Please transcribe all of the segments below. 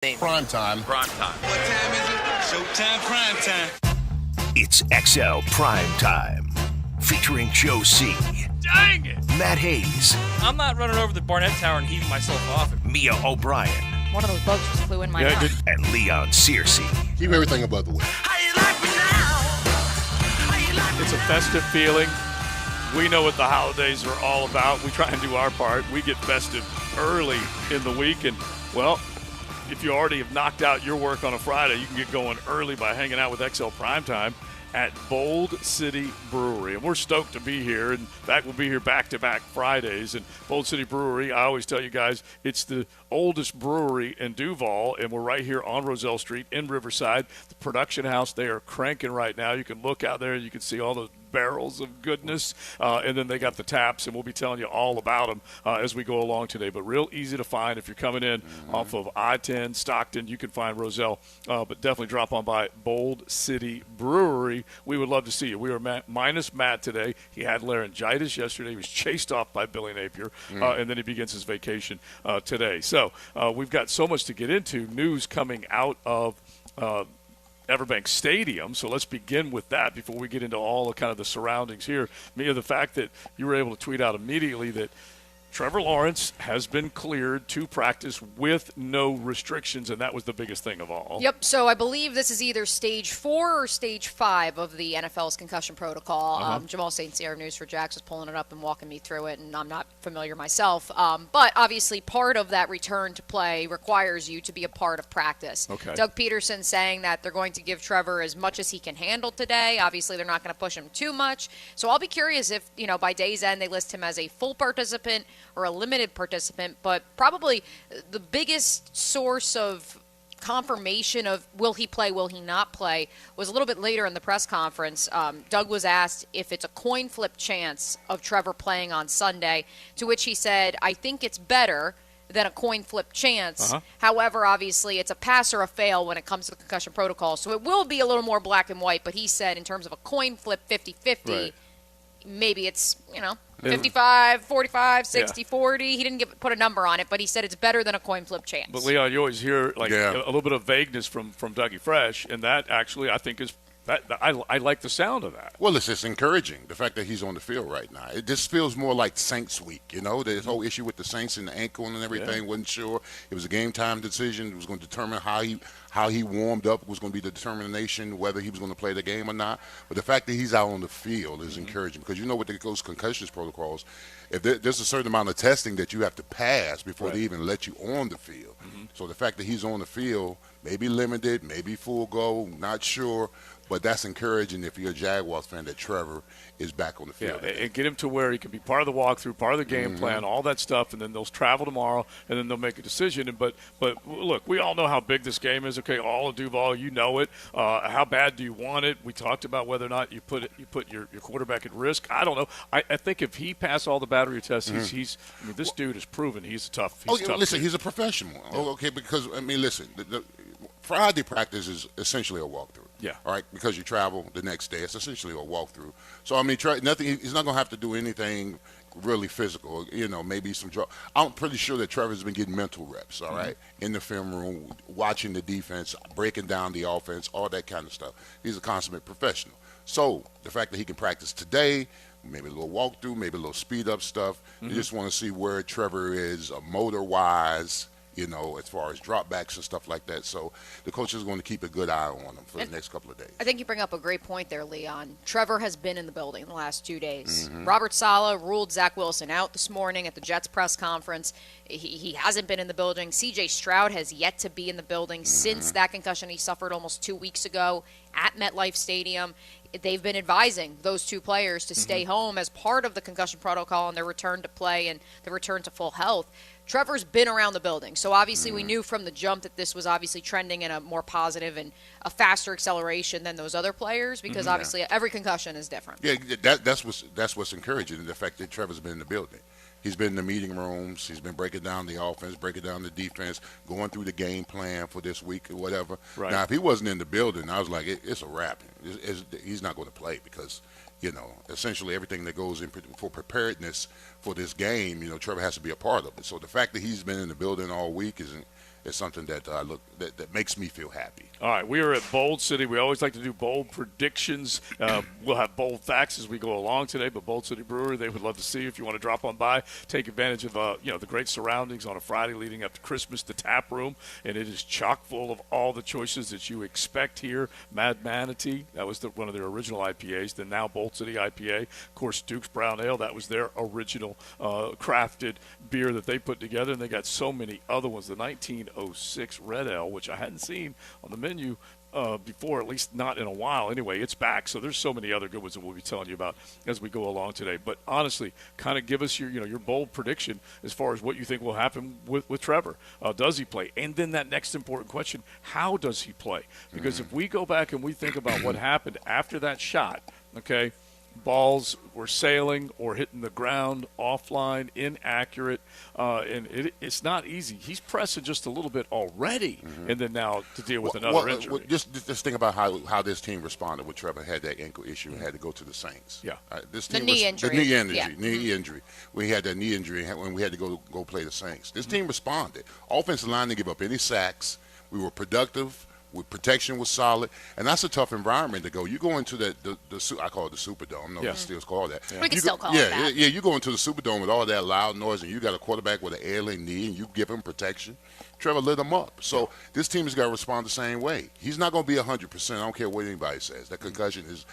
Primetime. Primetime. What time is it? Showtime primetime. It's XL Primetime. Featuring Joe C. Dang it! Matt Hayes. I'm not running over the Barnett Tower and heaving myself off. Mia O'Brien. One of those bugs just flew in my mouth. And Leon Searcy. Keep everything above the way. It's a festive feeling. We know what the holidays are all about. We try and do our part. We get festive early in the week. And, well, if you already have knocked out your work on a Friday, you can get going early by hanging out with XL Primetime at Bold City Brewery. And we're stoked to be here. In fact, we'll be here back-to-back Fridays. And Bold City Brewery, I always tell you guys, it's the oldest brewery in Duval, and we're right here on Roselle Street in Riverside. The production house, they are cranking right now. You can look out there and you can see all the barrels of goodness, and then they got the taps, and we'll be telling you all about them as we go along today. But real easy to find if you're coming in off of I-10, Stockton, you can find Roselle, but definitely drop on by Bold City Brewery. We would love to see you. We were minus Matt today. He had laryngitis yesterday. He was chased off by Billy Napier, and then he begins his vacation today. So we've got so much to get into. News coming out of Everbank Stadium. So let's begin with that before we get into all the kind of the surroundings here. Mia, the fact that you were able to tweet out immediately that Trevor Lawrence has been cleared to practice with no restrictions, and that was the biggest thing of all. Yep, so I believe this is either stage 4 or stage 5 of the NFL's concussion protocol. Jamal St. Cyr of News4Jax was pulling it up and walking me through it, and I'm not familiar myself. But obviously part of that return to play requires you to be a part of practice. Okay. Doug Peterson saying that they're going to give Trevor as much as he can handle today. Obviously they're not going to push him too much. So I'll be curious if, by day's end they list him as a full participant or a limited participant, but probably the biggest source of confirmation of will he play, will he not play, was a little bit later in the press conference. Doug was asked if it's a coin flip chance of Trevor playing on Sunday, to which he said, I think it's better than a coin flip chance. However, obviously, it's a pass or a fail when it comes to the concussion protocol, so it will be a little more black and white, but he said in terms of a coin flip 50-50, maybe it's, 55, 45, 60, 40. He didn't put a number on it, but he said it's better than a coin flip chance. But, Leon, you always hear a little bit of vagueness from Dougie Fresh, and that actually I think is I like the sound of that. Well, it's encouraging, the fact that he's on the field right now. It just feels more like Saints week, The whole issue with the Saints and the ankle and everything, wasn't sure. It was a game-time decision. It was going to determine how he warmed up was going to be the determination whether he was going to play the game or not. But the fact that he's out on the field is encouraging because with those concussions protocols, if there's a certain amount of testing that you have to pass before they even let you on the field. So the fact that he's on the field, maybe limited, maybe full go, not sure, but that's encouraging if you're a Jaguars fan that Trevor is back on the field. Yeah, and get him to where he can be part of the walkthrough, part of the game plan, all that stuff, and then they'll travel tomorrow, and then they'll make a decision. But look, we all know how big this game is. Okay, all of Duval, you know it. How bad do you want it? We talked about whether or not you put your quarterback at risk. I don't know. I think if he passed all the battery tests, this dude has proven he's tough. Listen, he's a professional. Okay, because listen, the Friday practice is essentially a walkthrough. Yeah. All right, because you travel the next day, it's essentially a walkthrough. So nothing. He's not going to have to do anything really physical. Maybe some draw. I'm pretty sure that Trevor's been getting mental reps. All right, in the film room, watching the defense, breaking down the offense, all that kind of stuff. He's a consummate professional. So the fact that he can practice today, maybe a little walkthrough, maybe a little speed up stuff. You just want to see where Trevor is motor wise. As far as dropbacks and stuff like that. So the coach is going to keep a good eye on him for the next couple of days. I think you bring up a great point there, Leon. Trevor has been in the building the last 2 days. Robert Saleh ruled Zach Wilson out this morning at the Jets press conference. He hasn't been in the building. C.J. Stroud has yet to be in the building since that concussion he suffered almost 2 weeks ago at MetLife Stadium. They've been advising those two players to stay home as part of the concussion protocol and their return to play and the return to full health. Trevor's been around the building, so obviously we knew from the jump that this was obviously trending in a more positive and a faster acceleration than those other players because obviously every concussion is different. Yeah, that's what's encouraging, the fact that Trevor's been in the building. He's been in the meeting rooms. He's been breaking down the offense, breaking down the defense, going through the game plan for this week or whatever. Right. Now, if he wasn't in the building, I was like, it's a wrap. He's not going to play because, essentially everything that goes in for preparedness for this game, Trevor has to be a part of it. So the fact that he's been in the building all week is something that that makes me feel happy. All right, we are at Bold City. We always like to do bold predictions. We'll have bold facts as we go along today, but Bold City Brewery, they would love to see you if you want to drop on by, take advantage of the great surroundings on a Friday leading up to Christmas. The tap room, and it is chock full of all the choices that you expect here. Mad Manatee, that was one of their original IPAs. The now Bold City IPA, of course, Duke's Brown Ale, that was their original crafted beer that they put together, and they got so many other ones. The 1906 Red Ale, which I hadn't seen on the menu before, at least not in a while. Anyway, it's back, so there's so many other good ones that we'll be telling you about as we go along today. But honestly, kind of give us your bold prediction as far as what you think will happen with Trevor. Does he play? And then that next important question, how does he play? Because if we go back and we think about what happened after that shot, okay, balls were sailing or hitting the ground offline, inaccurate, and it's not easy. He's pressing just a little bit already, and then now to deal with another injury. Just think about how this team responded when Trevor had that ankle issue and had to go to the Saints. Yeah, this the team knee injury. Knee injury. We had that knee injury when we had to go play the Saints. This team responded. Offensive line didn't give up any sacks. We were productive. Protection was solid, and that's a tough environment to go. You go into the I call it the Superdome. No, it's still called that. We can still call it that. Yeah, you go into the Superdome with all that loud noise, and you got a quarterback with an ailing knee, and you give him protection. Trevor lit him up. So this team has got to respond the same way. He's not going to be 100%. I don't care what anybody says. That concussion is,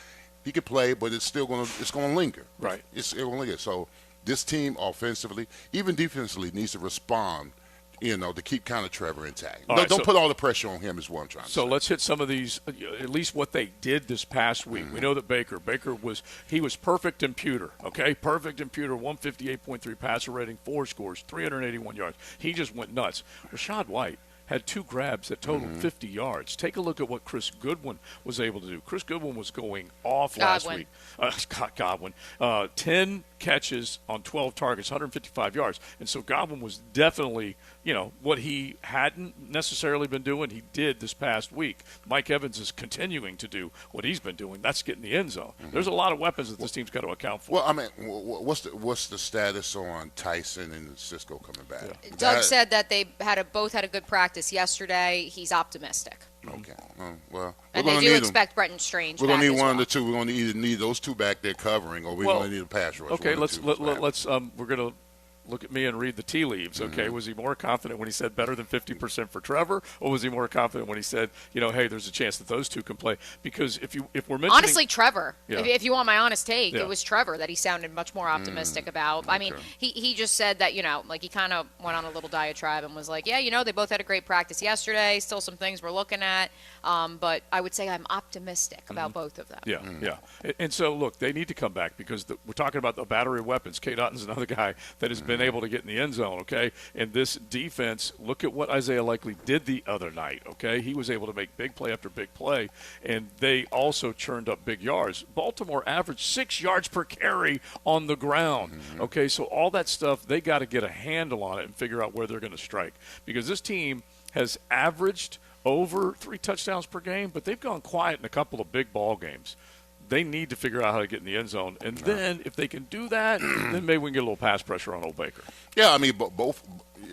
he could play, but it's still going to linger. Right. It's going to linger. So this team offensively, even defensively, needs to respond, to keep kind of Trevor intact. Don't put all the pressure on him is what I'm trying to say. So let's hit some of these, at least what they did this past week. We know that Baker was perfect in pewter, okay? Perfect in pewter, 158.3 passer rating, 4 scores, 381 yards. He just went nuts. Rashad White had 2 grabs that totaled 50 yards. Take a look at what Chris Goodwin was able to do. Chris Goodwin was going off last week. Godwin. 10 catches on 12 targets, 155 yards. And so Godwin was definitely, what he hadn't necessarily been doing, he did this past week. Mike Evans is continuing to do what he's been doing. That's getting the end zone. There's a lot of weapons that this team's got to account for. Well, I mean, what's the status on Tyson and Cisco coming back? Yeah. Doug said that they both had a good practice yesterday. He's optimistic. Okay. Well, and they do expect Brenton Strange. We're going to need one of the two. We're going to either need those two back there covering, or we're going to need a pass rush. Okay, let's we're going to look at me and read the tea leaves, okay? Was he more confident when he said better than 50% for Trevor, or was he more confident when he said, hey, there's a chance that those two can play? Because if we're mentioning – honestly, Trevor. Yeah. If you want my honest take, it was Trevor that he sounded much more optimistic about. Okay. I mean, he just said that, like he kind of went on a little diatribe and was like, yeah, they both had a great practice yesterday, still some things we're looking at, but I would say I'm optimistic about both of them. Yeah, yeah. And so, look, they need to come back because we're talking about the battery of weapons. K. Dotton's another guy that has been able to get in the end zone, okay? And this defense, look at what Isaiah Likely did the other night, okay? He was able to make big play after big play, and they also churned up big yards. Baltimore averaged 6 yards per carry on the ground, okay? So all that stuff, they got to get a handle on it and figure out where they're going to strike because this team has averaged over 3 touchdowns per game, but they've gone quiet in a couple of big ball games. They need to figure out how to get in the end zone. And then if they can do that, then maybe we can get a little pass pressure on old Baker. Yeah, I mean, both,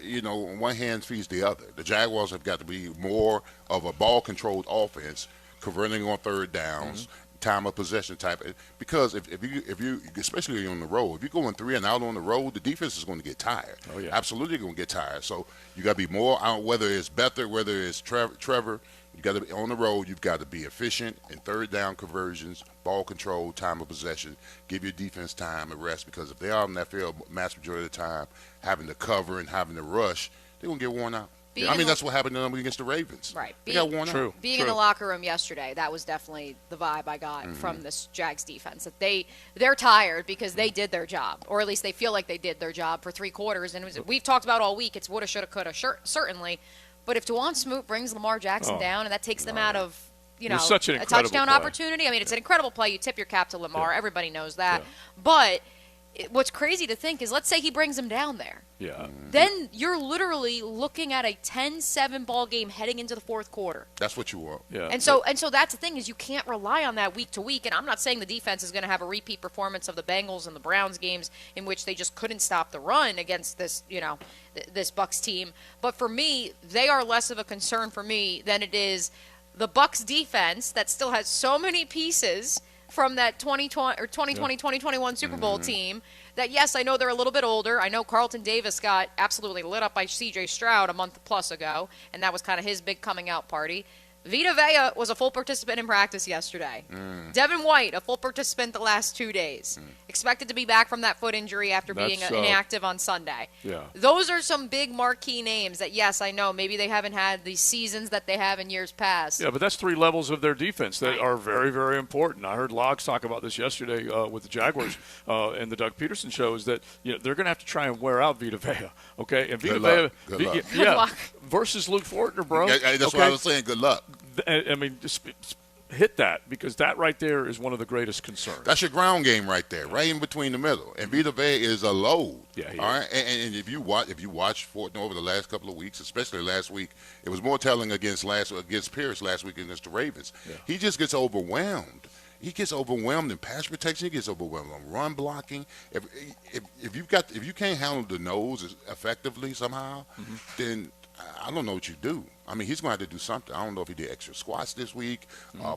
one hand feeds the other. The Jaguars have got to be more of a ball-controlled offense, converting on third downs, time of possession type. Because if you, especially on the road, if you're going 3 and out on the road, the defense is going to get tired. Oh, yeah. Absolutely going to get tired. So you got to be more out, whether it's Beathard, whether it's Trevor. You got to be on the road. You've got to be efficient in third down conversions, ball control, time of possession. Give your defense time and rest because if they are on that field, mass majority of the time, having to cover and having to rush, they're gonna get worn out. That's what happened to them against the Ravens. Right. They got worn out. Being in the locker room yesterday, that was definitely the vibe I got from this Jags defense. That they're tired because they did their job, or at least they feel like they did their job for 3 quarters. And we've talked about all week. It's woulda, shoulda, coulda, certainly. But if DeJuan Smoot brings Lamar Jackson down and that takes them out of, a touchdown opportunity, I mean, it's an incredible play. You tip your cap to Lamar. Yeah. Everybody knows that. Yeah. But what's crazy to think is, let's say he brings him down there. Yeah. Then you're literally looking at a 10-7 ball game heading into the fourth quarter. That's what you want. Yeah. And so that's the thing, is you can't rely on that week to week. And I'm not saying the defense is going to have a repeat performance of the Bengals and the Browns games in which they just couldn't stop the run against this, this Bucs team. But for me, they are less of a concern for me than it is the Bucs defense that still has so many pieces from that 2020-2021 Super Bowl team that, yes, I know they're a little bit older. I know Carlton Davis got absolutely lit up by C.J. Stroud a month plus ago, and that was kind of his big coming out party. Vita Vea was a full participant in practice yesterday. Devin White, a full participant the last 2 days. Expected to be back from that foot injury after being inactive on Sunday. Yeah. Those are some big marquee names that, yes, I know, maybe they haven't had the seasons that they have in years past. Yeah, but that's 3 levels of their defense that are very, very important. I heard Logs talk about this yesterday with the Jaguars and the Doug Peterson shows that they're going to have to try and wear out Vita Vea, okay? And Vita Vea, Good luck. Versus Luke Fortner, bro. That's what I was saying. Good luck. I mean, just hit that, because that right there is one of the greatest concerns. That's your ground game right there, right in between the middle. And Vita Vea is a load. Yeah, he all is. right. And if you watch Fortner over the last couple of weeks, especially last week, it was more telling against Pierce last week against the Ravens. Yeah. He just gets overwhelmed. He gets overwhelmed in pass protection. He gets overwhelmed on run blocking. If you can't handle the nose effectively somehow, then I don't know what you do. I mean, he's going to have to do something. I don't know if he did extra squats this week,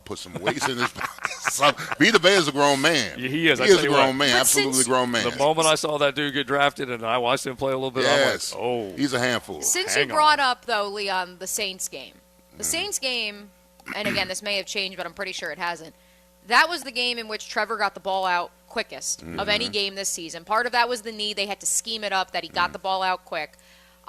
put some weights in his pocket. Vita Vea is a grown man. Yeah, he is. He is a grown man, absolutely grown man. The moment I saw that dude get drafted and I watched him play a little bit, yes. I'm like, oh. He's a handful. Since you brought up, though, Leon, the Saints game. The Saints game, and again, this may have changed, but I'm pretty sure it hasn't. That was the game in which Trevor got the ball out quickest of any game this season. Part of that was the knee. They had to scheme it up that he got the ball out quick.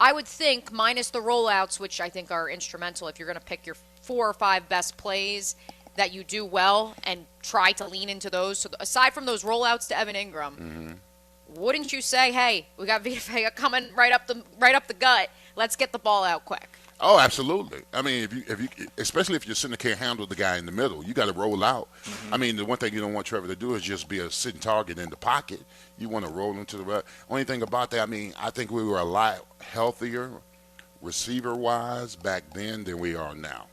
I would think, minus the rollouts, which I think are instrumental if you're going to pick your 4 or 5 best plays, that you do well and try to lean into those. So aside from those rollouts to Evan Ingram, wouldn't you say, hey, we got Vita Vea coming right up the gut. Let's get the ball out quick. Oh, absolutely. I mean, if you especially if your center can't handle the guy in the middle, you got to roll out. I mean, the one thing you don't want Trevor to do is just be a sitting target in the pocket. You want to roll him to the right. Only thing about that, I mean, I think we were a lot healthier receiver-wise back then than we are now.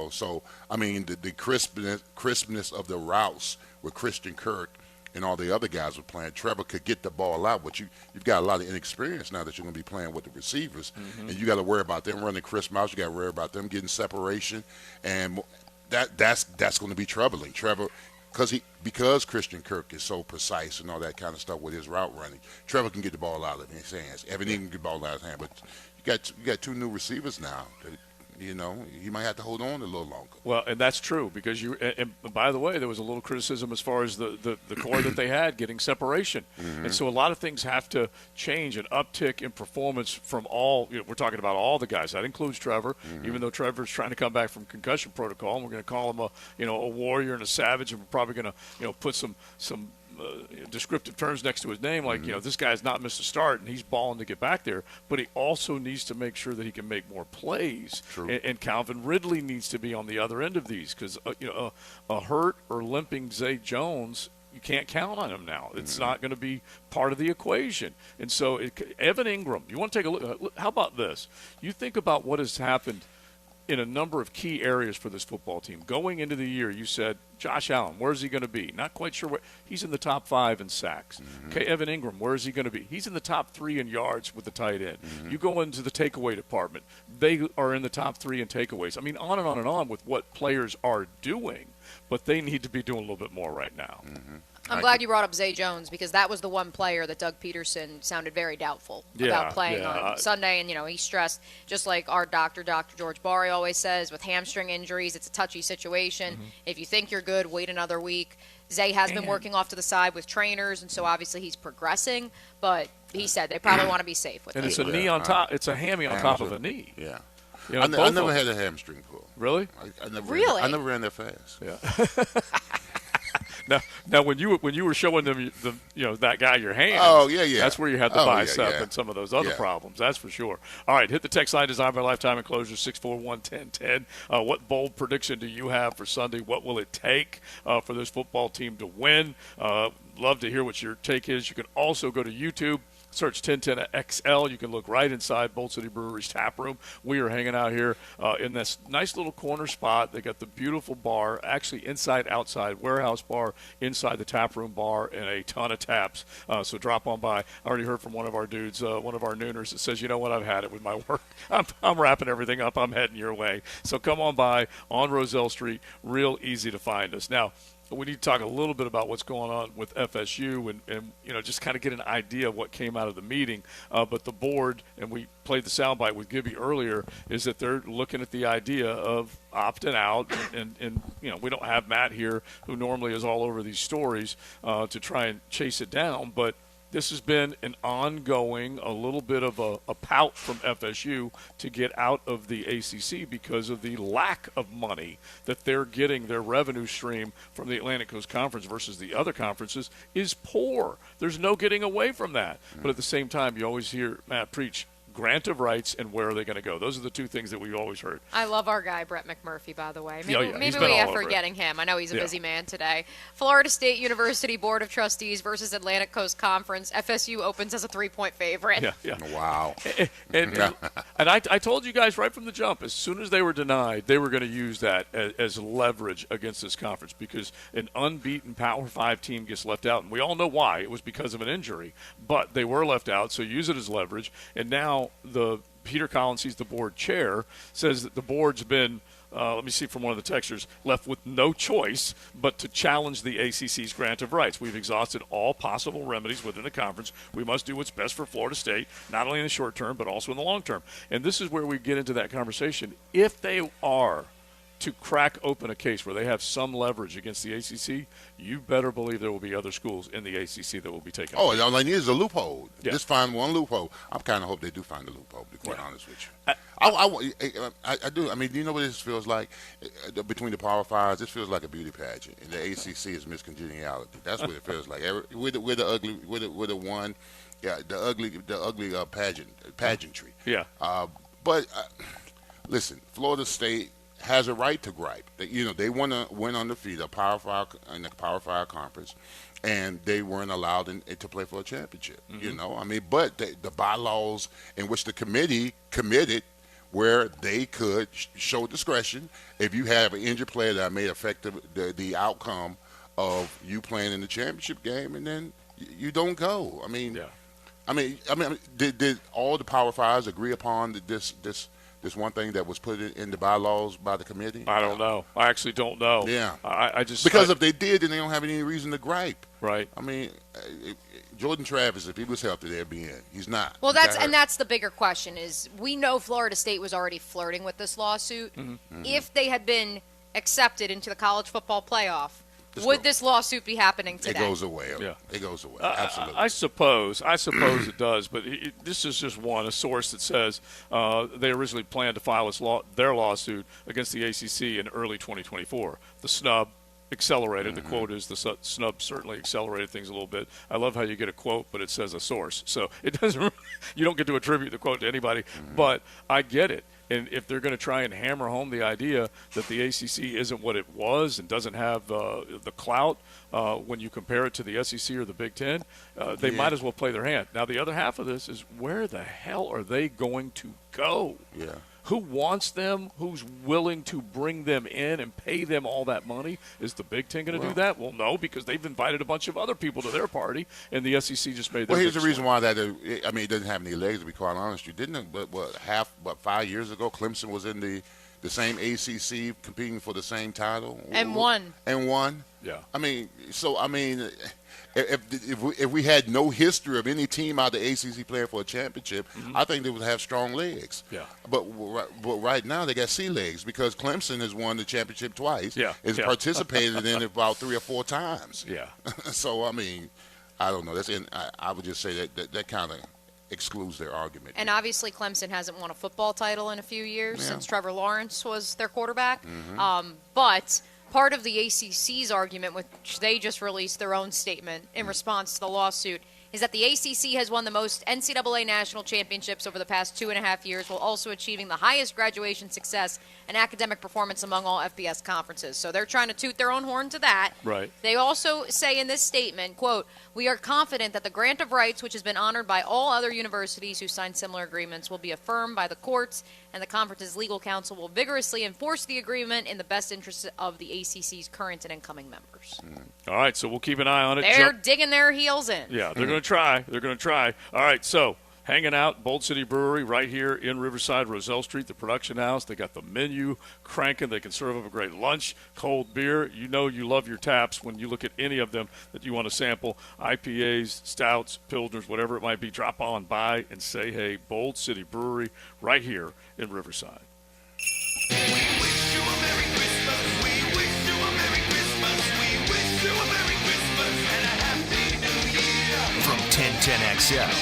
So I mean, the crispness of the routes with Christian Kirk and all the other guys were playing, Trevor could get the ball out, but you've got a lot of inexperience now that you're going to be playing with the receivers, and you got to worry about them running crisp routes. You got to worry about them getting separation, and that's going to be troubling. Trevor, because Christian Kirk is so precise and all that kind of stuff with his route running, Trevor can get the ball out of his hands. Evan Ingram can get the ball out of his hand, but you got 2 new receivers now. He might have to hold on a little longer. Well, and that's true, because and by the way, there was a little criticism as far as the core that they had getting separation. And so a lot of things have to change, an uptick in performance from all, we're talking about all the guys. That includes Trevor, even though Trevor's trying to come back from concussion protocol, and we're going to call him a warrior and a savage, and we're probably going to put some descriptive terms next to his name, like this guy's not missed a start and he's balling to get back there, but he also needs to make sure that he can make more plays. And Calvin Ridley needs to be on the other end of these, because a hurt or limping Zay Jones, you can't count on him now. It's not going to be part of the equation. And so Evan Ingram, you want to take a look. How about this? You think about what has happened in a number of key areas for this football team. Going into the year, you said, Josh Allen, where's he going to be? Not quite sure where. He's in the top 5 in sacks. Okay, Evan Ingram, where is he going to be? He's in the top 3 in yards with the tight end. You go into the takeaway department. They are in the top 3 in takeaways. I mean, on and on and on with what players are doing, but they need to be doing a little bit more right now. I'm glad you brought up Zay Jones, because that was the one player that Doug Peterson sounded very doubtful about playing on Sunday. And, he's stressed, just like our Dr. George Barry always says, with hamstring injuries, it's a touchy situation. If you think you're good, wait another week. Zay has been working off to the side with trainers, and so obviously he's progressing. But he said they probably want to be safe with him. And it's a knee on top. It's a hammy on top of a knee. Yeah. I never had a hamstring pull. Really? I never ran that fast. Yeah. Now, when you were showing them that guy your hand, Oh, yeah. that's where you had the Oh, yeah, bicep yeah. and some of those other Yeah. problems. That's for sure. All right, hit the text line. Designed by Lifetime Enclosures, 641-1010. What bold prediction do you have for Sunday? What will it take for this football team to win? Love to hear what your take is. You can also go to YouTube. Search 1010XL. You can look right inside Bolt City Brewery's tap room. We are hanging out here in this nice little corner spot. They got the beautiful bar, actually inside, outside, warehouse bar, inside the tap room bar, and a ton of taps. So drop on by. I already heard from one of our dudes, one of our nooners, that says, you know what, I've had it with my work. I'm wrapping everything up. I'm heading your way. So come on by on Roselle Street. Real easy to find us. Now, we need to talk a little bit about what's going on with FSU and just kind of get an idea of what came out of the meeting. But the board, and we played the soundbite with Gibby earlier, is that they're looking at the idea of opting out. And we don't have Matt here, who normally is all over these stories, to try and chase it down. But this has been an ongoing, a little bit of a pout from FSU to get out of the ACC because of the lack of money that they're getting. Their revenue stream from the Atlantic Coast Conference versus the other conferences is poor. There's no getting away from that. But at the same time, you always hear Matt preach grant of rights and where are they going to go. Those are the two things that we've always heard. I love our guy, Brett McMurphy, by the way. Maybe, He's maybe been we all are over it. forgetting him. I know he's a busy man today. Florida State University Board of Trustees versus Atlantic Coast Conference. FSU opens as a 3-point favorite. Yeah. Wow. And I told you guys right from the jump, as soon as they were denied, they were going to use that as leverage against this conference because an unbeaten Power 5 team gets left out. And we all know why. It was because of an injury. But they were left out, so use it as leverage. And now Peter Collins, he's the board chair, says that the board's been let me see from one of the texters, left with no choice but to challenge the ACC's grant of rights. We've exhausted all possible remedies within the conference. We must do what's best for Florida State, not only in the short term, but also in the long term. And this is where we get into that conversation. If they are to crack open a case where they have some leverage against the ACC, you better believe there will be other schools in the ACC that will be taken. Oh, all I need is a loophole. Yeah. Just find one loophole. I kind of hope they do find a loophole, to be quite honest with you. I do. I mean, do you know what this feels like? Between the Power Fives, this feels like a beauty pageant, and the ACC is miscongeniality. That's what it feels like. We're the ugly, we're the one, yeah, the ugly pageantry. Yeah. But listen, Florida State has a right to gripe. They want to win on the feet of Power Five in the Power Five conference, and they weren't allowed to play for a championship. But the bylaws in which the committee committed, where they could show discretion if you have an injured player that may affect the outcome of you playing in the championship game, and then you don't go. Did all the Power Fives agree upon this one thing that was put in the bylaws by the committee? I don't know. I actually don't know. Yeah. Because if they did, then they don't have any reason to gripe. Right. I mean, Jordan Travis, if he was healthy, they'd be in. He's not. Well, that's the bigger question is we know Florida State was already flirting with this lawsuit. Mm-hmm. If they had been accepted into the college football playoff, would this lawsuit be happening today? It goes away. Yeah. It goes away. Absolutely. I suppose it does, but this is just a source that says they originally planned to file their lawsuit against the ACC in early 2024. The snub accelerated. Mm-hmm. The quote is the snub certainly accelerated things a little bit. I love how you get a quote, but it says a source. So it doesn't. You don't get to attribute the quote to anybody, but I get it. And if they're going to try and hammer home the idea that the ACC isn't what it was and doesn't have the clout when you compare it to the SEC or the Big Ten, they might as well play their hand. Now, the other half of this is where the hell are they going to go? Yeah. Who wants them? Who's willing to bring them in and pay them all that money? Is the Big Ten going to do that? Well, no, because they've invited a bunch of other people to their party, and the SEC just made their. Well, here's the reason why that. It doesn't have any legs, to be quite honest. You didn't. But 5 years ago, Clemson was in the same ACC competing for the same title and won. Yeah. If we had no history of any team out of the ACC playing for a championship, I think they would have strong legs. Yeah. But right now they got sea legs because Clemson has won the championship twice. Yeah. Has participated in it about 3 or 4 times. Yeah. So I don't know. I would just say that kind of excludes their argument. And obviously Clemson hasn't won a football title in a few years since Trevor Lawrence was their quarterback. But part of the ACC's argument, which they just released their own statement in response to the lawsuit, is that the ACC has won the most NCAA national championships over the past 2.5 years, while also achieving the highest graduation success and academic performance among all FBS conferences. So they're trying to toot their own horn to that. Right. They also say in this statement, quote, "We are confident that the grant of rights, which has been honored by all other universities who signed similar agreements, will be affirmed by the courts, and the conference's legal counsel will vigorously enforce the agreement in the best interest of the ACC's current and incoming members." All right, so we'll keep an eye on it. They're digging their heels in. Yeah, they're going to try. They're going to try. All right, so hanging out, Bold City Brewery right here in Riverside, Roselle Street, the production house. They got the menu cranking. They can serve up a great lunch, cold beer. You know you love your taps when you look at any of them that you want to sample. IPAs, stouts, pilsners, whatever it might be. Drop on by and say hey. Bold City Brewery right here in Riverside. From 1010XL.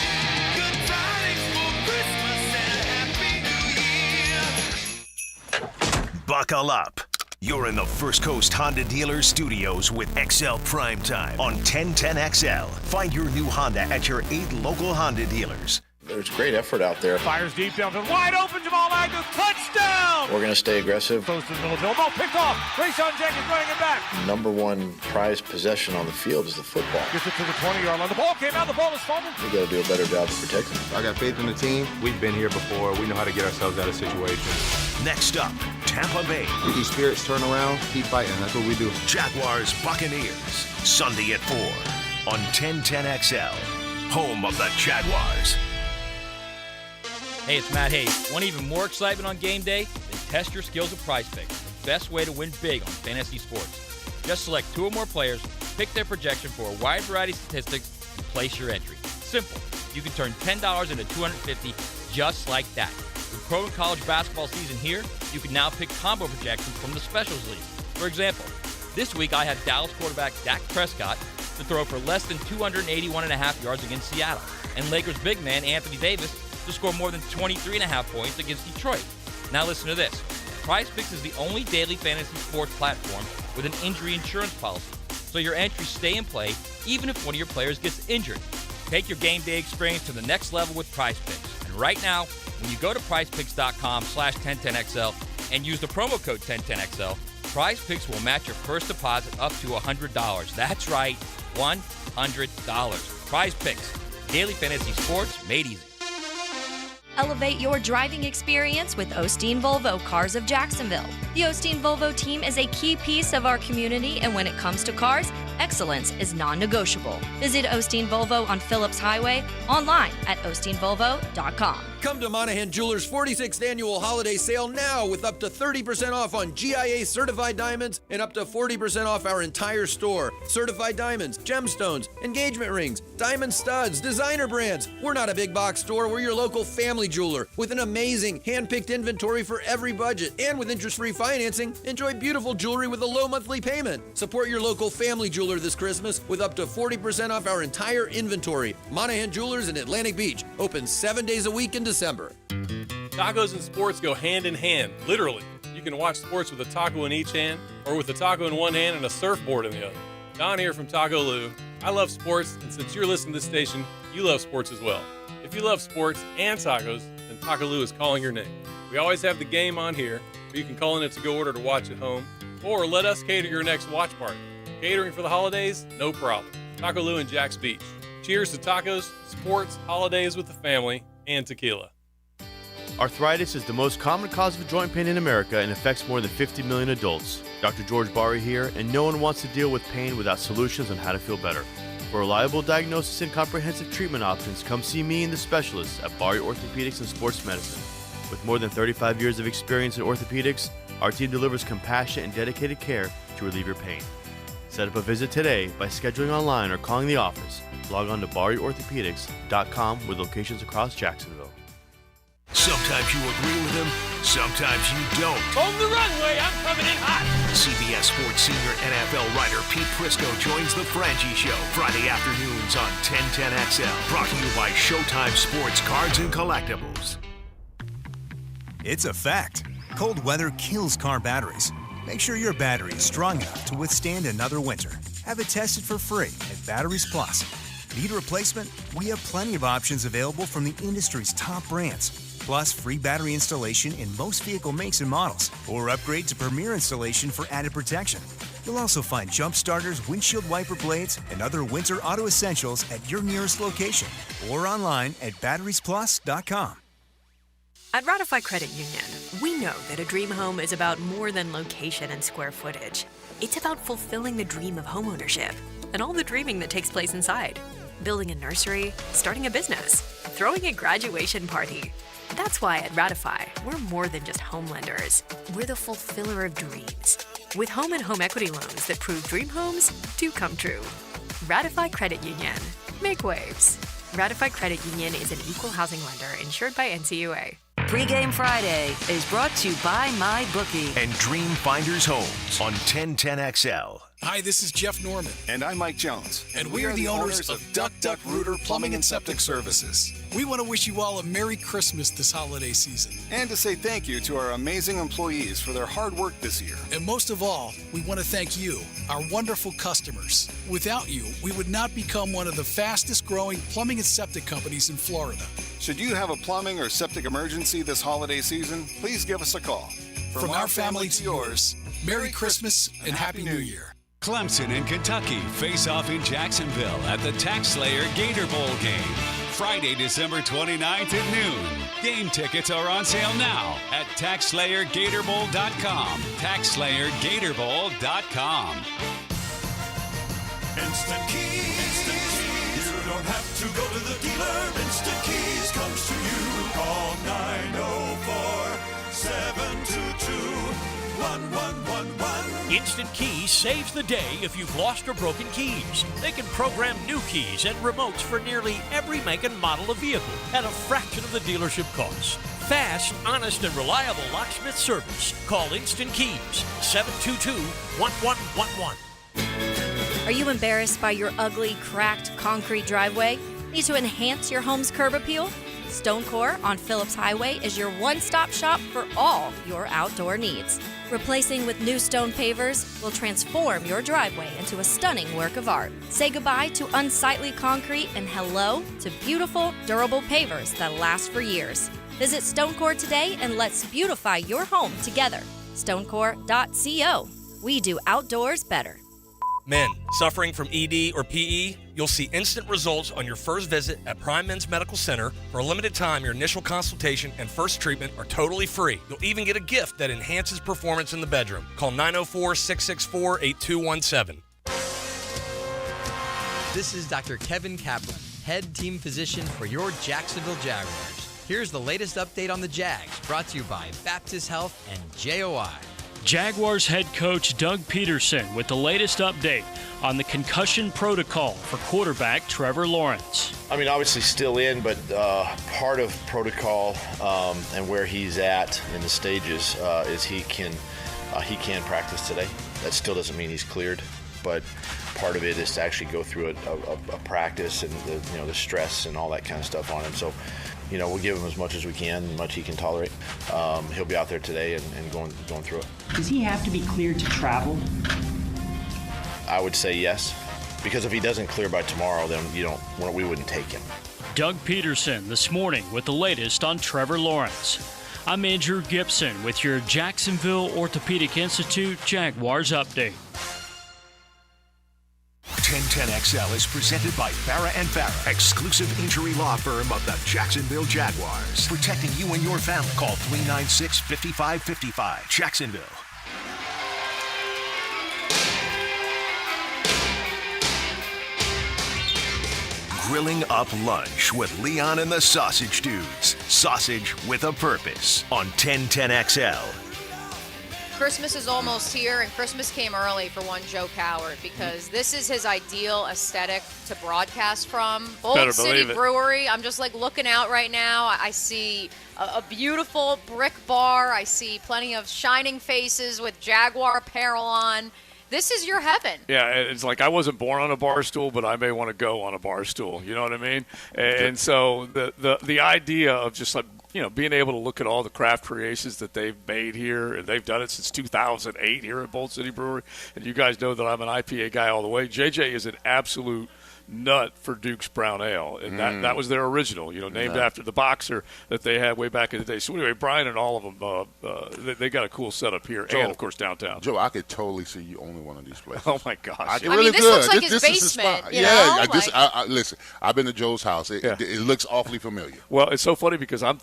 Buckle up. You're in the First Coast Honda Dealer Studios with XL Primetime on 1010XL. Find your new Honda at your 8 local Honda dealers. There's great effort out there. Fires deep downfield, wide open, Jamal Agnew, touchdown! We're going to stay aggressive. Goes to the middle of the field, ball picked off. Rayshon Jenkins running it back. Number one prized possession on the field is the football. Gets it to the 20-yard line. The ball came out, the ball is fumbled. We got to do a better job of protecting it. I got faith in the team. We've been here before. We know how to get ourselves out of situations. Next up, Tampa Bay. We do spirits turn around, keep fighting. That's what we do. Jaguars Buccaneers, Sunday at 4 on 1010XL, home of the Jaguars. Hey, it's Matt Hayes. Want even more excitement on game day? Then test your skills at PrizePicks, the best way to win big on fantasy sports. Just select 2 or more players, pick their projection for a wide variety of statistics, and place your entry. Simple. You can turn $10 into $250 just like that. With pro and college basketball season here, you can now pick combo projections from the Specials League. For example, this week I have Dallas quarterback Dak Prescott to throw for less than 281.5 yards against Seattle, and Lakers big man Anthony Davis to score more than 23.5 points against Detroit. Now listen to this. PrizePicks is the only daily fantasy sports platform with an injury insurance policy, so your entries stay in play even if one of your players gets injured. Take your game day experience to the next level with PrizePicks. And right now, when you go to prizepicks.com/1010XL and use the promo code 1010XL, PrizePicks will match your first deposit up to $100. That's right, $100. PrizePicks, daily fantasy sports made easy. Elevate your driving experience with Osteen Volvo Cars of Jacksonville. The Osteen Volvo team is a key piece of our community, and when it comes to cars, excellence is non-negotiable. Visit Osteen Volvo on Phillips Highway, online at osteenvolvo.com. Come to Monahan Jewelers' 46th annual holiday sale now with up to 30% off on GIA certified diamonds and up to 40% off our entire store. Certified diamonds, gemstones, engagement rings, diamond studs, designer brands. We're not a big box store. We're your local family jeweler with an amazing hand-picked inventory for every budget. And with interest-free financing, enjoy beautiful jewelry with a low monthly payment. Support your local family jeweler this Christmas with up to 40% off our entire inventory. Monahan Jewelers in Atlantic Beach. Open 7 days a week in December. Tacos and sports go hand in hand, literally. You can watch sports with a taco in each hand or with a taco in one hand and a surfboard in the other. Don here from Taco Lou. I love sports, and since you're listening to this station, you love sports as well. If you love sports and tacos, then Taco Lou is calling your name. We always have the game on here, or you can call in a to-go order to watch at home, or let us cater your next watch party. Catering for the holidays? No problem. Taco Lou in Jax Beach. Cheers to tacos, sports, holidays with the family, and tequila. Arthritis is the most common cause of joint pain in America and affects more than 50 million adults. Dr. George Bari here, and no one wants to deal with pain without solutions on how to feel better. For reliable diagnosis and comprehensive treatment options, come see me and the specialists at Bari Orthopedics and Sports Medicine. With more than 35 years of experience in orthopedics, our team delivers compassionate and dedicated care to relieve your pain. Set up a visit today by scheduling online or calling the office. Log on to BariOrthopedics.com with locations across Jacksonville. Sometimes you agree with him, sometimes you don't. On the runway, I'm coming in hot. CBS Sports senior NFL writer Pete Prisco joins the Frangie Show Friday afternoons on 1010XL. Brought to you by Showtime Sports Cards and Collectibles. It's a fact. Cold weather kills car batteries. Make sure your battery is strong enough to withstand another winter. Have it tested for free at Batteries Plus. Need a replacement? We have plenty of options available from the industry's top brands. Plus, free battery installation in most vehicle makes and models, or upgrade to Premier installation for added protection. You'll also find jump starters, windshield wiper blades, and other winter auto essentials at your nearest location or online at batteriesplus.com. At Ratify Credit Union, we know that a dream home is about more than location and square footage. It's about fulfilling the dream of homeownership and all the dreaming that takes place inside. Building a nursery, starting a business, throwing a graduation party. That's why at Ratify, we're more than just home lenders. We're the fulfiller of dreams. With home and home equity loans that prove dream homes do come true. Ratify Credit Union. Make waves. Ratify Credit Union is an equal housing lender insured by NCUA. Pre-Game Friday is brought to you by MyBookie and Dream Finders Homes on 1010XL. Hi, this is Jeff Norman. And I'm Mike Jones. And we are the owners of Duck Duck Rooter Plumbing and Septic Services. We want to wish you all a Merry Christmas this holiday season. And to say thank you to our amazing employees for their hard work this year. And most of all, we want to thank you, our wonderful customers. Without you, we would not become one of the fastest growing plumbing and septic companies in Florida. Should you have a plumbing or septic emergency this holiday season, please give us a call. From our family to yours, Merry Christmas and Happy New Year. Clemson and Kentucky face off in Jacksonville at the TaxSlayer Gator Bowl game. Friday, December 29th at noon. Game tickets are on sale now at TaxSlayerGatorBowl.com. TaxSlayerGatorBowl.com. Instant Keys. You don't have to go to the dealer. Instant Keys comes to you. Call 904-722-1111. Instant Keys saves the day if you've lost or broken keys. They can program new keys and remotes for nearly every make and model of vehicle at a fraction of the dealership cost. Fast, honest, and reliable locksmith service. Call Instant Keys, 722-1111. Are you embarrassed by your ugly, cracked concrete driveway? Need to enhance your home's curb appeal? StoneCore on Phillips Highway is your one-stop shop for all your outdoor needs. Replacing with new stone pavers will transform your driveway into a stunning work of art. Say goodbye to unsightly concrete and hello to beautiful, durable pavers that last for years. Visit StoneCore today and let's beautify your home together. StoneCore.co. We do outdoors better. Men suffering from ED or PE, you'll see instant results on your first visit at Prime Men's Medical Center. For a limited time, your initial consultation and first treatment are totally free. You'll even get a gift that enhances performance in the bedroom. Call 904-664-8217. This is Dr. Kevin Kaplan, head team physician for your Jacksonville Jaguars. Here's the latest update on the Jags, brought to you by Baptist Health and JOI. Jaguars head coach Doug Peterson with the latest update on the concussion protocol for quarterback Trevor Lawrence. I mean, obviously still in, but part of protocol and where he's at in the stages is he can practice today. That still doesn't mean he's cleared, but part of it is to actually go through a practice and the stress and all that kind of stuff on him. So, we'll give him as much as we can, as much he can tolerate. He'll be out there today and going through it. Does he have to be cleared to travel? I would say yes, because if he doesn't clear by tomorrow, then we wouldn't take him. Doug Peterson this morning with the latest on Trevor Lawrence. I'm Andrew Gibson with your Jacksonville Orthopedic Institute Jaguars update. 1010XL is presented by Farah & Farah, exclusive injury law firm of the Jacksonville Jaguars. Protecting you and your family. Call 396-5555. Jacksonville. Grilling up lunch with Leon and the Sausage Dudes. Sausage with a purpose on 1010XL. Christmas is almost here, and Christmas came early for one Joe Coward because this is his ideal aesthetic to broadcast from. Old City Brewery. I'm just looking out right now. I see a beautiful brick bar. I see plenty of shining faces with Jaguar apparel on. This is your heaven. Yeah, it's like I wasn't born on a bar stool, but I may want to go on a bar stool. You know what I mean? And so the idea of just being able to look at all the craft creations that they've made here, and they've done it since 2008 here at Bolt City Brewery. And you guys know that I'm an IPA guy all the way. JJ is an absolute nut for Duke's Brown Ale, and that was their original, named after the boxer that they had way back in the day. So anyway, Brian and all of them, they got a cool setup here, Joe, and of course downtown. Joe, I could totally see you owning one of these places. Oh my gosh! I mean, this looks like his basement. Listen, I've been to Joe's house. It looks awfully familiar. Well, it's so funny because I'm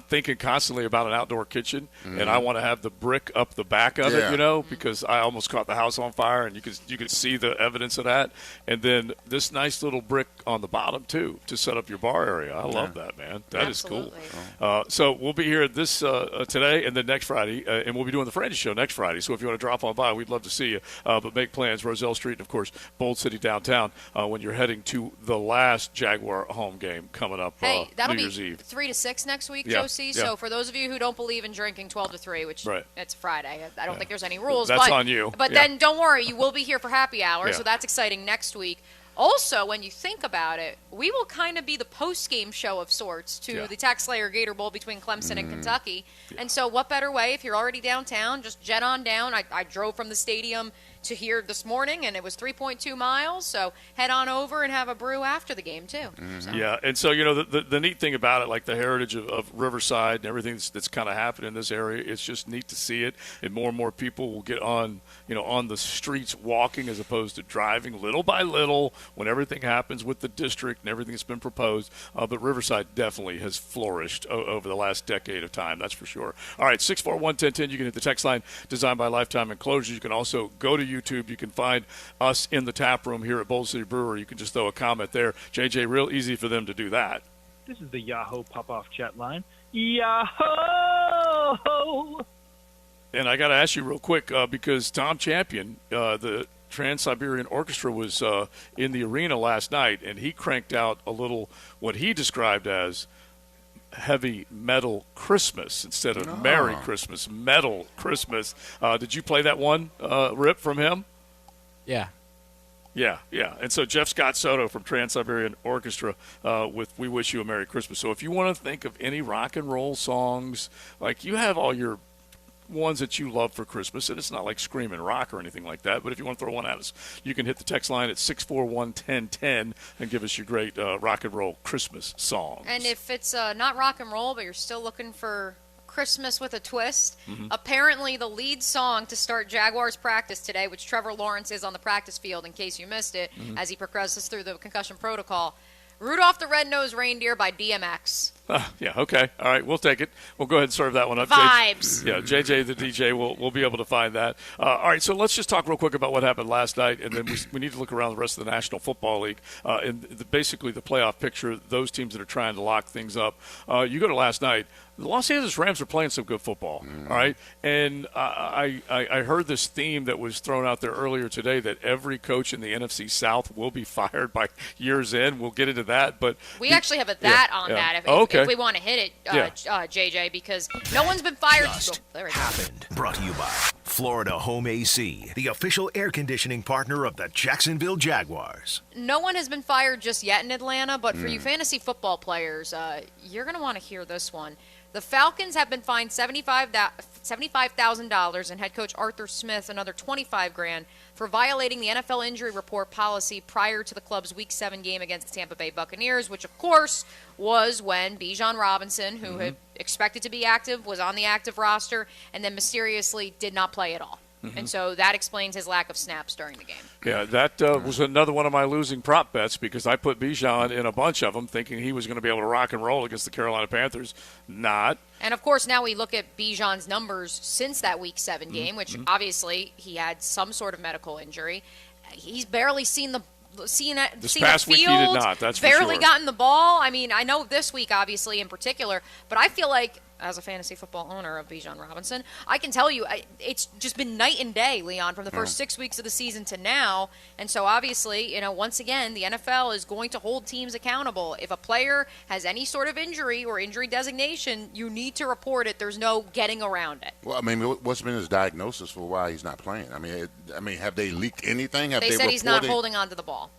thinking constantly about an outdoor kitchen, and I want to have the brick up the back of it, because I almost caught the house on fire, and you could see the evidence of that. And then this nice little brick on the bottom too to set up your bar area. I love that, man. That is cool. So we'll be here this today and then next Friday, and we'll be doing the Frangie Show next Friday. So if you want to drop on by, we'd love to see you. But make plans, Roselle Street, and of course Bold City downtown when you're heading to the last Jaguar home game coming up. Hey, that'll New Year's be Eve. 3 to 6 next week, Yeah. Josie. Yeah. So for those of you who don't believe in drinking 12 to 3, which it's Friday, I don't think there's any rules. That's but, on you. But then don't worry, you will be here for happy hour, Yeah. so that's exciting next week. Also, when you think about it, we will kind of be the post-game show of sorts to the Tax Slayer Gator Bowl between Clemson and Kentucky. And so what better way, if you're already downtown, just jet on down. I drove from the stadium to here this morning, and it was 3.2 miles. So head on over and have a brew after the game, too. So. Yeah, and so, the neat thing about it, like the heritage of Riverside and everything that's kind of happened in this area, it's just neat to see it. And more people will get on, on the streets walking as opposed to driving little by little when everything happens with the district and everything that's been proposed. But Riverside definitely has flourished over the last decade of time, that's for sure. All right, 641-1010, you can hit the text line designed by Lifetime Enclosures. You can also go to YouTube. You can find us in the tap room here at Bold City Brewery. You can just throw a comment there. JJ, real easy for them to do that. This is the Yahoo Pop-Off chat line. Yahoo! And I got to ask you real quick because Tom Champion, the Trans-Siberian Orchestra, was in the arena last night, and he cranked out a little what he described as heavy metal Christmas instead of Merry Christmas, metal Christmas. Did you play that one, Rip, from him? Yeah. Yeah. And so Jeff Scott Soto from Trans-Siberian Orchestra with We Wish You a Merry Christmas. So if you want to think of any rock and roll songs, like you have all your ones that you love for Christmas, and it's not like screaming rock or anything like that, but if you want to throw one at us, you can hit the text line at 641-1010 and give us your great rock and roll Christmas songs. And if it's not rock and roll, but you're still looking for Christmas with a twist, apparently the lead song to start Jaguars practice today, which Trevor Lawrence is on the practice field in case you missed it, as he progresses through the concussion protocol, Rudolph the Red-Nosed Reindeer by DMX. Yeah, okay. All right, we'll take it. We'll go ahead and serve that one up. Vibes. JJ the DJ, we'll be able to find that. All right, so let's just talk real quick about what happened last night, and then we need to look around the rest of the National Football League and basically the playoff picture, those teams that are trying to lock things up. You go to last night, the Los Angeles Rams are playing some good football, all right? And I heard this theme that was thrown out there earlier today that every coach in the NFC South will be fired by year's end. We'll get into that. But we actually have a that if we want to hit it, JJ, because no one's been fired. There it happened. Brought to you by Florida Home AC, the official air conditioning partner of the Jacksonville Jaguars. No one has been fired just yet in Atlanta, but for you fantasy football players, you're going to want to hear this one. The Falcons have been fined $75,000 and head coach Arthur Smith another $25,000 for violating the NFL injury report policy prior to the club's Week 7 game against the Tampa Bay Buccaneers, which, of course, was when Bijan Robinson, who had expected to be active, was on the active roster, and then mysteriously did not play at all. And so that explains his lack of snaps during the game. Yeah, that was another one of my losing prop bets because I put Bijan in a bunch of them thinking he was going to be able to rock and roll against the Carolina Panthers. Not. And, of course, now we look at Bijan's numbers since that Week 7 game, which obviously he had some sort of medical injury. He's barely seen the past week he did not. That's barely for sure. Gotten the ball. I mean, I know this week, obviously, in particular, but I feel like as a fantasy football owner of Bijan Robinson, I can tell you it's just been night and day, Leon, from the first 6 weeks of the season to now. And so obviously, once again, the NFL is going to hold teams accountable. If a player has any sort of injury or injury designation, you need to report it. There's no getting around it. Well, I mean, what's been his diagnosis for why he's not playing? I mean, have they leaked anything? They said he's not holding on to the ball.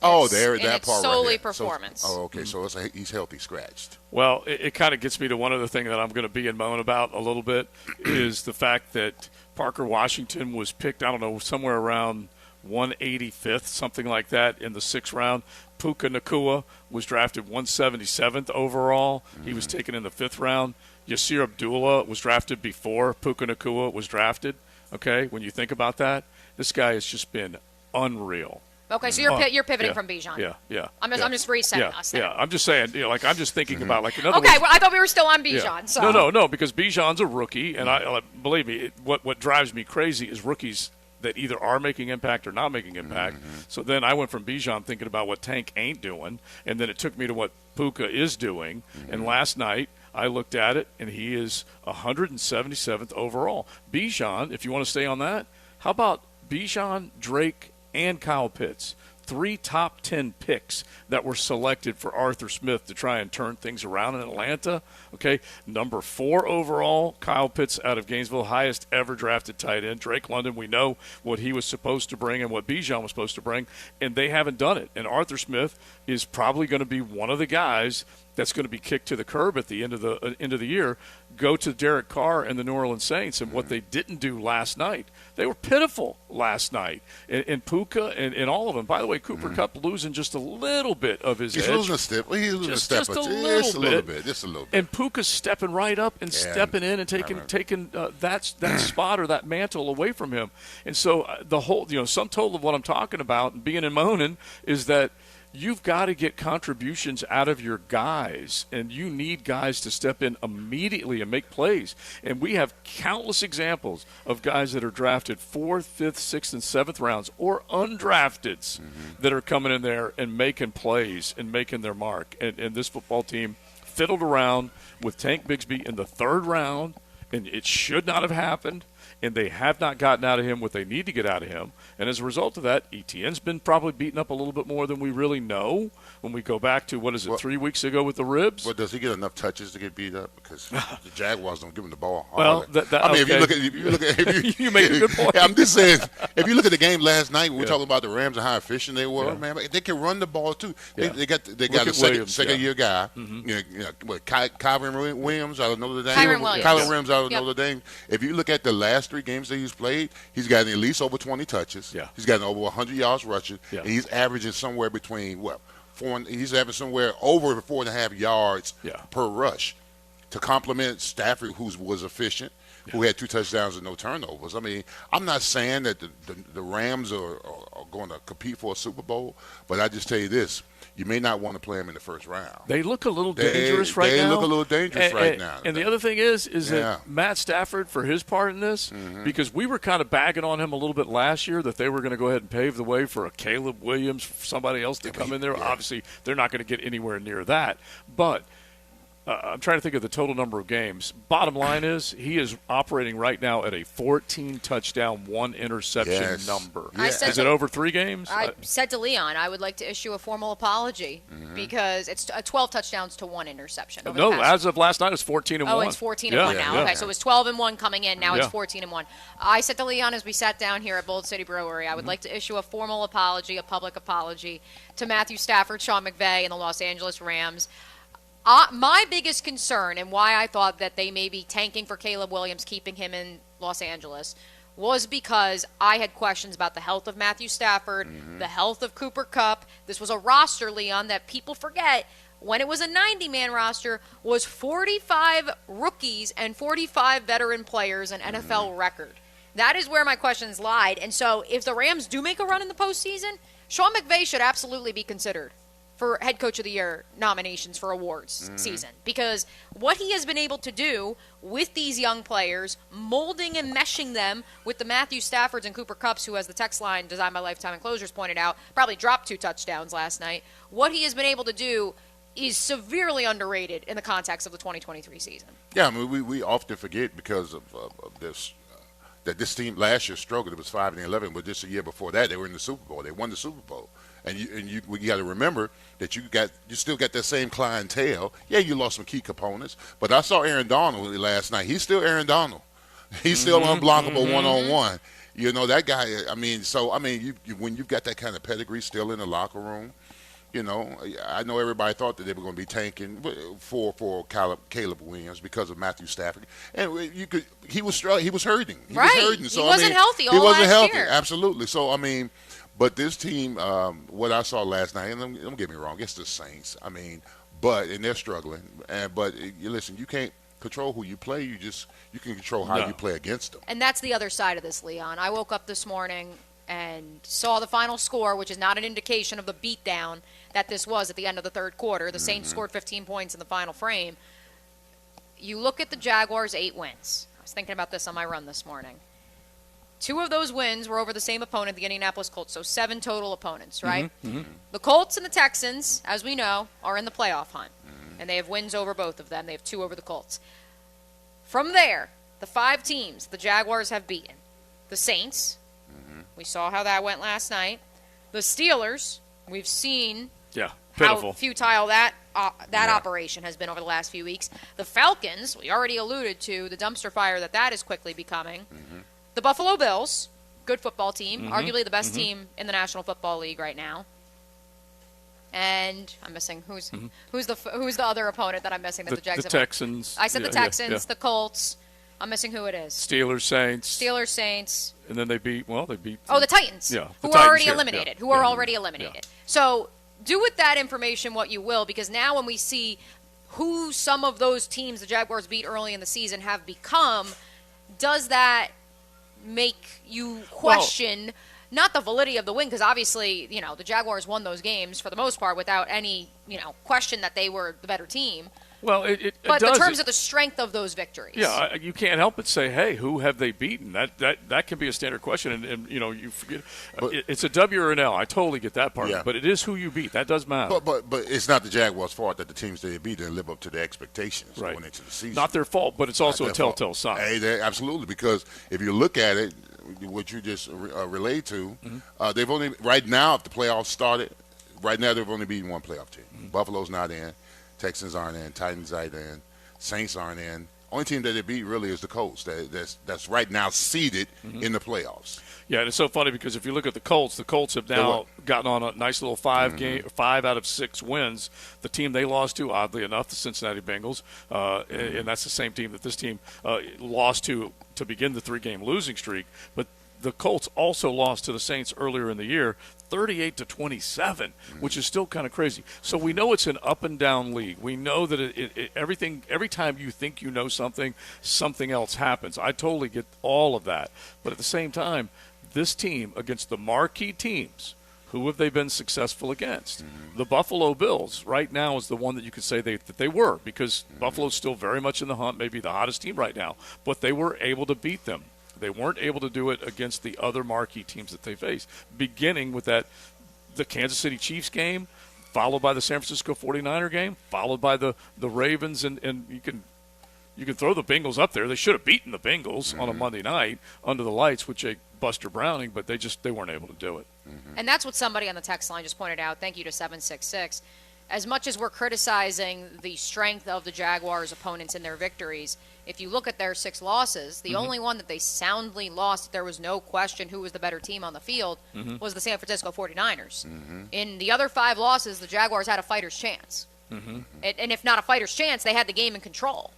Oh, there, and that it's part solely right there. performance. Okay, so he's healthy scratched. Well, it kind of gets me to one other thing that I'm going to be and moan about a little bit is the fact that Parker Washington was picked, I don't know, somewhere around 185th, something like that, in the 6th round. Puka Nacua was drafted 177th overall. He was taken in the 5th round. Yasir Abdullah was drafted before Puka Nacua was drafted. Okay, when you think about that, this guy has just been unreal. Okay, so you're pivoting from Bijan. Yeah. I'm just resetting us there. Yeah, I'm just saying, I'm just thinking about, like, in other Okay, words, well, I thought we were still on Bijan. Yeah. So. No, because Bijan's a rookie, and I believe me, what drives me crazy is rookies that either are making impact or not making impact. So then I went from Bijan thinking about what Tank ain't doing, and then it took me to what Puka is doing. And last night I looked at it, and he is 177th overall. Bijan, if you want to stay on that, how about Bijan, Drake, and Kyle Pitts? 3 top 10 picks that were selected for Arthur Smith to try and turn things around in Atlanta. Okay, number 4 overall, Kyle Pitts out of Gainesville, highest ever drafted tight end. Drake London, we know what he was supposed to bring and what Bijan was supposed to bring, and they haven't done it. And Arthur Smith is probably going to be one of the guys that's going to be kicked to the curb at the end of the year. Go to Derek Carr and the New Orleans Saints and what they didn't do last night. They were pitiful last night. And Puka and all of them. By the way, Cooper Kupp losing just a little bit of his edge. Losing a step. He's losing a step. Just a little bit. Just a little bit. And Puka's stepping right up and stepping in and taking that spot or that mantle away from him. And so the whole, sum total of what I'm talking about and being in moaning is that you've got to get contributions out of your guys, and you need guys to step in immediately and make plays. And we have countless examples of guys that are drafted 4th, 5th, 6th, and 7th rounds or undrafteds that are coming in there and making plays and making their mark. And this football team fiddled around with Tank Bigsby in the 3rd round, and it should not have happened. And they have not gotten out of him what they need to get out of him. And as a result of that, Etienne's been probably beaten up a little bit more than we really know when we go back to, 3 weeks ago with the ribs? Well, does he get enough touches to get beat up? Because the Jaguars don't give him the ball. Well, if you look at you make a good point. I'm just saying, if you look at the game last night, we're talking about the Rams and how efficient they were, man. They can run the ball, too. They got a second-year guy. Kyron Williams out of Notre Dame. Kyron Williams out of Notre Dame. If you look at the last 3 games that he's played, he's gotten at least over 20 touches. Yeah. He's gotten over 100 yards rushing. Yeah. And he's averaging somewhere between, he's averaging somewhere over 4.5 yards per rush to complement Stafford, who was efficient, who had 2 touchdowns and no turnovers. I mean, I'm not saying that the Rams are going to compete for a Super Bowl, but I just tell you this. You may not want to play them in the 1st round. They look a little dangerous right now. They look a little dangerous right now. And the other thing is that Matt Stafford, for his part in this, because we were kind of bagging on him a little bit last year that they were going to go ahead and pave the way for a Caleb Williams, somebody else to come in there. Obviously, they're not going to get anywhere near that. But I'm trying to think of the total number of games. Bottom line is he is operating right now at a 14-touchdown, 1-interception number. Yes. Is it over 3 games? I said to Leon I would like to issue a formal apology because it's 12 touchdowns to 1 interception. No, as of last night, it's 14-1. Oh, it's 14-1 now. Yeah. Okay, so it was 12-1 coming in. Now it's 14-1. I said to Leon as we sat down here at Bold City Brewery, I would like to issue a formal apology, a public apology to Matthew Stafford, Sean McVay, and the Los Angeles Rams. My biggest concern and why I thought that they may be tanking for Caleb Williams, keeping him in Los Angeles, was because I had questions about the health of Matthew Stafford, the health of Cooper Kupp. This was a roster, Leon, that people forget when it was a 90-man roster was 45 rookies and 45 veteran players, an NFL record. That is where my questions lied. And so if the Rams do make a run in the postseason, Sean McVay should absolutely be considered for head coach of the year nominations for awards season, because what he has been able to do with these young players, molding and meshing them with the Matthew Staffords and Cooper Kupps, who, as the text line designed by Lifetime Enclosures pointed out, probably dropped 2 touchdowns last night. What he has been able to do is severely underrated in the context of the 2023 season. Yeah, I mean, we often forget because of this that this team last year struggled. It was 5-11, but just a year before that, they were in the Super Bowl. They won the Super Bowl. And you got to remember that you still got that same clientele. Yeah, you lost some key components, but I saw Aaron Donald last night. He's still Aaron Donald. He's still unblockable one-on-one. You know, that guy, when you've got that kind of pedigree still in the locker room, you know, I know everybody thought that they were going to be tanking for Caleb Williams because of Matthew Stafford, and he was hurting. He was hurting. So, he wasn't healthy all last year. Absolutely. So but this team, what I saw last night, and don't get me wrong, it's the Saints. and they're struggling. But listen, you can't control who you play. You can control how you play against them. And that's the other side of this, Leon. I woke up this morning and saw the final score, which is not an indication of the beatdown that this was at the end of the third quarter. The Saints scored 15 points in the final frame. You look at the Jaguars' 8 wins. I was thinking about this on my run this morning. 2 of those wins were over the same opponent, the Indianapolis Colts, so 7 total opponents, right? The Colts and the Texans, as we know, are in the playoff hunt, and they have wins over both of them. They have 2 over the Colts. From there, the 5 teams the Jaguars have beaten: the Saints, we saw how that went last night; the Steelers, we've seen how futile that operation has been over the last few weeks; the Falcons, we already alluded to the dumpster fire that is quickly becoming; the Buffalo Bills, good football team, arguably the best team in the National Football League right now. And I'm missing who's the other opponent that I'm missing that the Jags have? The Texans. I said the Texans, the Colts. I'm missing who it is. Steelers, Saints. And then they beat. Oh, the Titans. Yeah, who are already eliminated. Who are already eliminated. So do with that information what you will, because now when we see who some of those teams the Jaguars beat early in the season have become, does that make you question not the validity of the win, because obviously, the Jaguars won those games for the most part without any, question that they were the better team. Well, but in terms of the strength of those victories. Yeah, you can't help but say, hey, who have they beaten? That can be a standard question, and you forget. It's a W or an L. I totally get that part, but it is who you beat. That does matter. But it's not the Jaguars' fault that the teams they beat didn't live up to their expectations going into the season. Not their fault, but it's also a telltale sign. Hey, absolutely, because if you look at it, what you just relayed to, they've only right now, if the playoffs started, right now they've only beaten one playoff team. Buffalo's not in. Texans aren't in, Titans aren't in, Saints aren't in. Only team that they beat really is the Colts. That's right now seeded in the playoffs. Yeah, and it's so funny because if you look at the Colts have now gotten on a nice little 5 out of 6 wins. The team they lost to, oddly enough, the Cincinnati Bengals, and that's the same team that this team lost to begin the 3-game losing streak. But the Colts also lost to the Saints earlier in the year, 38-27, which is still kind of crazy. So we know it's an up and down league. We know that every time you think you know something else happens. I totally get all of that. But at the same time, this team against the marquee teams, who have they been successful against? The Buffalo Bills right now is the one that you could say that they were, because Buffalo's still very much in the hunt, maybe the hottest team right now. But they were able to beat them. They weren't able to do it against the other marquee teams that they faced, beginning with the Kansas City Chiefs game, followed by the San Francisco 49er game, followed by the Ravens, and you can throw the Bengals up there. They should have beaten the Bengals on a Monday night under the lights with Jake Buster Browning, but they weren't able to do it. And that's what somebody on the text line just pointed out. Thank you to 766. As much as we're criticizing the strength of the Jaguars' opponents in their victories, if you look at their 6 losses, the only one that they soundly lost, there was no question who was the better team on the field, was the San Francisco 49ers. In the other 5 losses, the Jaguars had a fighter's chance. And if not a fighter's chance, they had the game in control.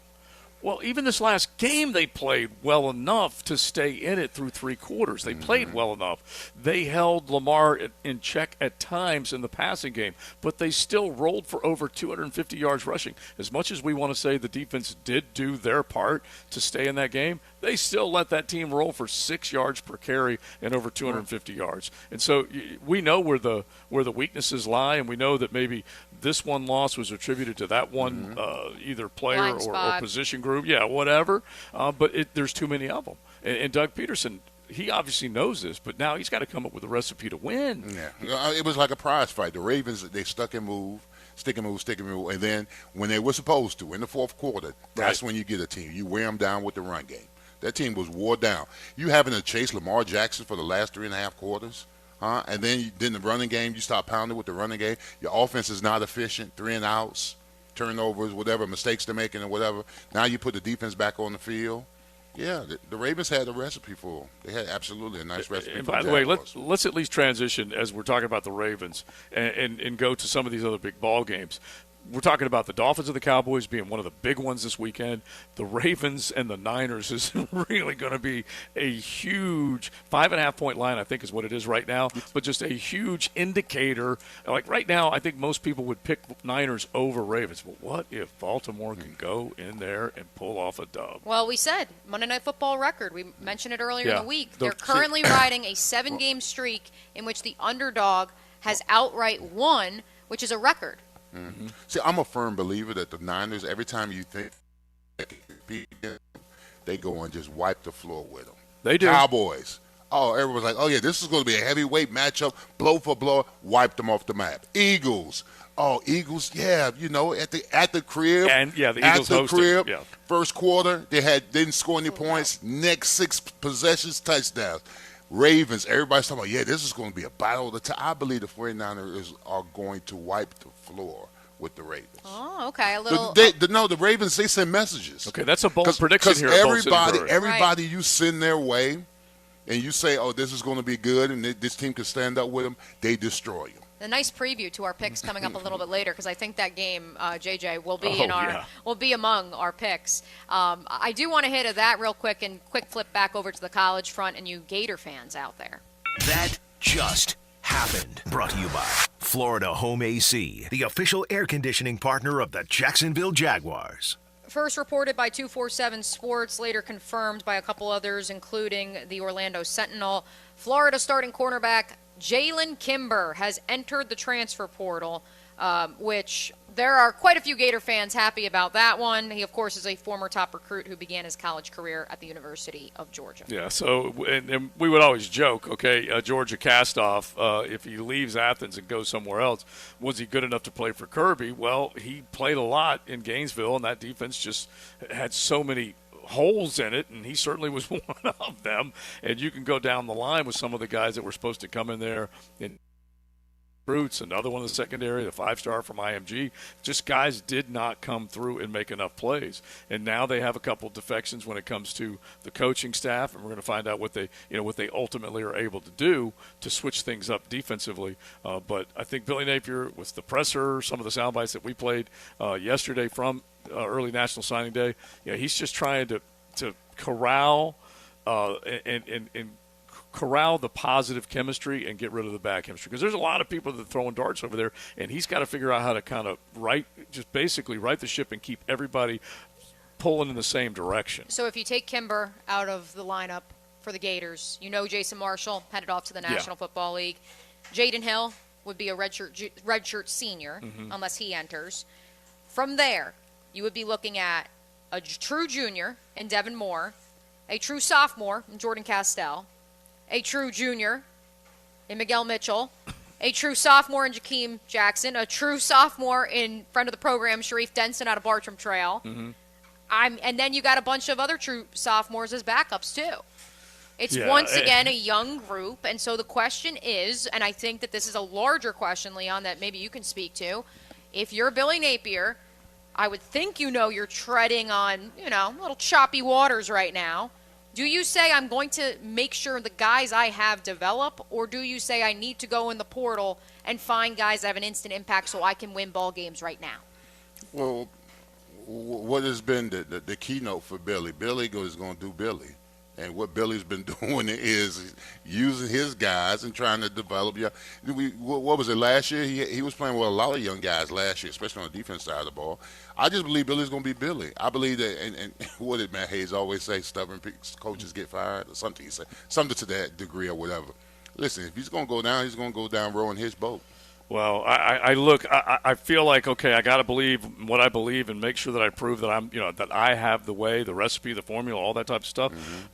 Well, even this last game, they played well enough to stay in it through 3 quarters. They played well enough. They held Lamar in check at times in the passing game, but they still rolled for over 250 yards rushing. As much as we want to say the defense did do their part to stay in that game, they still let that team roll for 6 yards per carry and over 250 yards. And so we know where the weaknesses lie, and we know that maybe this one loss was attributed to that one either player or position group. Yeah, whatever. But there's too many of them. And Doug Peterson, he obviously knows this, but now he's got to come up with a recipe to win. Yeah, it was like a prize fight. The Ravens, they stick and move, and then when they were supposed to, in the fourth quarter, that's when you get a team. You wear them down with the run game. That team was wore down. You having to chase Lamar Jackson for the last 3.5 quarters, and then the running game, you start pounding with the running game. Your offense is not efficient, 3 and outs, turnovers, whatever, mistakes they're making or whatever. Now you put the defense back on the field. Yeah, the Ravens had a recipe for them. They had absolutely a nice recipe. And for by the way, Jaguars. let's at least transition as we're talking about the Ravens and go to some of these other big ball games. We're talking about the Dolphins and the Cowboys being one of the big ones this weekend. The Ravens and the Niners is really going to be a huge 5.5-point line, I think is what it is right now, but just a huge indicator. Like right now, I think most people would pick Niners over Ravens. But what if Baltimore can go in there and pull off a dub? Well, we said Monday Night Football record. We mentioned it earlier in the week. They're They're currently riding a 7-game streak in which the underdog has outright won, which is a record. Mm-hmm. See, I'm a firm believer that the Niners, every time you think they can beat them, they go and just wipe the floor with them. They do. Cowboys. Oh, everyone's like, oh, yeah, this is going to be a heavyweight matchup, blow for blow, wipe them off the map. Eagles. Oh, Eagles, yeah, at the crib. And, yeah, the Eagles at the crib, yeah. First quarter, they didn't score any points. Next 6 possessions, touchdowns. Ravens, everybody's talking about, yeah, this is going to be a battle of the time. I believe the 49ers are going to wipe the floor with the Ravens. Oh, okay. A little. The Ravens, they send messages. Okay, that's a bold prediction here. Everybody you send their way and you say, oh, this is going to be good and this team can stand up with them, they destroy you. A nice preview to our picks coming up a little bit later because I think that game, JJ, will be will be among our picks. I do want to hit that real quick and quick flip back over to the college front and you Gator fans out there. That just happened. Brought to you by Florida Home AC, the official air conditioning partner of the Jacksonville Jaguars. First reported by 247 Sports, later confirmed by a couple others, including the Orlando Sentinel. Florida starting cornerback Jalen Kimber has entered the transfer portal, which there are quite a few Gator fans happy about that one. He, of course, is a former top recruit who began his college career at the University of Georgia. Yeah, so and we would always joke, okay, Georgia cast-off, if he leaves Athens and goes somewhere else, was he good enough to play for Kirby? Well, he played a lot in Gainesville, and that defense just had so many holes in it, and he certainly was one of them. And you can go down the line with some of the guys that were supposed to come in there and Roots, another one in the secondary, the 5-star from IMG. Just guys did not come through and make enough plays. And now they have a couple defections when it comes to the coaching staff, and we're going to find out what they ultimately are able to do to switch things up defensively. But I think Billy Napier, with the presser, some of the sound bites that we played yesterday from early National Signing Day, he's just trying to corral and corral the positive chemistry and get rid of the bad chemistry, because there's a lot of people that are throwing darts over there, and he's got to figure out how to kind of basically right the ship and keep everybody pulling in the same direction. So if you take Kimber out of the lineup for the Gators, Jason Marshall headed off to the National Football League. Jaden Hill would be a redshirt senior unless he enters. From there, you would be looking at a true junior in Devin Moore, a true sophomore in Jordan Castell, a true junior in Miguel Mitchell, a true sophomore in Jakeem Jackson, a true sophomore in friend of the program, Sharif Denson out of Bartram Trail. And then you got a bunch of other true sophomores as backups too. It's once again a young group, and so the question is, and I think that this is a larger question, Leon, that maybe you can speak to. If you're Billy Napier, I would think you're treading on, little choppy waters right now. Do you say I'm going to make sure the guys I have develop, or do you say I need to go in the portal and find guys that have an instant impact so I can win ball games right now? Well, what has been the keynote for Billy? Billy is going to do Billy. And what Billy's been doing is using his guys and trying to develop. What was it last year? He was playing with a lot of young guys last year, especially on the defense side of the ball. I just believe Billy's going to be Billy. I believe that, and what did Matt Hayes always say? Stubborn coaches get fired, or something he said, something to that degree or whatever. Listen, if he's going to go down, he's going to go down rowing his boat. Well, I feel like, okay, I got to believe what I believe and make sure that I prove that I'm, that I have the way, the recipe, the formula, all that type of stuff.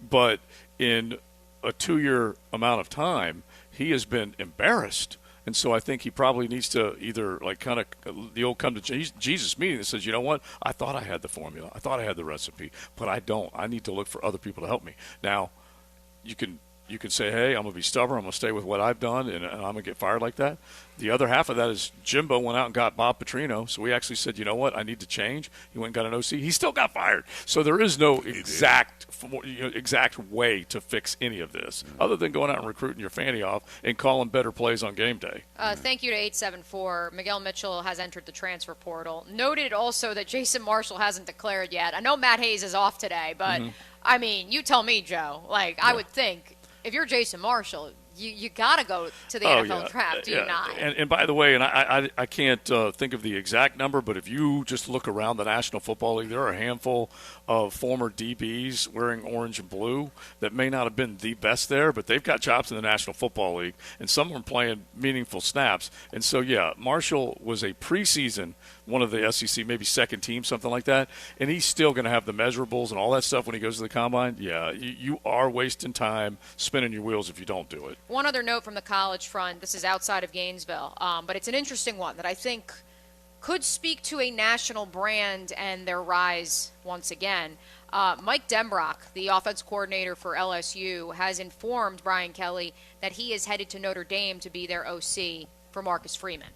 But in a 2-year amount of time, he has been embarrassed. And so I think he probably needs to either kind of the old come to Jesus meeting that says, you know what, I thought I had the formula. I thought I had the recipe, but I don't. I need to look for other people to help me. Now, you can you can say, hey, I'm going to be stubborn. I'm going to stay with what I've done, and I'm going to get fired like that. The other half of that is Jimbo went out and got Bob Petrino. So we actually said, you know what, I need to change. He went and got an OC. He still got fired. So there is no exact way to fix any of this other than going out and recruiting your fanny off and calling better plays on game day. Thank you to 874. Miguel Mitchell has entered the transfer portal. Noted also that Jason Marshall hasn't declared yet. I know Matt Hayes is off today, but, I mean, you tell me, Joe. I would think if you're Jason Marshall, you got to go to the NFL draft, do you not? And by the way, and I can't think of the exact number, but if you just look around the National Football League, there are a handful of former DBs wearing orange and blue that may not have been the best there, but they've got jobs in the National Football League, and some of them playing meaningful snaps. And so, Marshall was a preseason one of the SEC, maybe second team, something like that, and he's still going to have the measurables and all that stuff when he goes to the combine. Yeah, you are wasting time spinning your wheels if you don't do it. One other note from the college front. This is outside of Gainesville, but it's an interesting one that I think could speak to a national brand and their rise once again. Mike Denbrock, the offense coordinator for LSU, has informed Brian Kelly that he is headed to Notre Dame to be their OC for Marcus Freeman.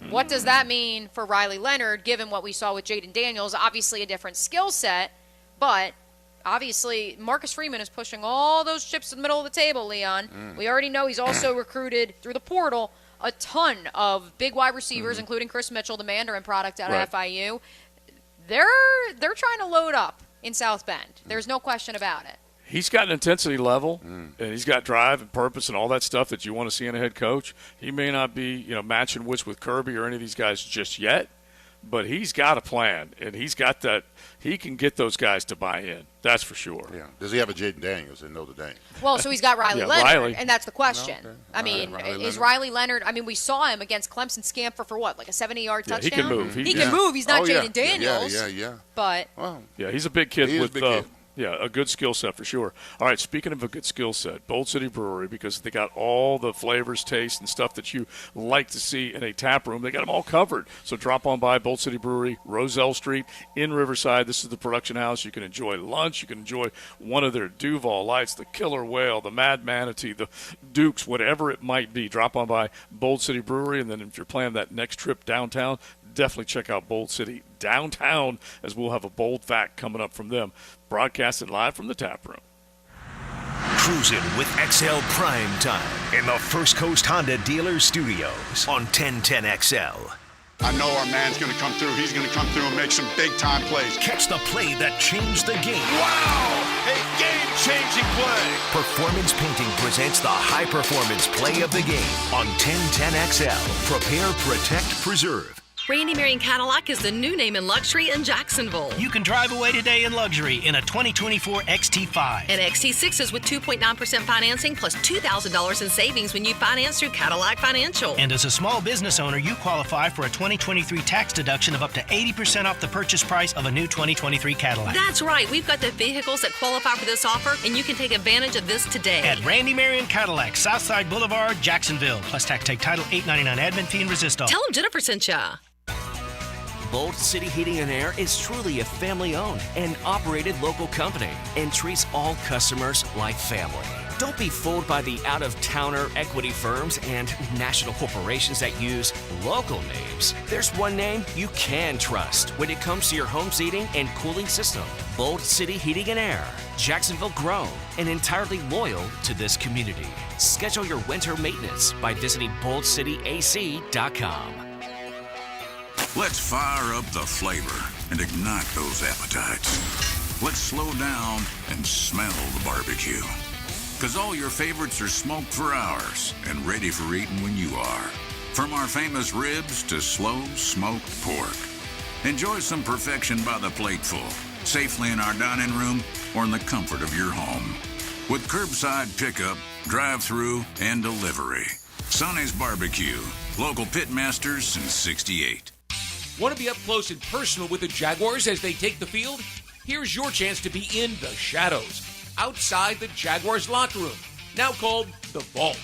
What does that mean for Riley Leonard, given what we saw with Jaden Daniels? Obviously a different skill set, but obviously Marcus Freeman is pushing all those chips in the middle of the table, Leon. We already know he's also recruited through the portal a ton of big wide receivers, including Chris Mitchell, the Mandarin product out of FIU. They're trying to load up in South Bend. There's no question about it. He's got an intensity level, and he's got drive and purpose and all that stuff that you want to see in a head coach. He may not be, matching wits with Kirby or any of these guys just yet, but he's got a plan, and he's got that. He can get those guys to buy in. That's for sure. Yeah. Does he have a Jaden Daniels in Notre Dame? Well, so he's got Riley Leonard, and that's the question. Okay. I mean, is Riley Leonard? I mean, we saw him against Clemson scamper for what, like a 70-yard touchdown? He can move. He can move. He's not Jaden Daniels. Yeah. But he's a big kid He is with a big kid. Yeah, a good skill set for sure. All right, speaking of a good skill set, Bold City Brewery, because they got all the flavors, taste, and stuff that you like to see in a tap room. They got them all covered. So drop on by Bold City Brewery, Roselle Street in Riverside. This is the production house. You can enjoy lunch. You can enjoy one of their Duval Lights, the Killer Whale, the Mad Manatee, the Dukes, whatever it might be. Drop on by Bold City Brewery, and then if you're planning that next trip downtown, definitely check out Bold City downtown, as we'll have a bold fact coming up from them, broadcasted live from the tap room. Cruising with XL Primetime in the First Coast Honda Dealer Studios on 1010XL. I know our man's going to come through. He's going to come through and make some big-time plays. Catch the play that changed the game. Wow! A game-changing play. Performance Painting presents the high-performance play of the game on 1010XL. Prepare, protect, preserve. Randy Marion Cadillac is the new name in luxury in Jacksonville. You can drive away today in luxury in a 2024 XT5. And XT6s with 2.9% financing plus $2,000 in savings when you finance through Cadillac Financial. And as a small business owner, you qualify for a 2023 tax deduction of up to 80% off the purchase price of a new 2023 Cadillac. That's right. We've got the vehicles that qualify for this offer, and you can take advantage of this today. At Randy Marion Cadillac, Southside Boulevard, Jacksonville. Plus tax take title, $8.99 admin fee and resistol. Tell them Jennifer sent ya. Bold City Heating and Air is truly a family-owned and operated local company and treats all customers like family. Don't be fooled by the out-of-towner equity firms and national corporations that use local names. There's one name you can trust when it comes to your home's heating and cooling system. Bold City Heating and Air. Jacksonville grown and entirely loyal to this community. Schedule your winter maintenance by visiting boldcityac.com. Let's fire up the flavor and ignite those appetites. Let's slow down and smell the barbecue. Because all your favorites are smoked for hours and ready for eating when you are. From our famous ribs to slow smoked pork. Enjoy some perfection by the plateful, safely in our dining room or in the comfort of your home. With curbside pickup, drive-through, and delivery. Sonny's Barbecue, local pitmasters since '68. Want to be up close and personal with the Jaguars as they take the field? Here's your chance to be in the shadows, outside the Jaguars locker room, now called the Vault.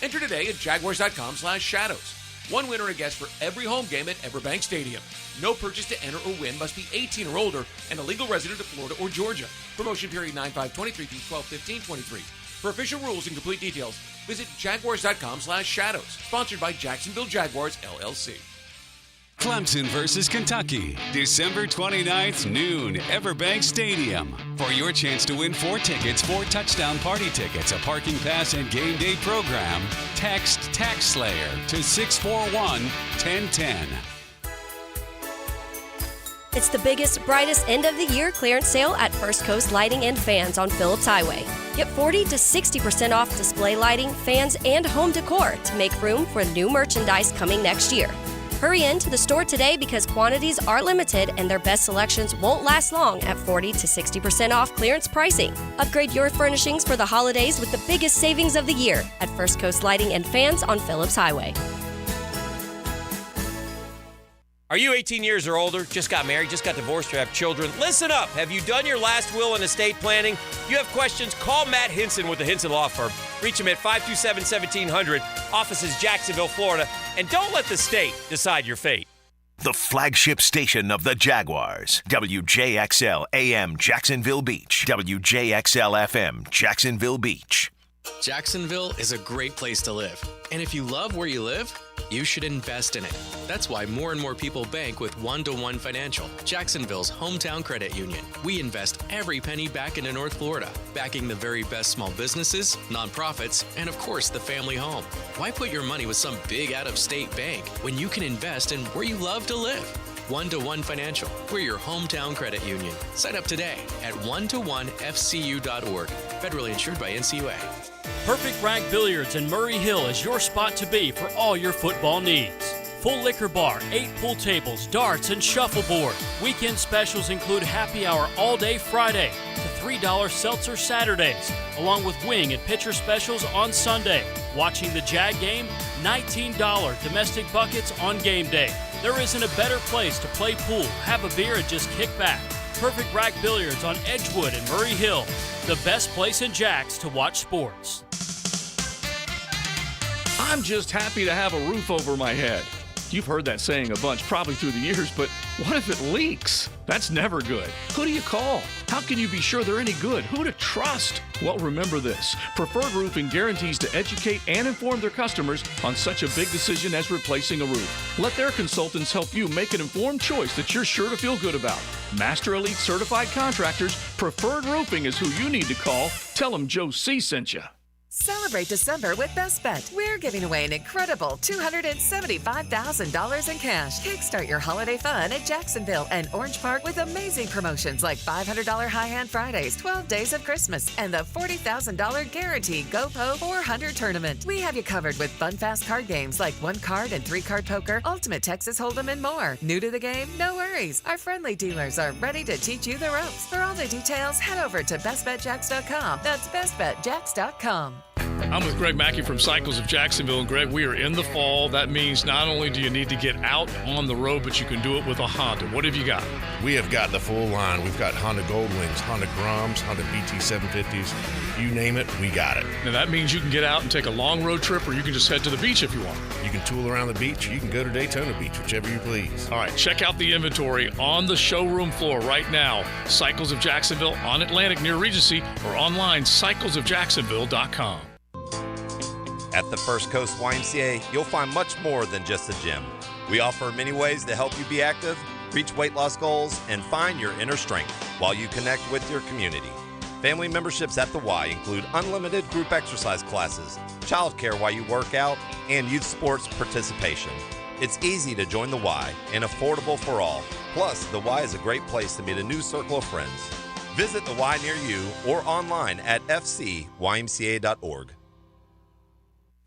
Enter today at jaguars.com/shadows. One winner a guest for every home game at Everbank Stadium. No purchase to enter or win, must be 18 or older and a legal resident of Florida or Georgia. Promotion period 9/5/23 through 12/15/23. For official rules and complete details, visit jaguars.com/shadows. Sponsored by Jacksonville Jaguars, LLC. Clemson versus Kentucky, December 29th, noon, Everbank Stadium. For your chance to win 4 tickets, 4 touchdown party tickets, a parking pass, and game day program, text TaxSlayer to 641-1010. It's the biggest, brightest end of the year clearance sale at First Coast Lighting and Fans on Phillips Highway. Get 40 to 60% off display lighting, fans, and home decor to make room for new merchandise coming next year. Hurry into the store today because quantities are limited and their best selections won't last long at 40 to 60% off clearance pricing. Upgrade your furnishings for the holidays with the biggest savings of the year at First Coast Lighting and Fans on Phillips Highway. Are you 18 years or older, just got married, just got divorced, or have children? Listen up. Have you done your last will and estate planning? You have questions? Call Matt Hinson with the Hinson Law Firm. Reach him at 527-1700, offices Jacksonville, Florida. And don't let the state decide your fate. The flagship station of the Jaguars. WJXL AM Jacksonville Beach. WJXL FM Jacksonville Beach. Jacksonville is a great place to live. And if you love where you live, you should invest in it. That's why more and more people bank with One-to-One Financial, Jacksonville's hometown credit union. We invest every penny back into North Florida, backing the very best small businesses, nonprofits, and of course the family home. Why put your money with some big out-of-state bank when you can invest in where you love to live? One-to-One Financial. We're your hometown credit union. Sign up today at one-to-one-fcu.org. Federally insured by NCUA. Perfect Rag Billiards in Murray Hill is your spot to be for all your football needs. Full liquor bar, 8 pool tables, darts, and shuffleboard. Weekend specials include happy hour all day Friday to $3 seltzer Saturdays, along with wing and pitcher specials on Sunday. Watching the Jag game, $19 domestic buckets on game day. There isn't a better place to play pool, have a beer, and just kick back. Perfect Rack Billiards on Edgewood and Murray Hill. The best place in Jacks to watch sports. I'm just happy to have a roof over my head. You've heard that saying a bunch, probably through the years, but what if it leaks? That's never good. Who do you call? How can you be sure they're any good? Who to trust? Well, remember this. Preferred Roofing guarantees to educate and inform their customers on such a big decision as replacing a roof. Let their consultants help you make an informed choice that you're sure to feel good about. Master Elite Certified Contractors, Preferred Roofing is who you need to call. Tell them Joe C. sent you. Celebrate December with Best Bet. We're giving away an incredible $275,000 in cash. Kickstart your holiday fun at Jacksonville and Orange Park with amazing promotions like $500 High-Hand Fridays, 12 Days of Christmas, and the $40,000 Guaranteed GoPo 400 Tournament. We have you covered with fun, fast card games like 1-card and 3-card poker, Ultimate Texas Hold'em, and more. New to the game? No worries. Our friendly dealers are ready to teach you the ropes. For all the details, head over to bestbetjacks.com. That's bestbetjacks.com. I'm with Greg Mackey from Cycles of Jacksonville. And Greg, we are in the fall. That means not only do you need to get out on the road, but you can do it with a Honda. What have you got? We have got the full line. We've got Honda Goldwings, Honda Groms, Honda BT750s. You name it, we got it. Now that means you can get out and take a long road trip, or you can just head to the beach if you want. You can tool around the beach. You can go to Daytona Beach, whichever you please. All right, check out the inventory on the showroom floor right now. Cycles of Jacksonville on Atlantic near Regency, or online, cyclesofjacksonville.com. At the First Coast YMCA, you'll find much more than just a gym. We offer many ways to help you be active, reach weight loss goals, and find your inner strength while you connect with your community. Family memberships at the Y include unlimited group exercise classes, childcare while you work out, and youth sports participation. It's easy to join the Y and affordable for all. Plus, the Y is a great place to meet a new circle of friends. Visit the Y near you or online at fcymca.org.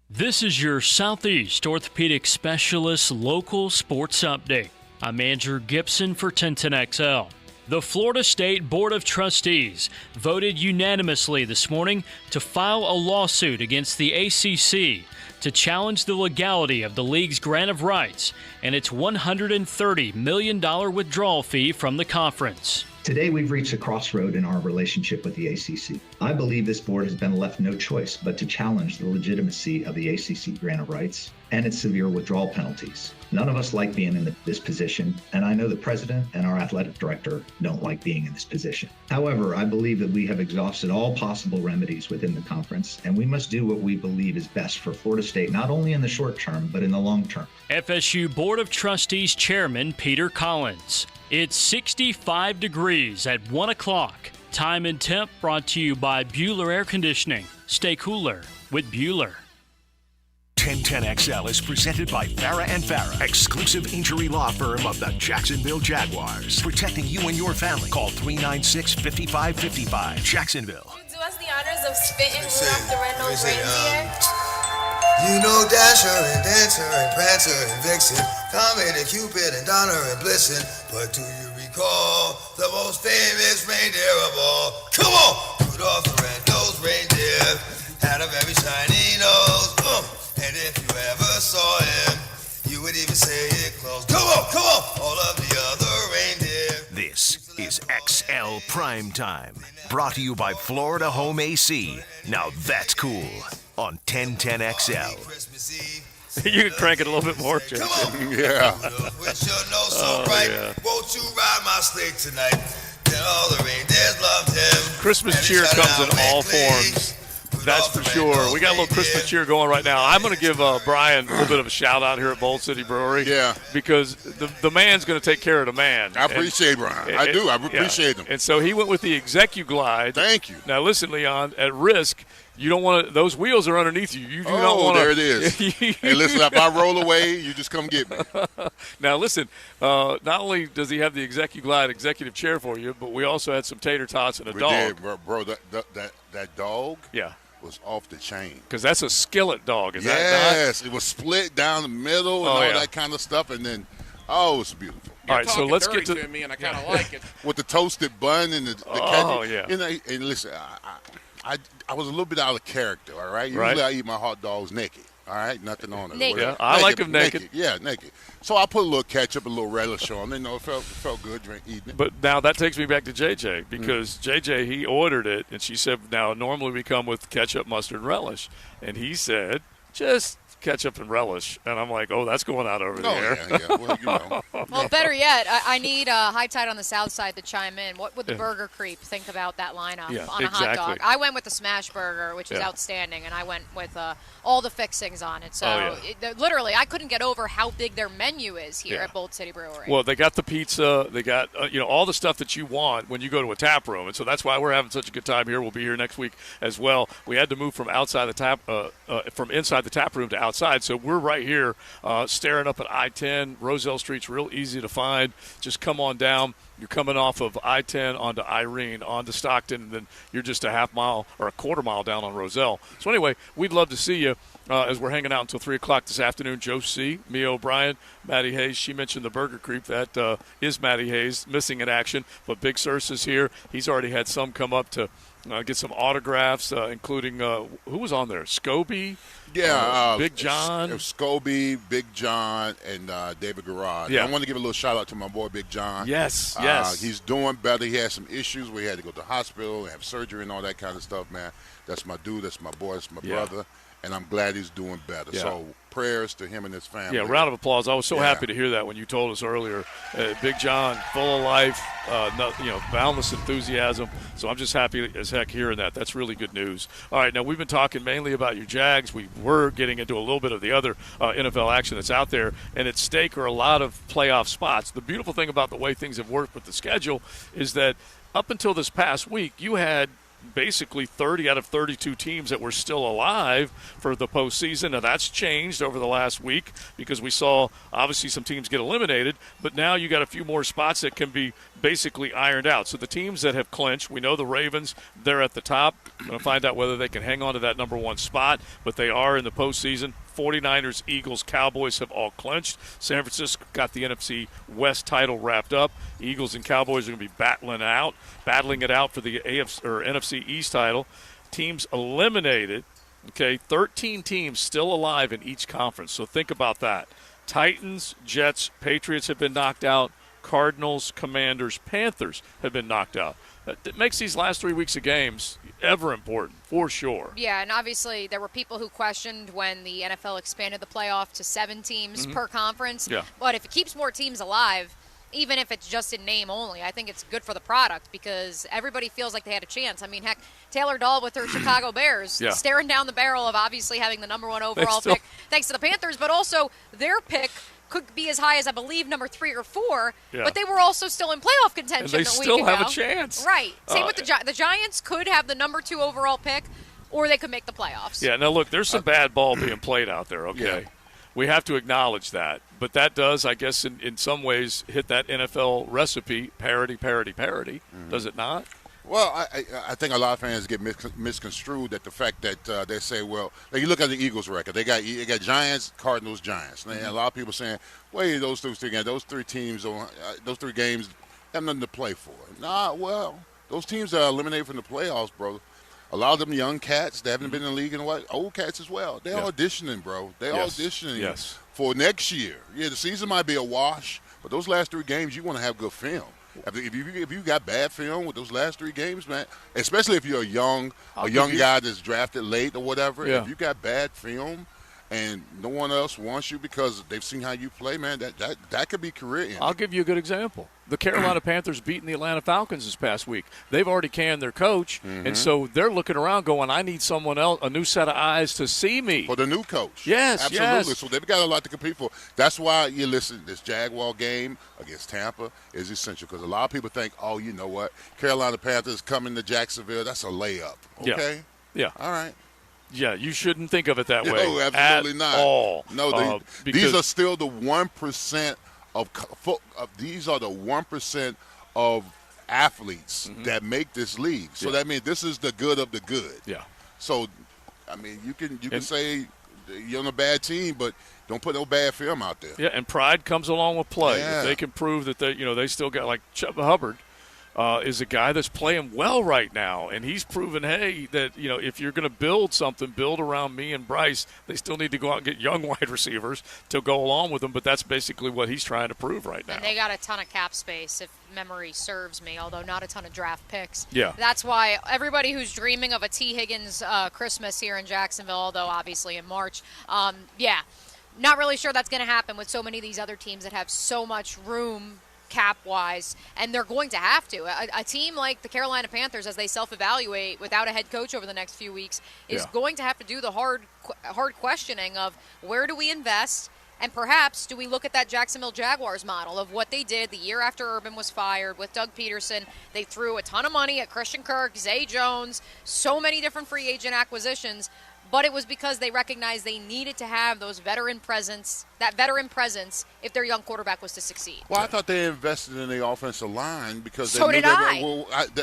This is your Southeast Orthopedic Specialist local sports update. I'm Andrew Gibson for 1010XL. The Florida State Board of Trustees voted unanimously this morning to file a lawsuit against the ACC to challenge the legality of the league's grant of rights and its $130 million withdrawal fee from the conference. Today, we've reached a crossroad in our relationship with the ACC. I believe this board has been left no choice but to challenge the legitimacy of the ACC grant of rights and its severe withdrawal penalties. None of us like being in this position, and I know the president and our athletic director don't like being in this position. However, I believe that we have exhausted all possible remedies within the conference, and we must do what we believe is best for Florida State, not only in the short term, but in the long term. FSU Board of Trustees Chairman Peter Collins. It's 65 degrees at 1 o'clock. Time and temp brought to you by Bueller Air Conditioning. Stay cooler with Bueller. 1010XL is presented by Farah & Farah, exclusive injury law firm of the Jacksonville Jaguars. Protecting you and your family. Call 396-5555. Jacksonville. Do us the honors of spitting Rudolph the Red-Nosed Reindeer. You know Dasher and Dancer and Prancer and Vixen, Comet and Cupid and Donner and Blitzen. But do you recall the most famous reindeer of all? Come on! Rudolph the Red-Nosed Reindeer had a very shiny nose. And if you ever saw him, you would even say it close. Come on! All of the other reindeer. This is XL Primetime. Brought to you by Florida Home AC. Now that's cool. On 1010XL. You can crank it a little bit more, Jason. Yeah. With your nose so bright, won't you ride my sleigh tonight? Then all the reindeers loved him. Christmas cheer comes in all forms. That's for sure. We got a little Christmas cheer going right now. I'm going to give Brian a little bit of a shout out here at Bold City Brewery. Yeah. Because the man's going to take care of the man. I appreciate Brian. I do. I appreciate him. And so he went with the ExecuGlide. Thank you. Now listen, Leon, at risk, you don't want to. Those wheels are underneath you. You do not want to. There it is. Hey, listen, if I roll away, you just come get me. Now listen, not only does he have the ExecuGlide executive chair for you, but we also had some tater tots and a dog. Did, bro. That dog. Yeah. Was off the chain. Because that's a skillet dog, is that not? Yes, it was split down the middle and all that kind of stuff, and then, it was beautiful. All right, so let's get to me, and I kind of like it. With the toasted bun and the yeah. You know, and listen, I was a little bit out of character, all right? Usually I eat my hot dogs naked, all right? Nothing on it. Naked. Yeah, I like them naked. Yeah, naked. So I put a little ketchup, a little relish on it. It felt good eating it. But now that takes me back to JJ because JJ, he ordered it, and she said, now normally we come with ketchup, mustard, and relish. And he said, just ketchup and relish. And I'm like, that's going out over there. Yeah. Well, you know. Well, better yet, I need High Tide on the South Side to chime in. What would the Burger Creep think about that lineup on a hot dog? I went with the Smash Burger, which is outstanding, and I went with all the fixings on it. So literally, I couldn't get over how big their menu is here at Bold City Brewery. Well, they got the pizza. They got all the stuff that you want when you go to a tap room, and so that's why we're having such a good time here. We'll be here next week as well. We had to move from outside the from inside the tap room to outside, so we're right here staring up at I-10. Roselle Street's real easy to find. Just come on down. You're coming off of I-10 onto Irene, onto Stockton, and then you're just a half mile or a quarter mile down on Roselle. So anyway, we'd love to see you as we're hanging out until 3 o'clock this afternoon. Joe C., Mia O'Brien, Maddie Hayes. She mentioned the Burger Creep. That is Maddie Hayes missing in action, but Big Surse is here. He's already had some come up to get some autographs, including who was on there? Scobie? Yeah. Big John? Scobie, Big John, and David Garage. Yeah. I want to give a little shout-out to my boy Big John. Yes. He's doing better. He had some issues. We had to go to the hospital and have surgery and all that kind of stuff, man. That's my dude. That's my boy. That's my brother. And I'm glad he's doing better. Yeah. So prayers to him and his family. Yeah, round of applause. I was so happy to hear that when you told us earlier. Big John, full of life, boundless enthusiasm. So I'm just happy as heck hearing that. That's really good news. All right, now we've been talking mainly about your Jags. We were getting into a little bit of the other NFL action that's out there, and at stake are a lot of playoff spots. The beautiful thing about the way things have worked with the schedule is that up until this past week, you had basically 30 out of 32 teams that were still alive for the postseason. Now, that's changed over the last week because we saw, obviously, some teams get eliminated, but now you got a few more spots that can be basically ironed out. So the teams that have clinched, we know the Ravens, they're at the top. We're going to find out whether they can hang on to that number one spot, but they are in the postseason. 49ers, Eagles, Cowboys have all clinched. San Francisco got the NFC West title wrapped up. Eagles and Cowboys are going to be battling it out for the NFC East title. Teams eliminated, Okay, 13 teams still alive in each conference, so think about that. Titans, Jets, Patriots have been knocked out. Cardinals, Commanders, Panthers have been knocked out. That makes these last 3 weeks of games ever important, for sure. Yeah, and obviously there were people who questioned when the NFL expanded the playoff to 7 teams per conference. Yeah. But if it keeps more teams alive, even if it's just in name only, I think it's good for the product because everybody feels like they had a chance. I mean, heck, Taylor Dahl with her Chicago Bears staring down the barrel of obviously having the number 1 overall pick thanks to the Panthers, but also their pick could be as high as, I believe, number 3 or 4, but they were also still in playoff contention and they a week still ago. have a chance. Right. Same with the Giants could have the number 2 overall pick, or they could make the playoffs. Yeah, now look, there's some bad ball being played out there, okay? Yeah. We have to acknowledge that. But that does, I guess, in some ways, hit that NFL recipe, parity, does it not? Well, I think a lot of fans get misconstrued at the fact that they say, well, like you look at the Eagles' record. They got Giants, Cardinals, Giants. And a lot of people saying, well, those three teams, those 3 games have nothing to play for. Nah, well, those teams are eliminated from the playoffs, bro. A lot of them young cats, they haven't been in the league in old cats as well. They're auditioning, bro. They're auditioning for next year. Yeah, the season might be a wash, but those last 3 games, you want to have good film. If you got bad film with those last 3 games, man, especially if you're a young guy that's drafted late or whatever, if you got bad film and no one else wants you because they've seen how you play, man, that could be career-ending. I'll give you a good example. The Carolina Panthers beating the Atlanta Falcons this past week. They've already canned their coach, and so they're looking around going, I need someone else, a new set of eyes to see me. For the new coach. Yes, absolutely. Yes. So they've got a lot to compete for. That's why you listen, this Jaguar game against Tampa is essential because a lot of people think, oh, you know what, Carolina Panthers coming to Jacksonville, that's a layup. Okay? Yeah. All right. Yeah, you shouldn't think of it that way. No, absolutely not. All. No, these are still the 1% these are the 1% of athletes that make this league. So that means this is the good of the good. Yeah. So, I mean, you can say you're on a bad team, but don't put no bad film out there. Yeah, and pride comes along with play. Yeah. If they can prove that they still got, like Chuba Hubbard is a guy that's playing well right now, and he's proven, hey, that if you're going to build something, build around me and Bryce. They still need to go out and get young wide receivers to go along with them, but that's basically what he's trying to prove right now. And they got a ton of cap space, if memory serves me, although not a ton of draft picks. Yeah. That's why everybody who's dreaming of a T. Higgins Christmas here in Jacksonville, although obviously in March, not really sure that's going to happen with so many of these other teams that have so much room cap-wise, and they're going to have to. A team like the Carolina Panthers, as they self-evaluate without a head coach over the next few weeks, is going to have to do the hard questioning of where do we invest, and perhaps do we look at that Jacksonville Jaguars model of what they did the year after Urban was fired with Doug Peterson. They threw a ton of money at Christian Kirk, Zay Jones, so many different free agent acquisitions, but it was because they recognized they needed to have that veteran presence if their young quarterback was to succeed. Well, I thought they invested in the offensive line because so they knew did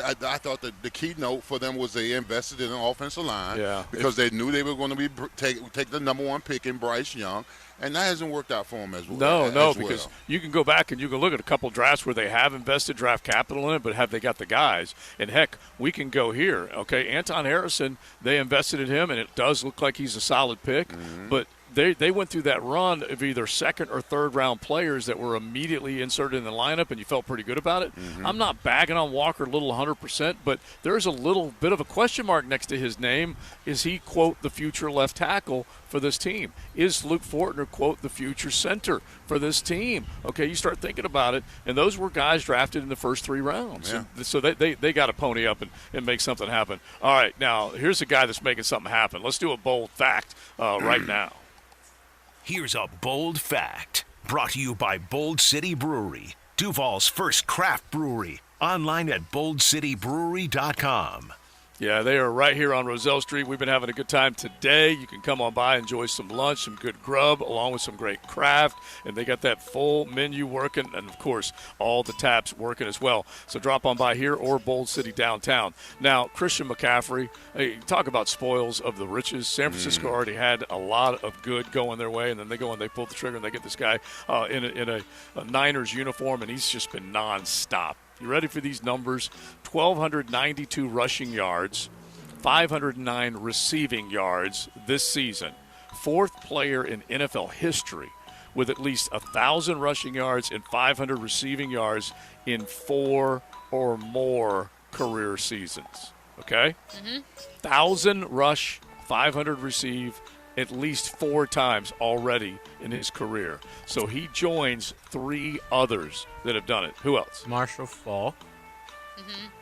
I. I thought that the keynote for them was they invested in an offensive line because they knew they were going to take the number 1 pick in Bryce Young. And that hasn't worked out for them as well. No, because you can go back and you can look at a couple drafts where they have invested draft capital in it, but have they got the guys? And, heck, we can go here. Okay, Anton Harrison, they invested in him, and it does look like he's a solid pick. But they went through that run of either second or third round players that were immediately inserted in the lineup, and you felt pretty good about it. I'm not bagging on Walker little 100%, but there's a little bit of a question mark next to his name. Is he, quote, the future left tackle for this team? Is Luke Fortner, quote, the future center for this team? Okay, you start thinking about it, and those were guys drafted in the first 3 rounds. Yeah. So they got to pony up and make something happen. All right, now here's a guy that's making something happen. Let's do a bold fact right now. Here's a bold fact, brought to you by Bold City Brewery, Duval's first craft brewery. Online at boldcitybrewery.com. Yeah, they are right here on Roselle Street. We've been having a good time today. You can come on by, enjoy some lunch, some good grub, along with some great craft. And they got that full menu working, and, of course, all the taps working as well. So drop on by here or Bold City downtown. Now, Christian McCaffrey, hey, talk about spoils of the riches. San Francisco already had a lot of good going their way, and then they go and they pull the trigger, and they get this guy in a Niners uniform, and he's just been nonstop. You ready for these numbers? 1,292 rushing yards, 509 receiving yards this season. Fourth player in NFL history with at least 1,000 rushing yards and 500 receiving yards in 4 or more career seasons. Okay? 1,000 rush, 500 receive, at least 4 times already in his career. So he joins 3 others that have done it. Who else? Marshall Faulk.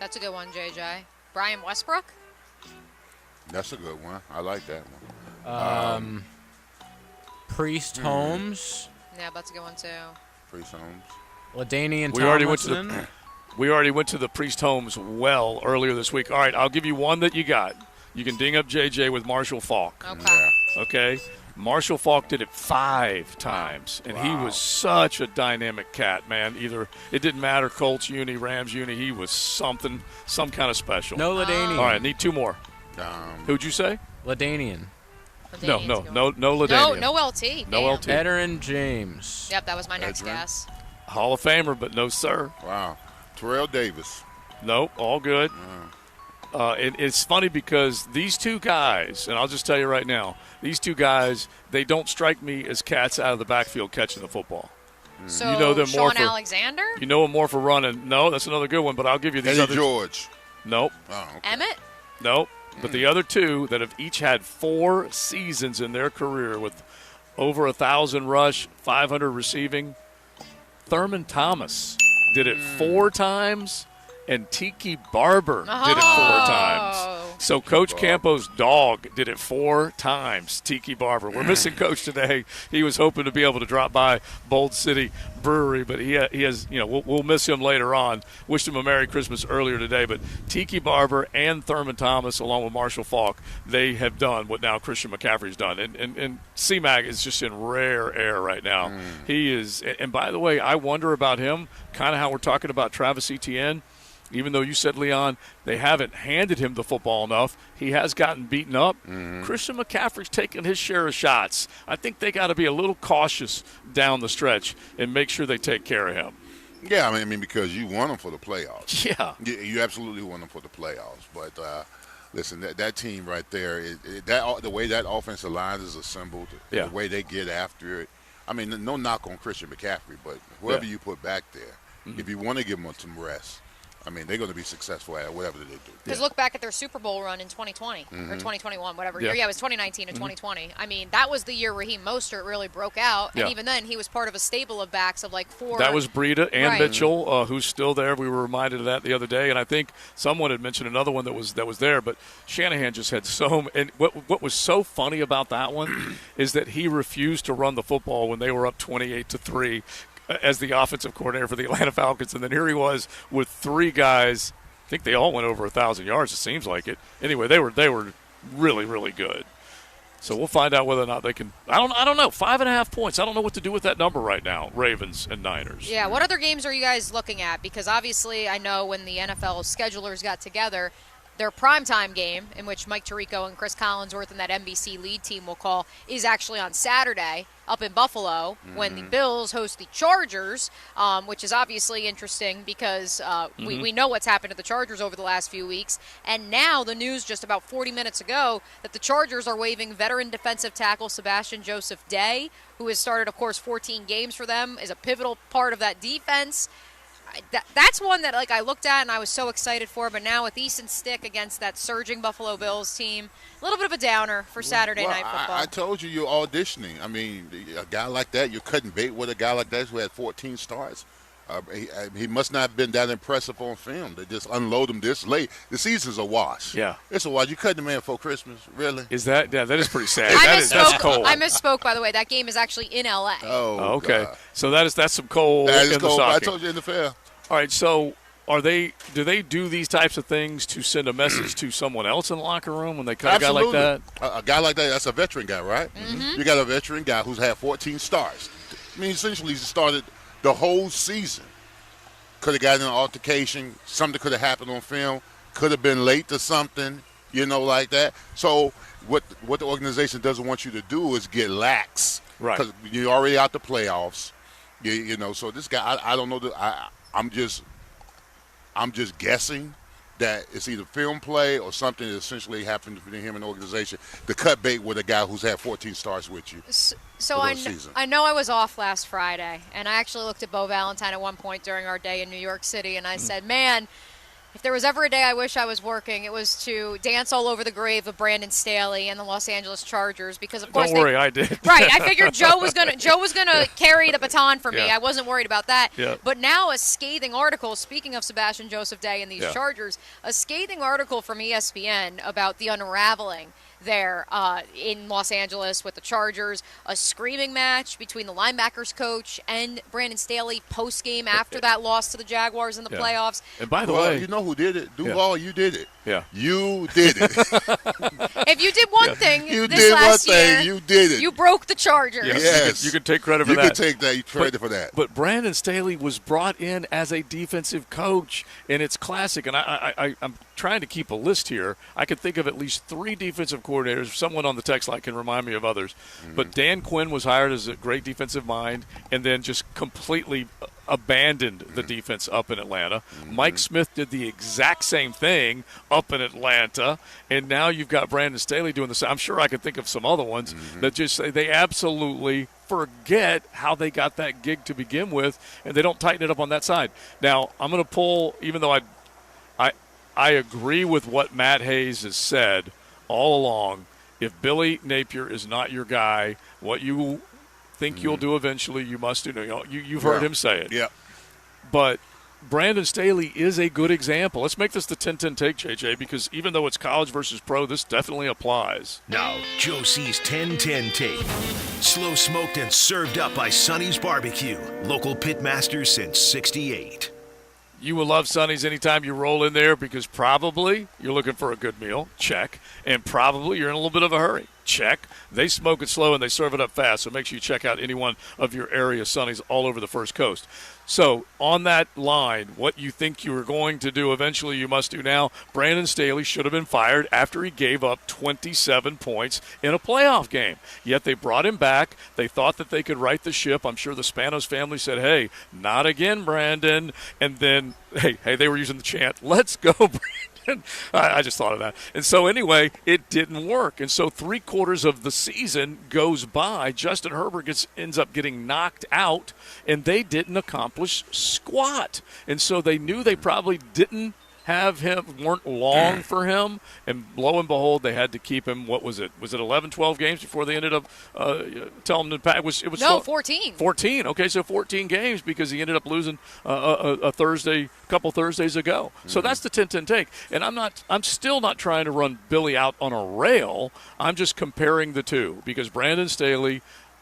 That's a good one, JJ. Brian Westbrook? That's a good one. I like that one. Priest Holmes. Yeah, that's a good one, too. Priest Holmes. LaDainian Tomlinson. We already went to the Priest Holmes well earlier this week. All right, I'll give you one that you got. You can ding up JJ with Marshall Faulk. Okay. Marshall Faulk did it 5 times, and he was such a dynamic cat, man. Either it didn't matter, Colts uni, Rams uni, he was some kind of special. No LaDainian. All right, need 2 more. Who'd you say? LaDainian. No LaDainian. No LT. No LT. Veteran James. Yep, that was my next guess. Hall of Famer, but no sir. Wow. Terrell Davis. Nope, all good. It's funny because these 2 guys, and I'll just tell you right now, these 2 guys, they don't strike me as cats out of the backfield catching the football. So you know them Sean more for, Alexander? You know them more for running. No, that's another good one, but I'll give you these other. George. Nope. Oh, okay. Emmett? Nope. But the other 2 that have each had 4 seasons in their career with over 1,000 rush, 500 receiving, Thurman Thomas did it 4 times, and Tiki Barber did it 4 times. So Coach Campo's dog did it 4 times, Tiki Barber. We're missing Coach today. He was hoping to be able to drop by Bold City Brewery, but he has, we'll miss him later on. Wished him a Merry Christmas earlier today, but Tiki Barber and Thurman Thomas, along with Marshall Faulk, they have done what now Christian McCaffrey's done. And C-Mag is just in rare air right now. He is, and by the way, I wonder about him, kind of how we're talking about Travis Etienne. Even though you said, Leon, they haven't handed him the football enough, he has gotten beaten up. Christian McCaffrey's taking his share of shots. I think they got to be a little cautious down the stretch and make sure they take care of him. Yeah, I mean, because you want them for the playoffs. Yeah. You absolutely want them for the playoffs. But, listen, that team right there, the way that offensive line is assembled, the way they get after it. I mean, no knock on Christian McCaffrey, but whoever you put back there, if you want to give them some rest, I mean, they're going to be successful at whatever they do. Because look back at their Super Bowl run in 2020 or 2021, whatever year. Yeah, it was 2019 and 2020. I mean, that was the year Raheem Mostert really broke out. And even then, he was part of a stable of backs of like 4. That was Breida and Mitchell, who's still there. We were reminded of that the other day. And I think someone had mentioned another one that was there. But Shanahan just had and what was so funny about that one is that he refused to run the football when they were up 28-3. As the offensive coordinator for the Atlanta Falcons, and then here he was with 3 guys. I think they all went over 1,000 yards. It seems like it. Anyway, they were really, really good. So we'll find out whether or not they can. I don't know. 5.5 points. I don't know what to do with that number right now. Ravens and Niners. Yeah. What other games are you guys looking at? Because obviously, I know when the NFL schedulers got together, their primetime game, in which Mike Tirico and Chris Collinsworth and that NBC lead team will call, is actually on Saturday up in Buffalo when the Bills host the Chargers, which is obviously interesting because we know what's happened to the Chargers over the last few weeks. And now the news just about 40 minutes ago that the Chargers are waiving veteran defensive tackle Sebastian Joseph Day, who has started, of course, 14 games for them, is a pivotal part of that defense. That's one that I looked at and I was so excited for, but now with Easton Stick against that surging Buffalo Bills team, a little bit of a downer for Saturday night football. I told you you're auditioning. I mean, a guy like that, you're cutting bait with a guy like that who had 14 starts. He must not have been that impressive on film to just unload him this late. The season's a wash. Yeah. It's a wash. You cut the man before Christmas, really? That is pretty sad. That's cold. I misspoke, by the way. That game is actually in L.A. Oh, okay. God. So that's some cold that is in cold. the I stocking. told you in the fair. All right, so do they do these types of things to send a message to someone else in the locker room when they cut Absolutely. a guy like that? A guy like that, that's a veteran guy, right? You got a veteran guy who's had 14 starts. I mean, essentially, he started the whole season. Could have gotten an altercation. Something could have happened on film. Could have been late to something, like that. So what the organization doesn't want you to do is get lax. Right. Because you're already out the playoffs. So this guy, I don't know. I'm just guessing that it's either film play or something that essentially happened between him and the organization to cut bait with a guy who's had 14 starts with you. So I know I was off last Friday, and I actually looked at Bo Valentine at one point during our day in New York City, and I said, man, if there was ever a day I wish I was working, it was to dance all over the grave of Brandon Staley and the Los Angeles Chargers, because of course Don't worry, I did. Right, I figured Joe was gonna carry the baton for me. Yeah. I wasn't worried about that. Yeah. But now a scathing article, speaking of Sebastian Joseph Day and these Chargers, a scathing article from ESPN about the unraveling there in Los Angeles with the Chargers, a screaming match between the linebackers coach and Brandon Staley post-game after that loss to the Jaguars in the playoffs. And by the way, you know who did it? Duval, you did it. Yeah. You did it. If you did one thing you this did last one thing, year, you did it. You broke the Chargers. Yes. You can take credit for you that. You can take that credit for that. But Brandon Staley was brought in as a defensive coach, and it's classic. And I'm trying to keep a list here. I can think of at least 3 defensive coordinators. Someone on the text line can remind me of others. But Dan Quinn was hired as a great defensive mind and then just completely abandoned the defense up in Atlanta. Mike Smith did the exact same thing up in Atlanta, and now you've got Brandon Staley doing the same. I'm sure I could think of some other ones that just say they absolutely forget how they got that gig to begin with, and they don't tighten it up on that side. Now, I'm going to pull, even though I agree with what Matt Hayes has said all along, if Billy Napier is not your guy, what you think you'll do eventually, you must do. You've heard him say it. Yeah. But Brandon Staley is a good example. Let's make this the 10-10 take, JJ, because even though it's college versus pro, this definitely applies. Now, Joe C's 10-10 take. Slow smoked and served up by Sonny's Barbecue. Local pitmaster since '68. You will love Sonny's anytime you roll in there because probably you're looking for a good meal. Check. And probably you're in a little bit of a hurry. Check. They smoke it slow and they serve it up fast, so make sure you check out any one of your area Sonny's all over the First Coast. So on that line, what you think you were going to do eventually you must do now. Brandon Staley should have been fired after he gave up 27 points in a playoff game. Yet they brought him back. They thought that they could right the ship. I'm sure the Spanos family said, hey, not again, Brandon. And then, hey, they were using the chant, let's go, Brandon. I just thought of that. And so anyway, it didn't work. And so 3/4 of the season goes by. Justin Herbert ends up getting knocked out, and they didn't accomplish squat. And so they knew they probably didn't have him, weren't long for him, and lo and behold, they had to keep him. What was it? Was it 11, 12 games before they ended up telling him to pack? It was 14. 14. Okay, so 14 games because he ended up losing a couple Thursdays ago. So that's the 10-10 take. And I'm still not trying to run Billy out on a rail. I'm just comparing the two because Brandon Staley,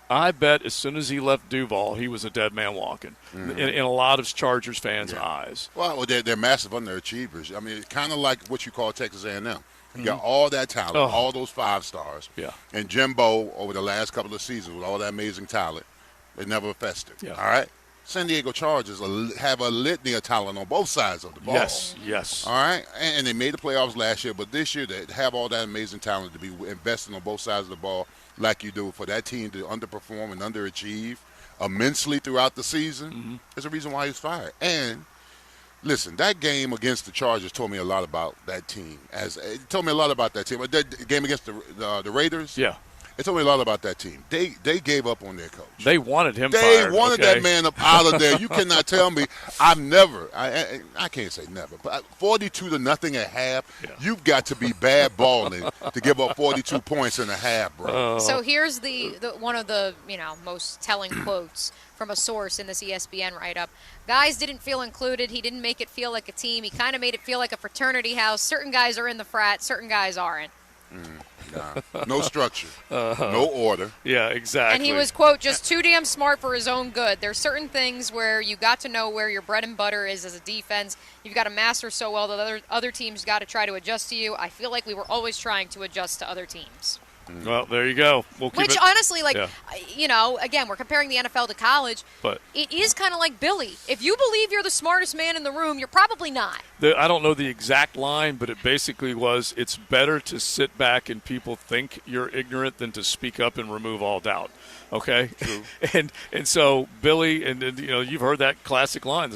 I bet as soon as he left Duval, he was a dead man walking in a lot of Chargers fans' eyes. Well, they're massive underachievers. I mean, it's kind of like what you call Texas A&M. You got all that talent, all those 5 stars. Yeah. And Jimbo, over the last couple of seasons, with all that amazing talent, they never festered. Yeah. All right? San Diego Chargers have a litany of talent on both sides of the ball. Yes. All right? And they made the playoffs last year, but this year they have all that amazing talent to be investing on both sides of the ball like you do. For that team to underperform and underachieve immensely throughout the season, there's a reason why he's fired. And listen, that game against the Chargers told me a lot about that team. It told me a lot about that team. That game against the Raiders, it told me a lot about that team. They gave up on their coach. They wanted him fired. They wanted okay. that man up out of there. You cannot tell me. I can't say never, but 42-0 at half, you've got to be bad balling to give up 42 points in a half, bro. So here's the one of the most telling quotes from a source in this ESPN write-up. Guys didn't feel included. He didn't make it feel like a team. He kind of made it feel like a fraternity house. Certain guys are in the frat. Certain guys aren't. Nah. No structure. No order. Yeah, exactly. And he was, quote, just too damn smart for his own good. There's certain things where you got to know where your bread and butter is as a defense. You've got to master so well that other teams got to try to adjust to you. I feel like we were always trying to adjust to other teams. Well, there you go. Which, honestly, again, we're comparing the NFL to college. But it is kind of like Billy. If you believe you're the smartest man in the room, you're probably not. I don't know the exact line, but it basically was, it's better to sit back and people think you're ignorant than to speak up and remove all doubt. Okay, true. and so Billy, and you've heard that classic line.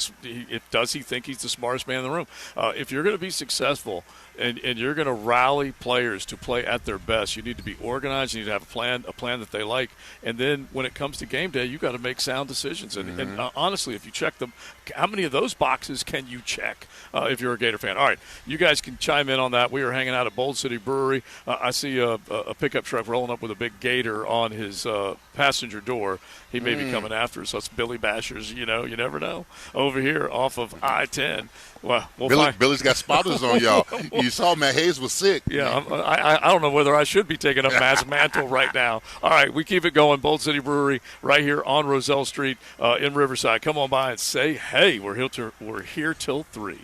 Does he think he's the smartest man in the room? If you're going to be successful and you're going to rally players to play at their best, you need to be organized. You need to have a plan that they like. And then when it comes to game day, you got to make sound decisions. And honestly, if you check them, how many of those boxes can you check if you're a Gator fan? All right, you guys can chime in on that. We are hanging out at Bold City Brewery. I see a pickup truck rolling up with a big Gator on his passenger door. He may be coming after us. So it's Billy Bashers. You never know. Over here off of I-10. Well, Billy's got spotters on y'all. You saw Matt Hayes was sick. Yeah, I don't know whether I should be taking up Matt's mantle right now. All right, we keep it going. Bold City Brewery right here on Roselle Street in Riverside. Come on by and say hey. We're here till 3.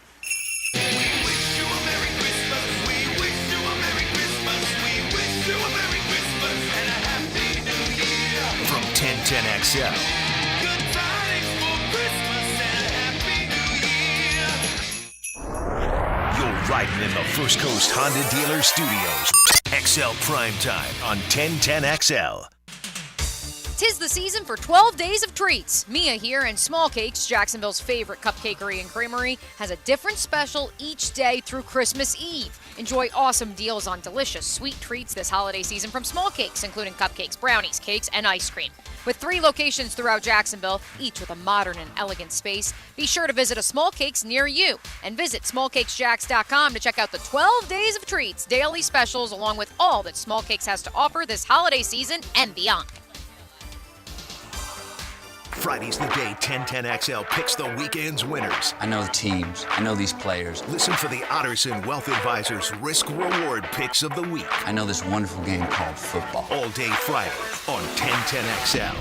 From 1010XL. Riding in the First Coast Honda Dealer Studios. XL Primetime on 1010XL. 'Tis the season for 12 days of treats. Mia here, and Small Cakes, Jacksonville's favorite cupcakery and creamery, has a different special each day through Christmas Eve. Enjoy awesome deals on delicious sweet treats this holiday season from Small Cakes, including cupcakes, brownies, cakes, and ice cream. With 3 locations throughout Jacksonville, each with a modern and elegant space, be sure to visit a Small Cakes near you and visit smallcakesjacks.com to check out the 12 days of treats, daily specials, along with all that Small Cakes has to offer this holiday season and beyond. Friday's the day 1010XL picks the weekend's winners. I know the teams. I know these players. Listen for the Otterson Wealth Advisors Risk-Reward Picks of the Week. I know this wonderful game called football. All day Friday on 1010XL.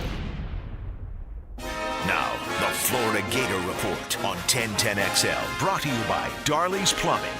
Now, the Florida Gator Report on 1010XL. Brought to you by Darley's Plumbing.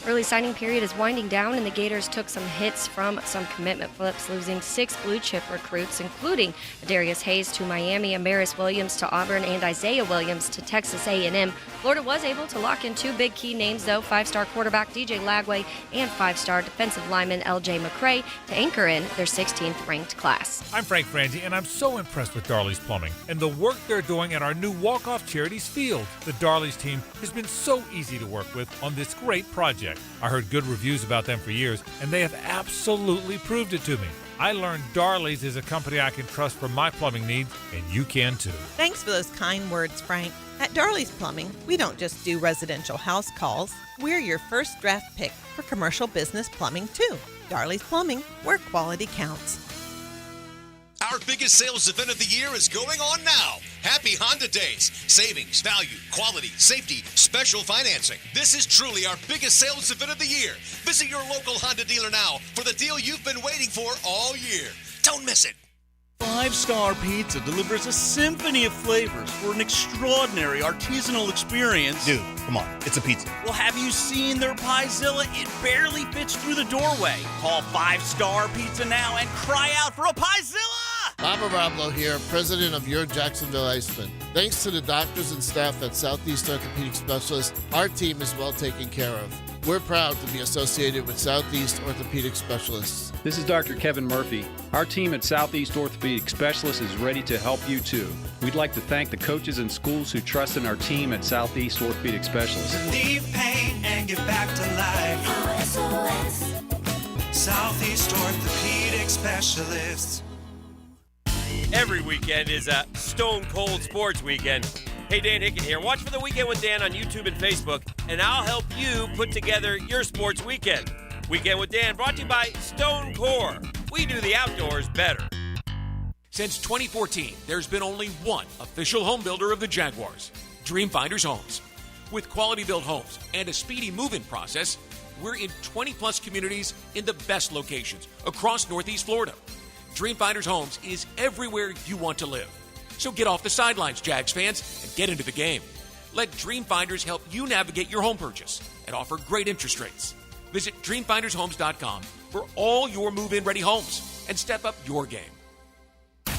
Early signing period is winding down, and the Gators took some hits from some commitment flips, losing 6 blue-chip recruits, including Darius Hayes to Miami, Amaris Williams to Auburn, and Isaiah Williams to Texas A&M. Florida was able to lock in 2 big key names, though, 5-star quarterback DJ Lagway and 5-star defensive lineman LJ McCray to anchor in their 16th ranked class. I'm Frank Franzi, and I'm so impressed with Darley's Plumbing and the work they're doing at our new Walk-Off Charities field. The Darley's team has been so easy to work with on this great project. I heard good reviews about them for years, and they have absolutely proved it to me. I learned Darley's is a company I can trust for my plumbing needs, and you can too. Thanks for those kind words, Frank. At Darley's Plumbing, we don't just do residential house calls. We're your first draft pick for commercial business plumbing too. Darley's Plumbing, where quality counts. Our biggest sales event of the year is going on now. Happy Honda Days. Savings, value, quality, safety, special financing. This is truly our biggest sales event of the year. Visit your local Honda dealer now for the deal you've been waiting for all year. Don't miss it. 5-Star Pizza delivers a symphony of flavors for an extraordinary artisanal experience. Dude, come on. It's a pizza. Well, have you seen their Piezilla? It barely fits through the doorway. Call 5-Star Pizza now and cry out for a Piezilla! Bob Arablo here, president of your Jacksonville Icemen. Thanks to the doctors and staff at Southeast Orthopedic Specialists, our team is well taken care of. We're proud to be associated with Southeast Orthopedic Specialists. This is Dr. Kevin Murphy. Our team at Southeast Orthopedic Specialists is ready to help you too. We'd like to thank the coaches and schools who trust in our team at Southeast Orthopedic Specialists. Relieve pain and get back to life. SOS. Southeast Orthopedic Specialists. Every weekend is a Stone Cold Sports Weekend. Hey, Dan Hicken here. Watch for the Weekend with Dan on YouTube and Facebook, and I'll help you put together your sports weekend. Weekend with Dan brought to you by Stone Core. We do the outdoors better. Since 2014, there's been only one official home builder of the Jaguars, Dreamfinders Homes. With quality-built homes and a speedy move-in process, we're in 20-plus communities in the best locations across Northeast Florida. Dreamfinders Homes is everywhere you want to live. So get off the sidelines, Jags fans, and get into the game. Let Dreamfinders help you navigate your home purchase and offer great interest rates. Visit DreamfindersHomes.com for all your move-in ready homes and step up your game.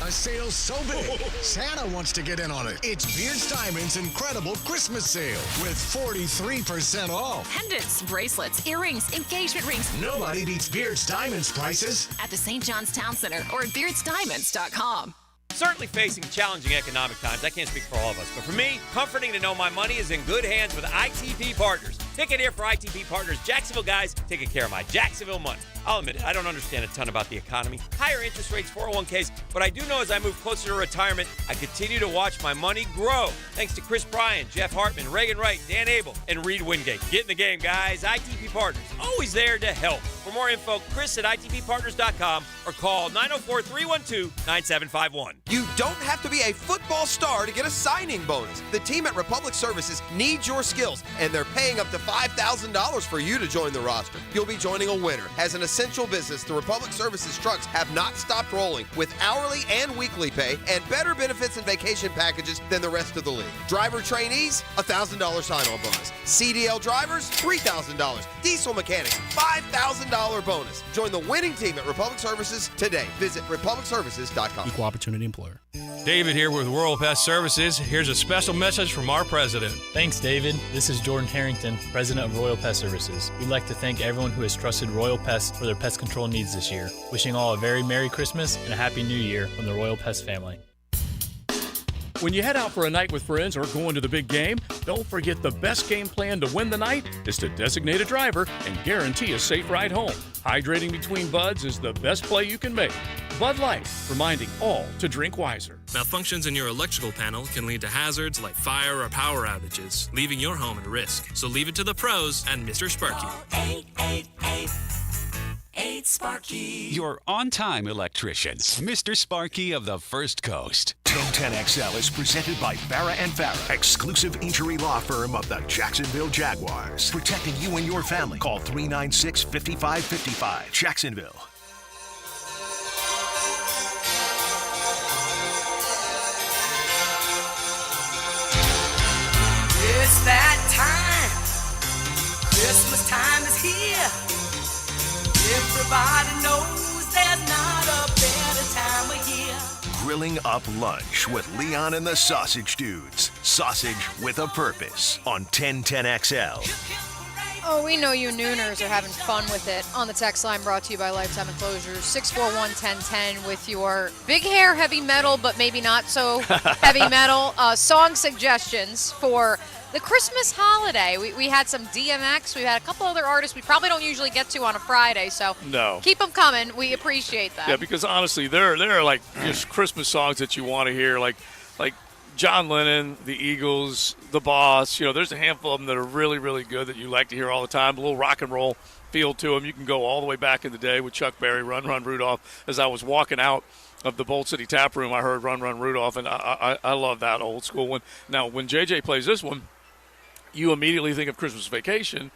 A sale so big, Santa wants to get in on it. It's Beard's Diamonds' incredible Christmas sale with 43% off. Pendants, bracelets, earrings, engagement rings. Nobody beats Beard's Diamonds prices. At the St. John's Town Center or at beardsdiamonds.com. Certainly facing challenging economic times. I can't speak for all of us, but for me, comforting to know my money is in good hands with ITP Partners. Ticket here for ITP Partners. Jacksonville guys taking care of my Jacksonville money. I'll admit it, I don't understand a ton about the economy. Higher interest rates, 401ks, but I do know as I move closer to retirement, I continue to watch my money grow. Thanks to Chris Bryan, Jeff Hartman, Reagan Wright, Dan Abel, and Reed Wingate. Get in the game, guys. ITP Partners, always there to help. For more info, Chris at ITPPartners.com or call 904-312-9751. You don't have to be a football star to get a signing bonus. The team at Republic Services needs your skills, and they're paying up to $5,000 for you to join the roster. You'll be joining a winner. As an essential business, the Republic Services trucks have not stopped rolling with hourly and weekly pay and better benefits and vacation packages than the rest of the league. Driver trainees, $1,000 sign-on bonus. CDL drivers, $3,000. Diesel mechanics, $5,000 bonus. Join the winning team at Republic Services today. Visit republicservices.com. Equal opportunity employer. David here with Royal Pest Services. Here's a special message from our president. Thanks, David. This is Jordan Harrington, president of Royal Pest Services. We'd like to thank everyone who has trusted Royal Pest for their pest control needs this year. Wishing all a very Merry Christmas and a Happy New Year from the Royal Pest family. When you head out for a night with friends or going to the big game, don't forget the best game plan to win the night is to designate a driver and guarantee a safe ride home. Hydrating between buds is the best play you can make. Bud Light, reminding all to drink wiser. Malfunctions in your electrical panel can lead to hazards like fire or power outages, leaving your home at risk. So leave it to the pros and Mr. Sparky. 888 Sparky. Your on-time electrician, Mr. Sparky of the First Coast. 1010XL is presented by Farah and Farah, exclusive injury law firm of the Jacksonville Jaguars. Protecting you and your family. Call 396-5555. Jacksonville. It's that time. Christmas time is here. Everybody knows there's not a better time of year. Grilling up lunch with Leon and the Sausage Dudes. Sausage with a purpose on 1010XL. Oh, we know you Nooners are having fun with it. On the text line brought to you by Lifetime Enclosures, 641-1010 with your big hair heavy metal, but maybe not so heavy metal song suggestions for the Christmas holiday. We had some DMX. We had a couple other artists we probably don't usually get to on a Friday, so no. Keep them coming. We appreciate that. Yeah, because honestly, there are like just Christmas songs that you want to hear, like John Lennon, the Eagles, The Boss. You know, there's a handful of them that are really, really good that you like to hear all the time. A little rock and roll feel to them. You can go all the way back in the day with Chuck Berry, Run, Run, Rudolph. As I was walking out of the Bold City Tap Room, I heard Run, Run, Rudolph, and I love that old school one. Now, when JJ plays this one, you immediately think of Christmas Vacation,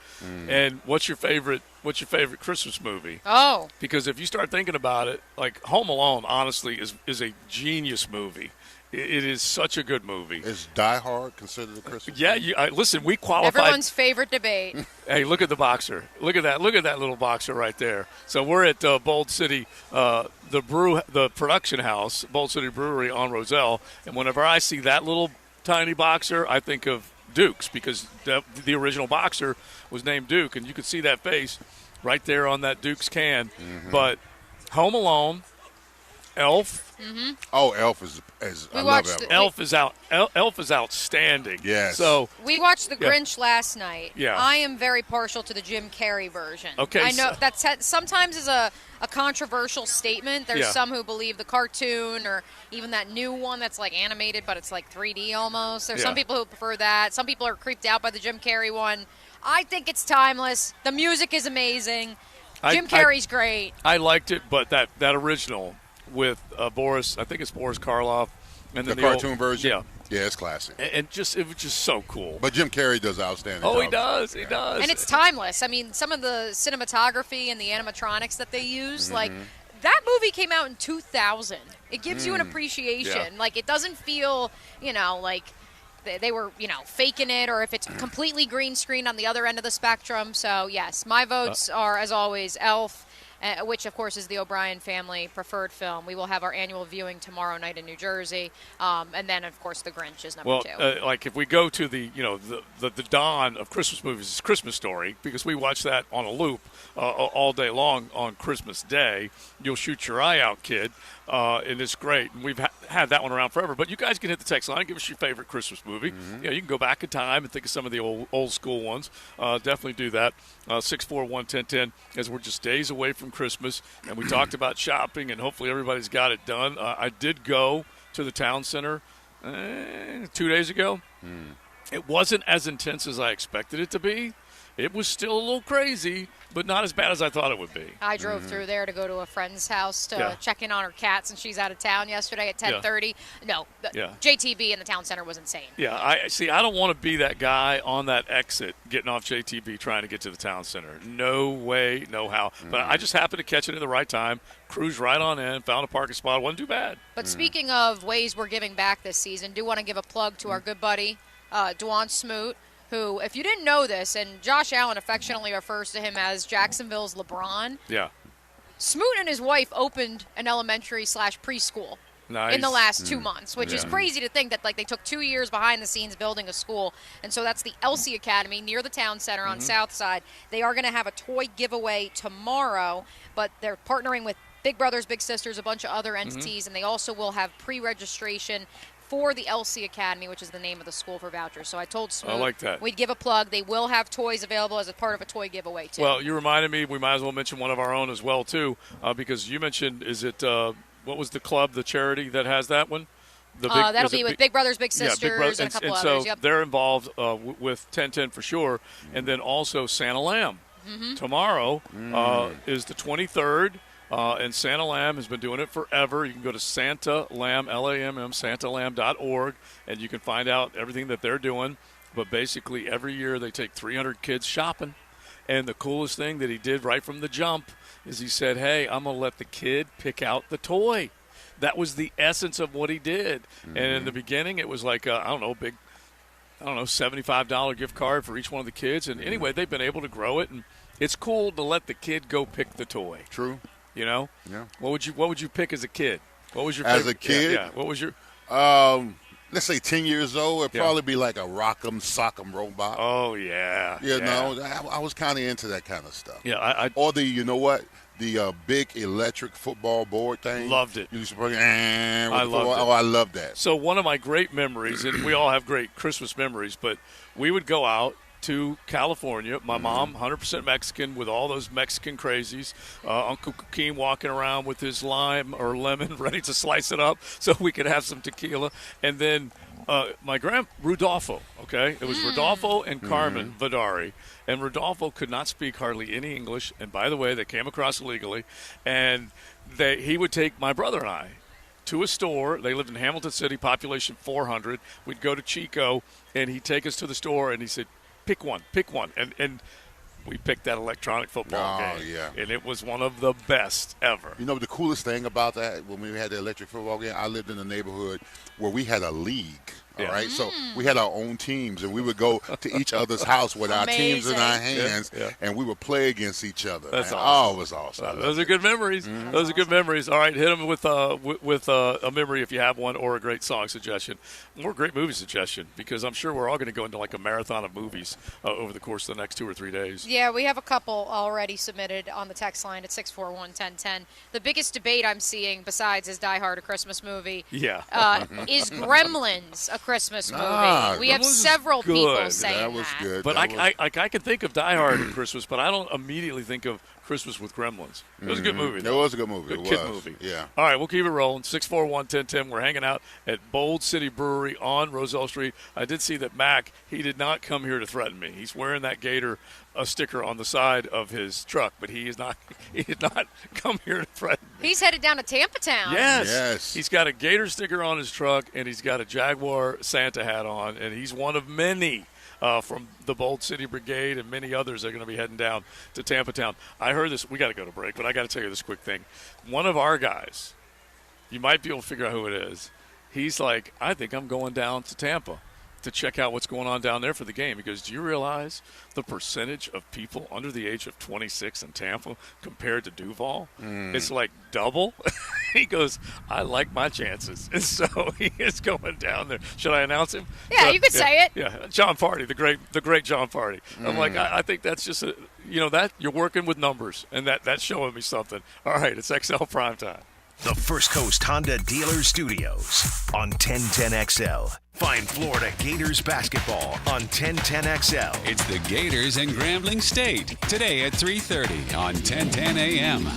and what's your favorite Christmas movie? Oh. Because if you start thinking about it, like Home Alone, honestly, is a genius movie. It is such a good movie. Is Die Hard considered a Christmas movie? Yeah, listen, we qualified. Everyone's favorite debate. Hey, look at the boxer. Look at that little boxer right there. So we're at Bold City, the production house, Bold City Brewery on Roselle, and whenever I see that little tiny boxer, I think of Duke's, because the original boxer was named Duke, and you could see that face right there on that Duke's can. Mm-hmm. But Home Alone, Elf. Mm-hmm. Oh, Elf is I love Elf. Elf is outstanding. Yes. So we watched The Grinch last night. Yeah. I am very partial to the Jim Carrey version. Okay. I know that sometimes is a controversial statement. There's some who believe the cartoon or even that new one that's like animated, but it's like 3D almost. There's some people who prefer that. Some people are creeped out by the Jim Carrey one. I think it's timeless. The music is amazing. Jim Carrey's great. I liked it, but that original with Boris, I think it's Boris Karloff, and then the cartoon version. Yeah, it's classic. And it was just so cool. But Jim Carrey does outstanding. Oh, he does. He does. And it's timeless. I mean, some of the cinematography and the animatronics that they use, like that movie came out in 2000. It gives you an appreciation. Yeah. Like it doesn't feel, like they were, faking it, or if it's completely green screen on the other end of the spectrum. So yes, my votes are, as always, Elf. which, of course, is the O'Brien family preferred film. We will have our annual viewing tomorrow night in New Jersey. And then, of course, The Grinch is number 2. Like if we go to the dawn of Christmas movies, is Christmas Story, because we watch that on a loop all day long on Christmas Day. You'll shoot your eye out, kid, and it's great. And we've had that one around forever. But you guys can hit the text line, give us your favorite Christmas movie. You can go back in time and think of some of the old school ones. Definitely do that. 641-1010, as we're just days away from Christmas, and we talked about shopping, and hopefully everybody's got it done. I did go to the town center 2 days ago. It wasn't as intense as I expected it to be. It was still a little crazy, but not as bad as I thought it would be. I drove through there to go to a friend's house to check in on her cats, and she's out of town yesterday at 10:30. No, JTB in the town center was insane. Yeah, I don't want to be that guy on that exit getting off JTB trying to get to the town center. No way, no how. But I just happened to catch it at the right time, cruised right on in, found a parking spot. It wasn't too bad. But speaking of ways we're giving back this season, do want to give a plug to our good buddy, Dwan Smoot, who, if you didn't know this, and Josh Allen affectionately refers to him as Jacksonville's LeBron. Yeah. Smoot and his wife opened an elementary/preschool in the last 2 months, which is crazy to think that they took 2 years behind the scenes building a school. And so that's the Elsie Academy near the town center on South Side. They are going to have a toy giveaway tomorrow, but they're partnering with Big Brothers Big Sisters, a bunch of other entities, and they also will have pre-registration for the Elsie Academy, which is the name of the school, for vouchers. So I told Smoot I like that. We'd give a plug. They will have toys available as a part of a toy giveaway, too. Well, you reminded me we might as well mention one of our own as well, too, because you mentioned, is it, what was the club, the charity that has that one? That'll be with Big Brothers Big Sisters and a couple others. So they're involved with 1010 for sure, and then also Santa Lamb. Tomorrow is the 23rd. And Santa Lamb has been doing it forever. You can go to Santa Lamb, L-A-M-M, santalamb.org, and you can find out everything that they're doing. But basically, every year they take 300 kids shopping. And the coolest thing that he did right from the jump is he said, hey, I'm going to let the kid pick out the toy. That was the essence of what he did. And in the beginning, it was like, $75 gift card for each one of the kids. And anyway, they've been able to grow it. And it's cool to let the kid go pick the toy. True. You know? Yeah. What would you pick as a kid? What was your favorite? As a kid? Yeah. What was your let's say 10 years old, it'd probably be like a Rock'em Sock'em robot. Oh yeah. You know, I was kind of into that kind of stuff. Yeah, or the the big electric football board thing. Loved it. You used to play, I loved it. Oh, I love that. So one of my great memories, and we all have great Christmas memories, but we would go out to California. My mom, 100% Mexican, with all those Mexican crazies. Uncle Joaquin walking around with his lime or lemon ready to slice it up so we could have some tequila. And then my Rudolfo, okay? It was Rudolfo and Carmen Vidari. And Rudolfo could not speak hardly any English. And by the way, they came across illegally. And he would take my brother and I to a store. They lived in Hamilton City, population 400. We'd go to Chico, and he'd take us to the store, and he said, pick one. And we picked that electronic football game. Yeah. And it was one of the best ever. You know, the coolest thing about that, when we had the electric football game, I lived in a neighborhood where we had a league. All right, so we had our own teams, and we would go to each other's house with our teams in our hands, and we would play against each other. That's awesome. Oh, it was awesome. Those are good memories. Those are good memories. All right, hit them with a memory if you have one, or a great song suggestion, or a great movie suggestion, because I'm sure we're all going to go into like a marathon of movies over the course of the next 2 or 3 days. Yeah, we have a couple already submitted on the text line at 641-1010. The biggest debate I'm seeing, besides is Die Hard a Christmas movie, is Gremlins a Christmas movie? We have several people saying that. Was good. But I can think of Die Hard at Christmas, but I don't immediately think of Christmas with Gremlins. It was a good movie, though. It was a good movie. Good kid movie. Yeah. All right, we'll keep it rolling. 641-1010. We're hanging out at Bold City Brewery on Roselle Street. I did see that Mac, he did not come here to threaten me. He's wearing that Gator sticker on the side of his truck, but he did not come here to threaten me. He's headed down to Tampa Town. Yes. He's got a Gator sticker on his truck, and he's got a Jaguar Santa hat on, and he's one of many from the Bold City Brigade and many others that are going to be heading down to Tampa Town. I heard this. We got to go to break, but I got to tell you this quick thing. One of our guys, you might be able to figure out who it is. He's like, I think I'm going down to Tampa. to check out what's going on down there for the game, because do you realize the percentage of people under the age of 26 in Tampa compared to Duval? It's like double. He goes, I like my chances. And so he is going down there. Should I announce him? Yeah, you could say it. Yeah, John Party, the great John Party. I'm like, I think that's just that you're working with numbers, and that's showing me something. All right, it's XL Primetime. The First Coast Honda Dealer Studios on 1010XL. Find Florida Gators basketball on 1010XL. It's the Gators and Grambling State today at 3:30 on 1010 AM.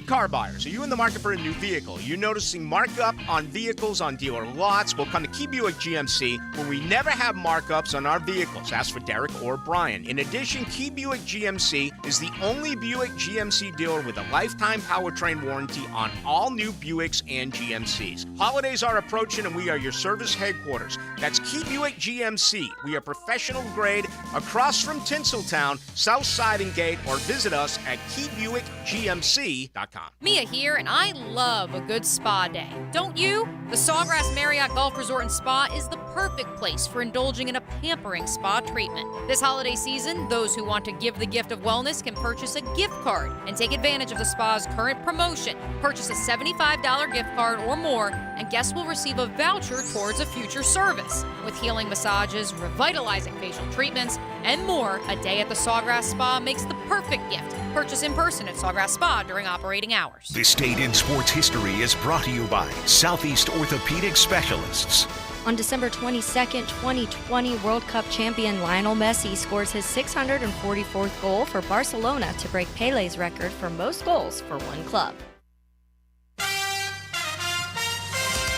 Car buyers, are you in the market for a new vehicle? Are you noticing markup on vehicles on dealer lots? Well, come to Key Buick GMC, where we never have markups on our vehicles. Ask for Derek or Brian. In addition, Key Buick GMC is the only Buick GMC dealer with a lifetime powertrain warranty on all new Buicks and GMCs. Holidays are approaching, and we are your service headquarters. That's Key Buick GMC. We are professional grade across from Tinseltown, South Siding Gate, or visit us at KeyBuickGMC.com. Mia here, and I love a good spa day. Don't you? The Sawgrass Marriott Golf Resort and Spa is the perfect place for indulging in a pampering spa treatment. This holiday season, those who want to give the gift of wellness can purchase a gift card and take advantage of the spa's current promotion. Purchase a $75 gift card or more, and guests will receive a voucher towards a future service. With healing massages, revitalizing facial treatments, and more, a day at the Sawgrass Spa makes the perfect gift. Purchase in person at Sawgrass Spa during operating hours. This Date in Sports History is brought to you by Southeast Orthopedic Specialists. On December 22nd, 2020, World Cup champion Lionel Messi scores his 644th goal for Barcelona to break Pele's record for most goals for one club.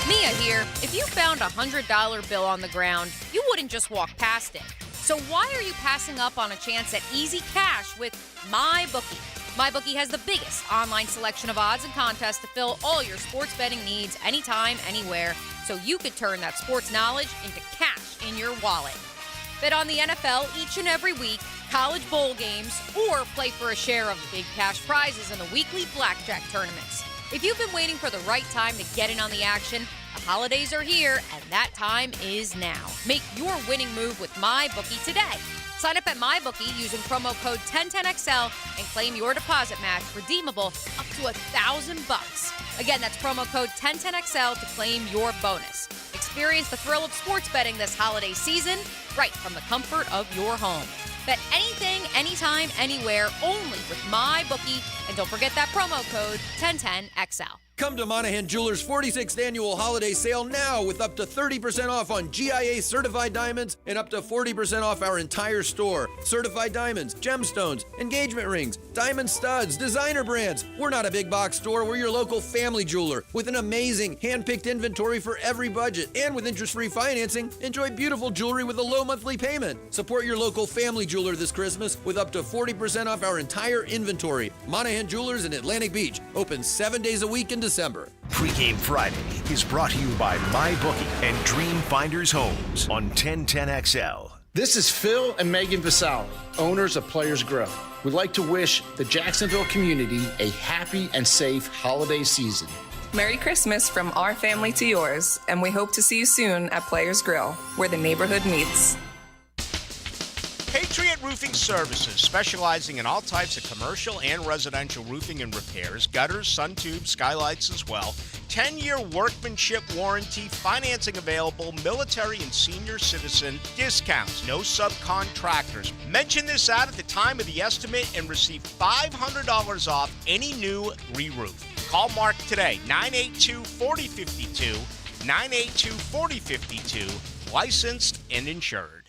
Mia here. If you found a $100 bill on the ground, you wouldn't just walk past it. So why are you passing up on a chance at easy cash with MyBookie? MyBookie has the biggest online selection of odds and contests to fill all your sports betting needs anytime, anywhere, so you could turn that sports knowledge into cash in your wallet. Bet on the NFL each and every week, college bowl games, or play for a share of big cash prizes in the weekly blackjack tournaments. If you've been waiting for the right time to get in on the action, the holidays are here, and that time is now. Make your winning move with MyBookie today. Sign up at MyBookie using promo code 1010XL and claim your deposit match redeemable up to $1,000. Again, that's promo code 1010XL to claim your bonus. Experience the thrill of sports betting this holiday season right from the comfort of your home. Bet anything, anytime, anywhere, only with MyBookie. And don't forget that promo code 1010XL. Come to Monahan Jewelers' 46th annual holiday sale now with up to 30% off on GIA certified diamonds and up to 40% off our entire store. Certified diamonds, gemstones, engagement rings, diamond studs, designer brands. We're not a big box store. We're your local family jeweler with an amazing hand-picked inventory for every budget. And with interest-free financing, enjoy beautiful jewelry with a low monthly payment. Support your local family jeweler this Christmas with up to 40% off our entire inventory. Monahan Jewelers in Atlantic Beach. Open 7 days a week in December. Pregame Friday is brought to you by MyBookie and Dream Finders Homes on 1010XL. This is Phil and Megan Vasali, owners of Players Grill. We'd like to wish the Jacksonville community a happy and safe holiday season. Merry Christmas from our family to yours, and we hope to see you soon at Players Grill, where the neighborhood meets. Patriot Roofing Services, specializing in all types of commercial and residential roofing and repairs, gutters, sun tubes, skylights as well. 10-year workmanship warranty, financing available, military and senior citizen discounts, no subcontractors. Mention this ad at the time of the estimate and receive $500 off any new re-roof. Call Mark today, 982-4052, 982-4052, licensed and insured.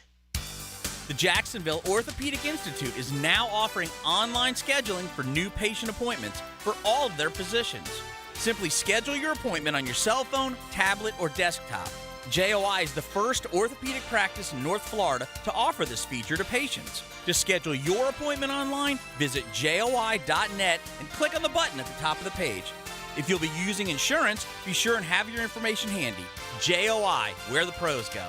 The Jacksonville Orthopedic Institute is now offering online scheduling for new patient appointments for all of their physicians. Simply schedule your appointment on your cell phone, tablet, or desktop. JOI is the first orthopedic practice in North Florida to offer this feature to patients. To schedule your appointment online, visit joi.net and click on the button at the top of the page. If you'll be using insurance, be sure and have your information handy. JOI, where the pros go.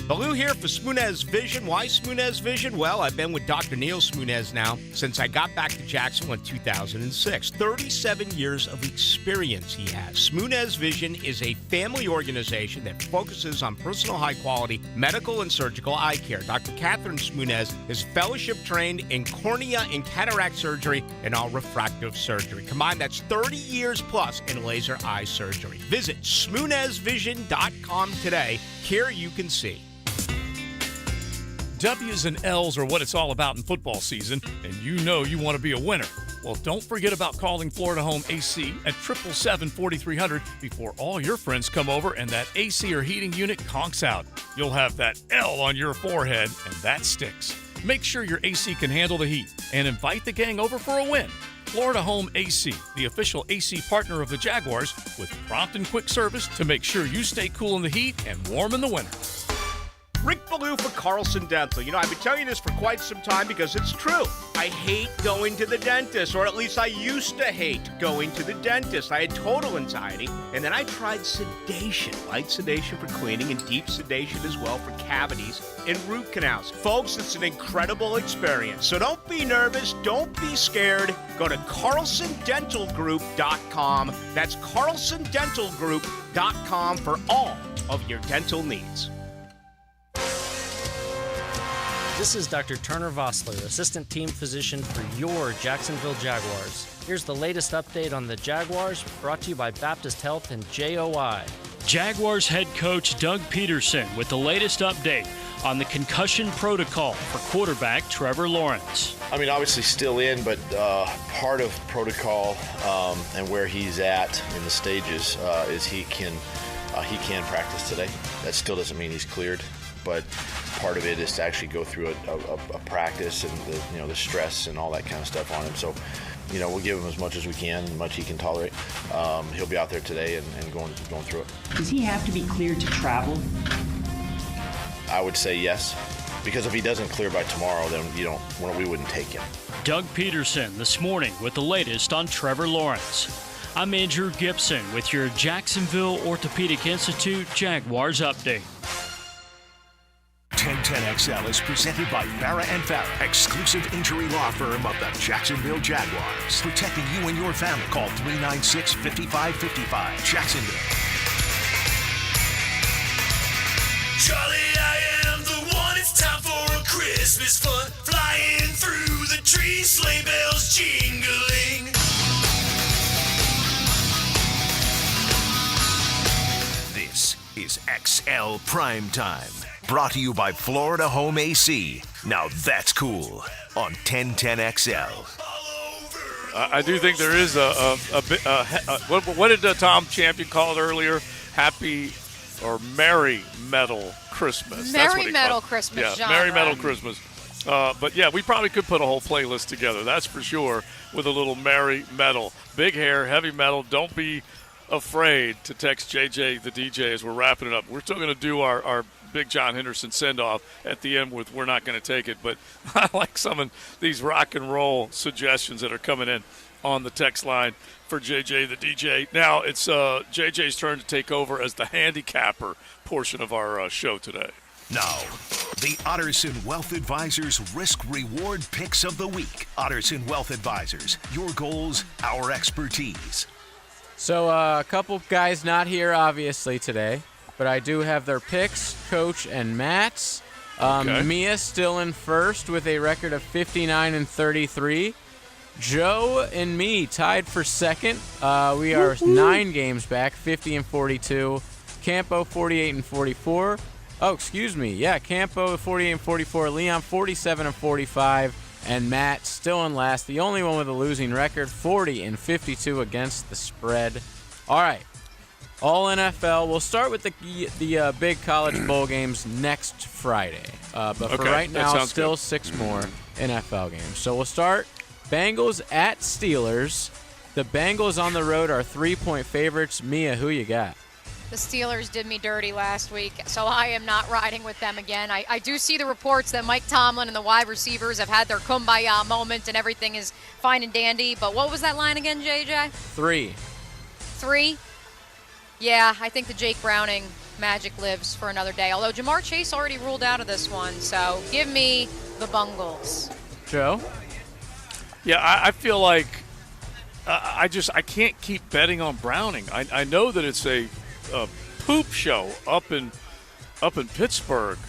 Baloo here for Smoonez Vision. Why Smoonez Vision? Well, I've been with Dr. Neil Smoonez now since I got back to Jacksonville in 2006. 37 years of experience he has. Smoonez Vision is a family organization that focuses on personal high-quality medical and surgical eye care. Dr. Catherine Smoonez is fellowship-trained in cornea and cataract surgery and all refractive surgery. Combined, that's 30 years plus in laser eye surgery. Visit SmoonezVision.com today. Care you can see. W's and L's are what it's all about in football season, and you know you want to be a winner. Well, don't forget about calling Florida Home AC at 777-4300 before all your friends come over and that AC or heating unit conks out. You'll have that L on your forehead, and that sticks. Make sure your AC can handle the heat, and invite the gang over for a win. Florida Home AC, the official AC partner of the Jaguars, with prompt and quick service to make sure you stay cool in the heat and warm in the winter. Rick Ballou for Carlson Dental. You know, I've been telling you this for quite some time because it's true. I hate going to the dentist, or at least I used to hate going to the dentist. I had total anxiety, and then I tried sedation. Light sedation for cleaning and deep sedation as well for cavities and root canals. Folks, it's an incredible experience. So don't be nervous. Don't be scared. Go to CarlsonDentalGroup.com. That's CarlsonDentalGroup.com for all of your dental needs. This is Dr. Turner Vossler, Assistant Team Physician for your Jacksonville Jaguars. Here's the latest update on the Jaguars, brought to you by Baptist Health and JOI. Jaguars head coach Doug Peterson with the latest update on the concussion protocol for quarterback Trevor Lawrence. I mean, obviously still in, but part of protocol and where he's at in the stages is he can practice today. That still doesn't mean he's cleared, but part of it is to actually go through a practice and the stress and all that kind of stuff on him. So, we'll give him as much as we can, as much he can tolerate. He'll be out there today and going through it. Does he have to be cleared to travel? I would say yes, because if he doesn't clear by tomorrow, then we wouldn't take him. Doug Peterson this morning with the latest on Trevor Lawrence. I'm Andrew Gibson with your Jacksonville Orthopedic Institute Jaguars update. 1010XL is presented by Farah & Farah, exclusive injury law firm of the Jacksonville Jaguars. Protecting you and your family. Call 396-5555. Jacksonville. Charlie, I am the one. It's time for a Christmas fun. Flying through the trees, sleigh bells jingling. This is XL Primetime. Brought to you by Florida Home AC. Now that's cool on 1010XL. I do think there is a bit. What did Tom Champion call it earlier? Happy or Merry Metal Christmas. Merry Metal Christmas, yeah, Merry Metal Christmas. But yeah, we probably could put a whole playlist together. That's for sure. With a little Merry Metal, big hair, heavy metal. Don't be afraid to text JJ the DJ as we're wrapping it up. We're still going to do our Big John Henderson send-off at the end with We're Not Going to Take It, but I like some of these rock and roll suggestions that are coming in on the text line for JJ the DJ. Now it's JJ's turn to take over as the handicapper portion of our show today. Now, the Otterson Wealth Advisors Risk-Reward Picks of the Week. Otterson Wealth Advisors, your goals, our expertise. So a couple guys not here, obviously, today. But I do have their picks, Coach and Matt's. Okay. Mia still in first with a record of 59-33. Joe and me tied for second. We are 9 games back, 50-42. Campo 48-44. Oh, excuse me. Yeah, Campo 48-44. Leon 47-45. And Matt still in last. The only one with a losing record, 40-52 against the spread. All right. All NFL. We'll start with the big college bowl games next Friday. But for right now, still 6 more NFL games. So we'll start Bengals at Steelers. The Bengals on the road are 3-point favorites. Mia, who you got? The Steelers did me dirty last week, so I am not riding with them again. I do see the reports that Mike Tomlin and the wide receivers have had their kumbaya moment and everything is fine and dandy. But what was that line again, JJ? 3. 3? Yeah, I think the Jake Browning magic lives for another day. Although Jamar Chase already ruled out of this one, so give me the Bungles. Joe? Yeah, I feel like I can't keep betting on Browning. I know that it's a poop show up in Pittsburgh,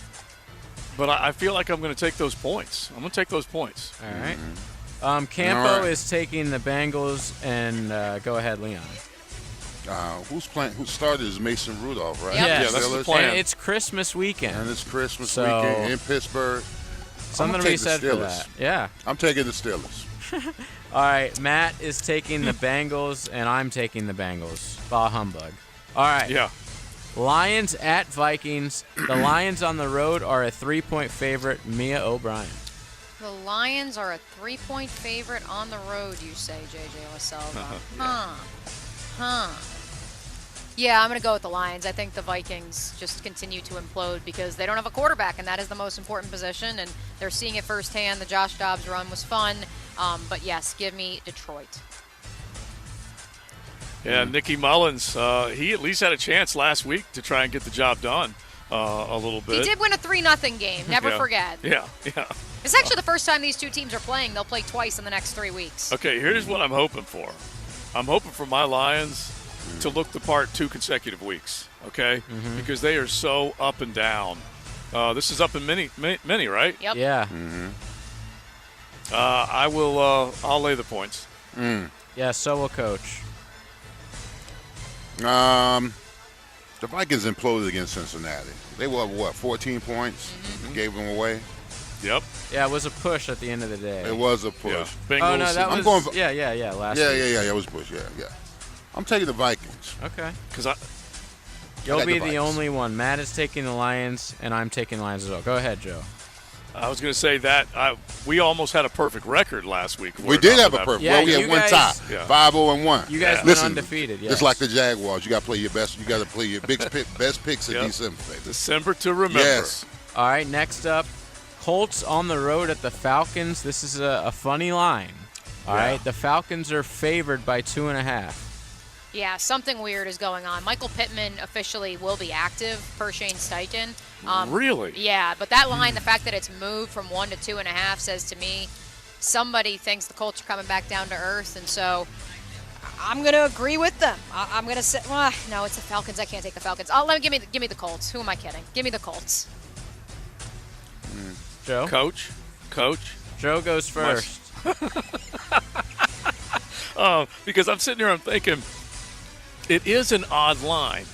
but I feel like I'm going to take those points. I'm going to take those points. All right. Campo is taking the Bengals, and go ahead, Leon. Who's playing? Who started is Mason Rudolph, right? Yes. Yeah, that's the plan. And it's Christmas weekend. And it's Christmas weekend in Pittsburgh. Something to be said for that. Yeah. I'm taking the Steelers. All right, Matt is taking the Bengals, and I'm taking the Bengals. Bah humbug. All right. Yeah. Lions at Vikings. The Lions on the road are a 3-point favorite. Mia O'Brien. The Lions are a 3-point favorite on the road, you say, J.J. LaSalva. Yeah, I'm going to go with the Lions. I think the Vikings just continue to implode because they don't have a quarterback, and that is the most important position, and they're seeing it firsthand. The Josh Dobbs run was fun, but yes, give me Detroit. Yeah, Nicky Mullins, he at least had a chance last week to try and get the job done a little bit. He did win a 3-0 game. Never forget. Yeah. It's actually the first time these two teams are playing. They'll play twice in the next 3 weeks. Okay, here's what I'm hoping for. I'm hoping for my Lions to look the part 2 consecutive weeks, okay? Mm-hmm. Because they are so up and down. This is up in many, right? Yep. Yeah. Mm-hmm. I'll lay the points. Yeah, so will Coach. The Vikings imploded against Cincinnati. They were, 14 points? Gave them away? Yep. Yeah, it was a push at the end of the day. It was a push. Yeah. Oh, Bengals. no, that was last week. Yeah, it was a push, yeah. I'm taking the Vikings. Okay. Because You'll be the Vikings. only one. Matt is taking the Lions, and I'm taking the Lions as well. Go ahead, Joe. I was going to say that we almost had a perfect record last week. We did have a perfect. Yeah, well, we had one tie, 5-0-1. You guys went Listen, undefeated. Yes. Just like the Jaguars, you got to play your best. You got to play your best picks in December, baby. December to remember. Yes. All right, next up, Colts on the road at the Falcons. This is a funny line. All right, the Falcons are favored by 2.5. Yeah, something weird is going on. Michael Pittman officially will be active per Shane Steichen. Really? Yeah, but that line, the fact that it's moved from 1 to 2.5 says to me somebody thinks the Colts are coming back down to earth, and so I'm going to agree with them. I'm going to say, no, it's the Falcons. I can't take the Falcons. Give me the Colts. Who am I kidding? Give me the Colts. Joe? Coach? Joe goes first. Because I'm sitting here, I'm thinking, it is an odd line.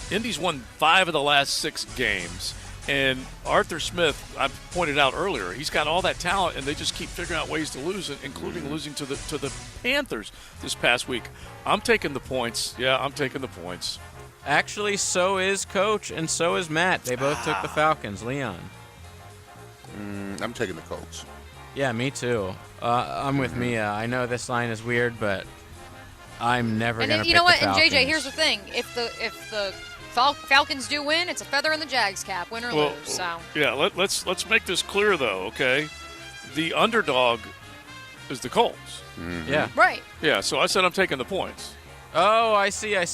Indy's won 5 of the last 6 games, and Arthur Smith, I pointed out earlier, he's got all that talent, and they just keep figuring out ways to lose it, including losing to the Panthers this past week. I'm taking the points. Yeah, I'm taking the points. Actually, so is Coach, and so is Matt. They both took the Falcons. Leon? I'm taking the Colts. Yeah, me too. I'm with Mia. I know this line is weird, but I'm never going to pick you know what? the And Falcons. JJ, here's the thing: if the Falcons do win, it's a feather in the Jags cap, win or lose. So yeah, let's make this clear though. Okay, the underdog is the Colts. Yeah. Right. Yeah. So I said I'm taking the points. Oh, I see. Yeah.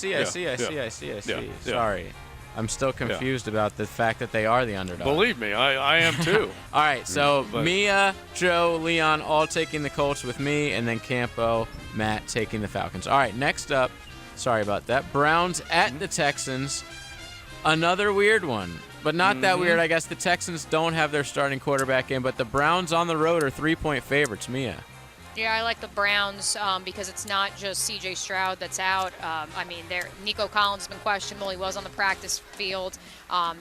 Sorry. I'm still confused about the fact that they are the underdog. Believe me, I am too. All right, so Mia, Joe, Leon all taking the Colts with me, and then Campo, Matt taking the Falcons. All right, next up, sorry about that, Browns at the Texans. Another weird one, but not that weird. I guess the Texans don't have their starting quarterback in, but the Browns on the road are 3-point favorites. Mia. yeah, I like the Browns because it's not just C.J. Stroud that's out. Nico Collins has been questionable. He was on the practice field.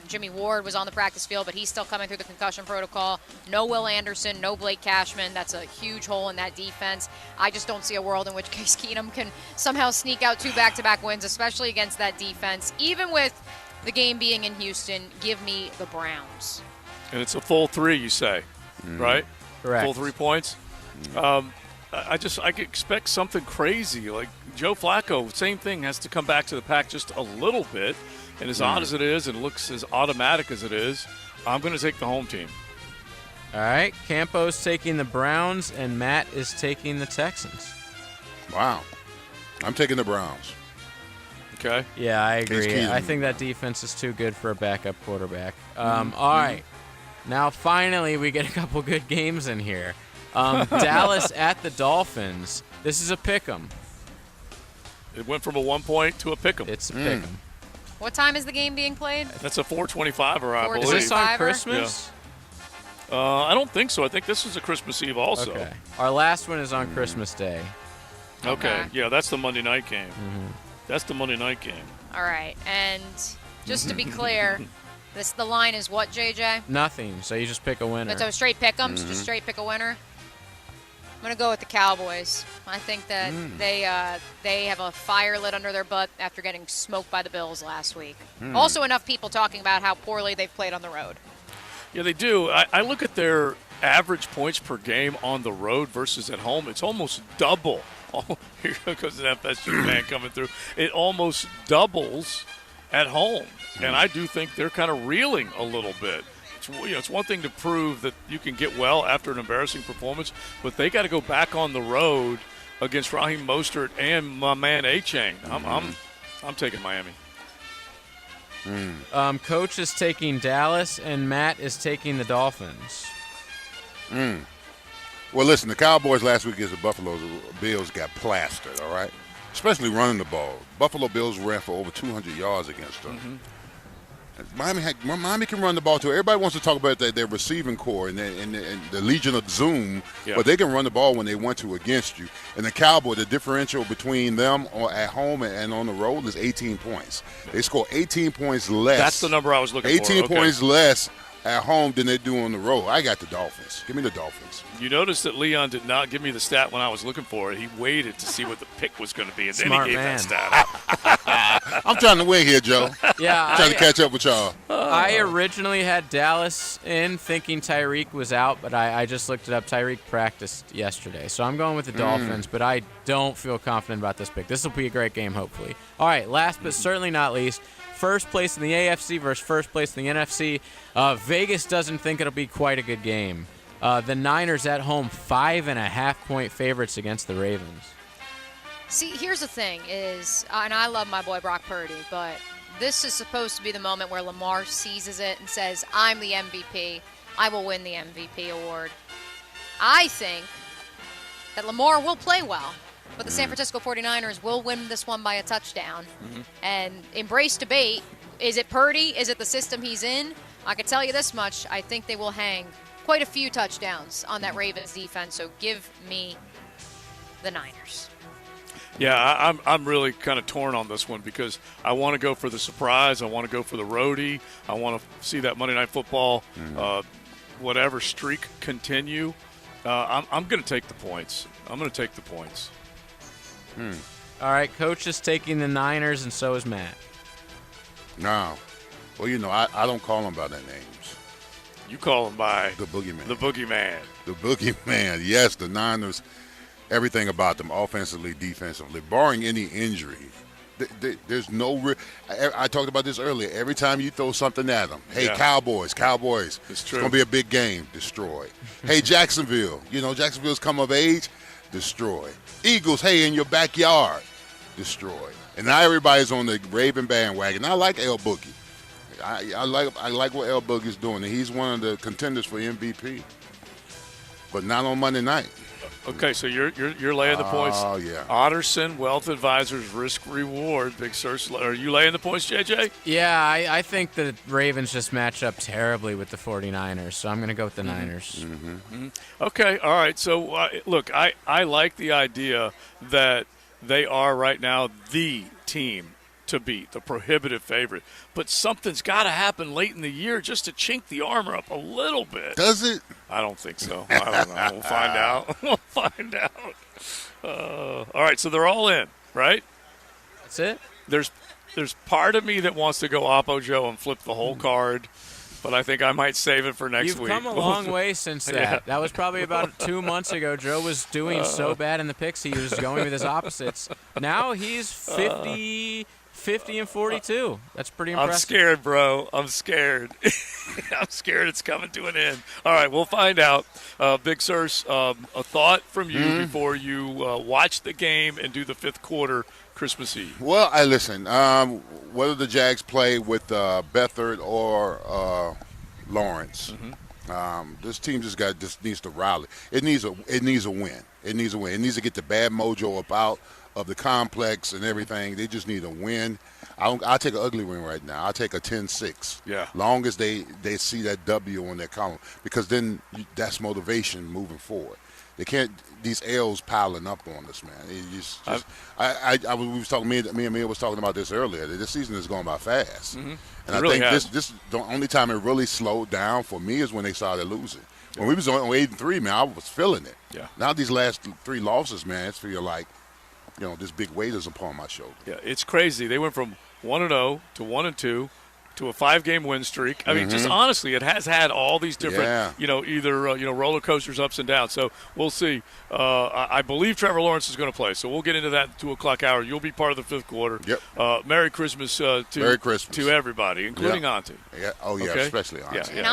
Jimmy Ward was on the practice field, but he's still coming through the concussion protocol. No Will Anderson, no Blake Cashman. That's a huge hole in that defense. I just don't see a world in which Case Keenum can somehow sneak out 2 back-to-back wins, especially against that defense. Even with the game being in Houston, give me the Browns. And it's a full 3, you say, right? Correct. Full 3 points. I expect something crazy. Like Joe Flacco, same thing, has to come back to the pack just a little bit. And as odd as it is and looks as automatic as it is, I'm going to take the home team. All right, Campo's taking the Browns, and Matt is taking the Texans. Wow. I'm taking the Browns. Okay. Yeah, I Case agree. Keenum. I think that defense is too good for a backup quarterback. All right. Now, finally, we get a couple good games in here. Dallas at the Dolphins. This is a pick'em. It went from a 1 point to a pick'em. It's a pick'em. What time is the game being played? That's a 4:25er, I believe. Is this on Christmas? Yeah. I don't think so. I think this is a Christmas Eve also. Okay. Our last one is on Christmas Day. Okay. Yeah, that's the Monday night game. That's the Monday night game. All right. And just to be clear, the line is what, JJ? Nothing. So you just pick a winner. So straight pick'ems, just straight pick a winner. I'm going to go with the Cowboys. I think that they have a fire lit under their butt after getting smoked by the Bills last week. Also enough people talking about how poorly they've played on the road. Yeah, they do. I look at their average points per game on the road versus at home. It's almost double. Oh, here goes an FSU fan coming through. It almost doubles at home. And I do think they're kind of reeling a little bit. It's one thing to prove that you can get well after an embarrassing performance, but they got to go back on the road against Raheem Mostert and my man A-Chain. I'm taking Miami. Coach is taking Dallas, and Matt is taking the Dolphins. Well, listen, the Cowboys last week against the Buffalo Bills got plastered, all right? Especially running the ball. Buffalo Bills ran for over 200 yards against them. Miami can run the ball, too. Everybody wants to talk about their receiving core and the Legion of Zoom, but they can run the ball when they want to against you. And the Cowboys, the differential between them at home and on the road is 18 points. They score 18 points less. That's the number I was looking for. 18 points less at home than they do on the road. I got the Dolphins. Give me the Dolphins. You notice that Leon did not give me the stat when I was looking for it. He waited to see what the pick was going to be, and then he gave that stat. I'm trying to win here, Joe. Yeah, I'm trying to catch up with y'all. I originally had Dallas in thinking Tyreek was out, but I just looked it up. Tyreek practiced yesterday. So I'm going with the Dolphins, but I don't feel confident about this pick. This will be a great game, hopefully. All right, last but certainly not least, first place in the AFC versus first place in the NFC. Vegas doesn't think it'll be quite a good game. The Niners at home, 5.5-point favorites against the Ravens. See, here's the thing is, and I love my boy Brock Purdy, but this is supposed to be the moment where Lamar seizes it and says, I'm the MVP. I will win the MVP award. I think that Lamar will play well, but the San Francisco 49ers will win this one by a touchdown. And embrace debate. Is it Purdy? Is it the system he's in? I can tell you this much. I think they will hang quite a few touchdowns on that Ravens defense, so give me the Niners. Yeah, I'm really kind of torn on this one because I want to go for the surprise. I want to go for the roadie. I want to see that Monday Night Football, whatever streak continue. I'm going to take the points. I'm going to take the points. All right, Coach is taking the Niners, and so is Matt. No. Well, I don't call them by their names. You call them by the boogeyman. The boogeyman. The boogeyman. Yes, the Niners, everything about them, offensively, defensively, barring any injury. There's no I talked about this earlier. Every time you throw something at them, hey, Cowboys, it's going to be a big game, destroy. Hey, Jacksonville, Jacksonville's come of age, destroy. Eagles, hey, in your backyard, destroy. And now everybody's on the Raven bandwagon. I like El Boogie. I like what El Boogie's doing, and he's one of the contenders for MVP. But not on Monday night. Okay, so you're laying the points. Oh, yeah. Otterson Wealth Advisors Risk Reward. Big search. Are you laying the points, JJ? Yeah, I think the Ravens just match up terribly with the 49ers, so I'm going to go with the Niners. Okay, all right. So, look, I like the idea that they are right now the team to beat, the prohibitive favorite. But something's got to happen late in the year just to chink the armor up a little bit. Does it? I don't think so. I don't know. We'll find out. We'll find out. All right, so they're all in, right? That's it? There's part of me that wants to go Oppo Joe and flip the whole card, but I think I might save it for next week. You've come a long way since that. Yeah. That was probably about 2 months ago. Joe was doing so bad in the picks, he was going with his opposites. Now he's 50 and 42. That's pretty impressive. I'm scared, bro. I'm scared. I'm scared it's coming to an end. All right, we'll find out. Big Sirs, a thought from you before you watch the game and do the fifth quarter Christmas Eve? Well, listen. Whether the Jags play with Beathard or Lawrence, this team just needs to rally. It needs a win. It needs a win. It needs to get the bad mojo up out of the complex and everything. They just need a win. I'll take an ugly win right now. I'll take a 10-6. Yeah. Long as they see that W on their column, because then that's motivation moving forward. They can't. These L's piling up on us, man. We was talking. Me and Mia was talking about this earlier. This season is going by fast, and I think this the only time it really slowed down for me is when they started losing. When we was on 8-3, man, I was feeling it. Yeah. Now these last 3 losses, man, it's feel like, this big weight is upon my shoulder. Yeah, it's crazy. They went from 1-0 to 1-2 to a 5-game win streak. I mean, just honestly, it has had all these different, either roller coasters, ups and downs. So we'll see. I believe Trevor Lawrence is going to play, so we'll get into that at 2:00 hour. You'll be part of the 5th quarter. Yep. Merry Christmas to everybody, including Auntie. Yeah. Oh yeah, okay? Especially Auntie. And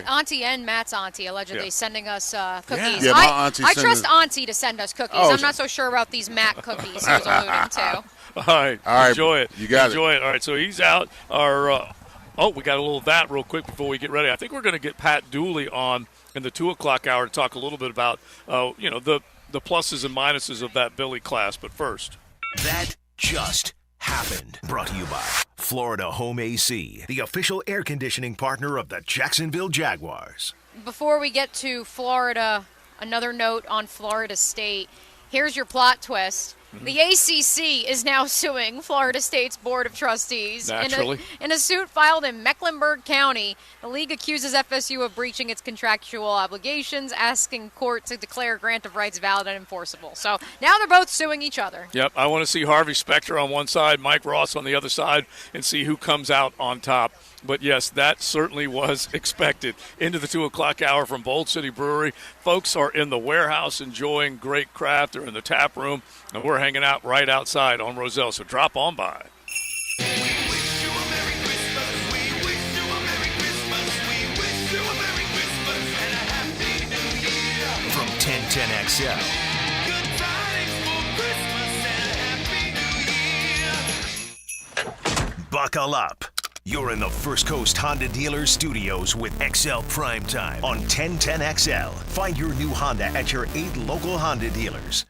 Auntie and Matt's auntie allegedly sending us cookies. I trust Auntie to send us cookies. I'm not so sure about these Matt cookies he was alluding to. All right. Enjoy it. You got Enjoy it. All right. So he's out. We got a little of that real quick before we get ready. I think we're going to get Pat Dooley on in the 2:00 hour to talk a little bit about, the pluses and minuses of that Billy class. But first, that just happened. Brought to you by Florida Home AC, the official air conditioning partner of the Jacksonville Jaguars. Before we get to Florida, another note on Florida State. Here's your plot twist. The ACC is now suing Florida State's Board of Trustees. Naturally. In a suit filed in Mecklenburg County, the league accuses FSU of breaching its contractual obligations, asking court to declare grant of rights valid and enforceable. So now they're both suing each other. Yep, I want to see Harvey Specter on one side, Mike Ross on the other side, and see who comes out on top. But, yes, that certainly was expected. Into the 2:00 hour from Bold City Brewery. Folks are in the warehouse enjoying great craft. They're in the tap room, and we're hanging out right outside on Roselle. So drop on by. From 1010XL. Buckle up. You're in the First Coast Honda Dealer Studios with XL Primetime on 1010XL. Find your new Honda at your 8 local Honda dealers.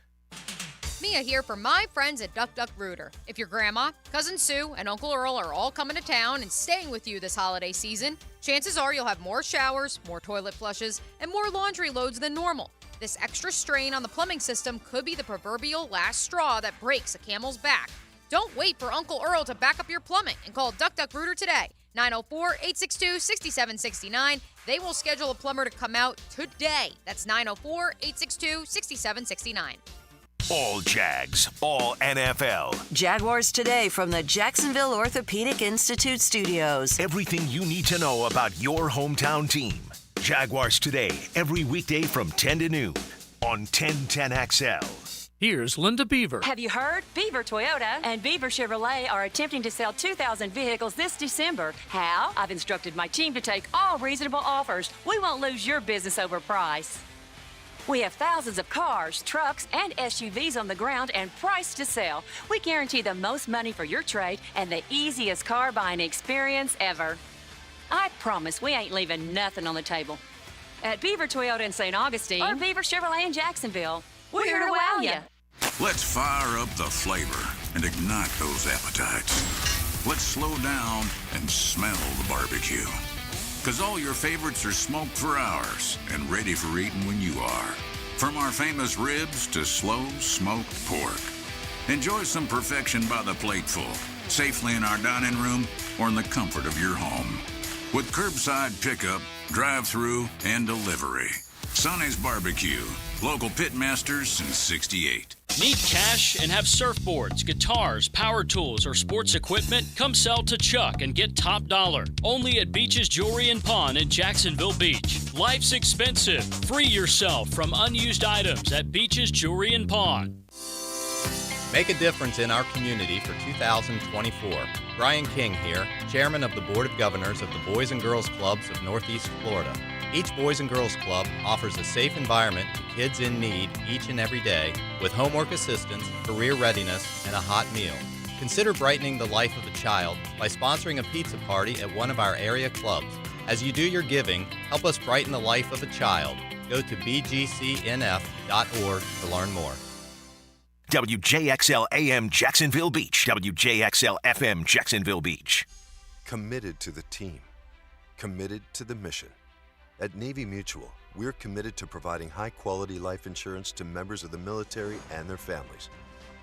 Mia here for my friends at Duck Duck Rooter. If your grandma, Cousin Sue, and Uncle Earl are all coming to town and staying with you this holiday season, chances are you'll have more showers, more toilet flushes, and more laundry loads than normal. This extra strain on the plumbing system could be the proverbial last straw that breaks a camel's back. Don't wait for Uncle Earl to back up your plumbing and call Duck Duck Rooter today. 904-862-6769. They will schedule a plumber to come out today. That's 904-862-6769. All Jags, all NFL. Jaguars Today from the Jacksonville Orthopedic Institute Studios. Everything you need to know about your hometown team. Jaguars Today, every weekday from 10 to noon on 1010XL. Here's Linda Beaver. Have you heard? Beaver Toyota and Beaver Chevrolet are attempting to sell 2,000 vehicles this December. How? I've instructed my team to take all reasonable offers. We won't lose your business over price. We have thousands of cars, trucks, and SUVs on the ground and priced to sell. We guarantee the most money for your trade and the easiest car buying experience ever. I promise we ain't leaving nothing on the table. At Beaver Toyota in St. Augustine or Beaver Chevrolet in Jacksonville, we're here to wow you. Let's fire up the flavor and ignite those appetites. Let's slow down and smell the barbecue. Because all your favorites are smoked for hours and ready for eating when you are. From our famous ribs to slow smoked pork. Enjoy some perfection by the plateful, safely in our dining room or in the comfort of your home. With curbside pickup, drive-through, and delivery. Sonny's Barbecue, local pitmasters since '68. Need cash and have surfboards, guitars, power tools, or sports equipment? Come sell to Chuck and get top dollar. Only at Beach's Jewelry and Pawn in Jacksonville Beach. Life's expensive. Free yourself from unused items at Beach's Jewelry and Pawn. Make a difference in our community for 2024. Brian King here, Chairman of the Board of Governors of the Boys and Girls Clubs of Northeast Florida. Each Boys and Girls Club offers a safe environment to kids in need each and every day with homework assistance, career readiness, and a hot meal. Consider brightening the life of a child by sponsoring a pizza party at one of our area clubs. As you do your giving, help us brighten the life of a child. Go to bgcnf.org to learn more. WJXL AM Jacksonville Beach. WJXL FM Jacksonville Beach. Committed to the team. Committed to the mission. At Navy Mutual, we're committed to providing high-quality life insurance to members of the military and their families.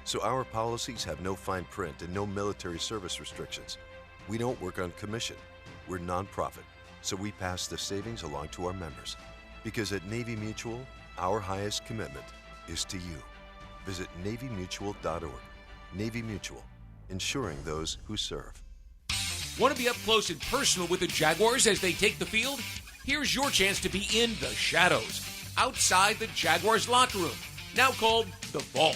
So our policies have no fine print and no military service restrictions. We don't work on commission. We're nonprofit, so we pass the savings along to our members. Because at Navy Mutual, our highest commitment is to you. Visit NavyMutual.org. Navy Mutual, insuring those who serve. Want to be up close and personal with the Jaguars as they take the field? Here's your chance to be in the shadows, outside the Jaguars locker room, now called the Vault.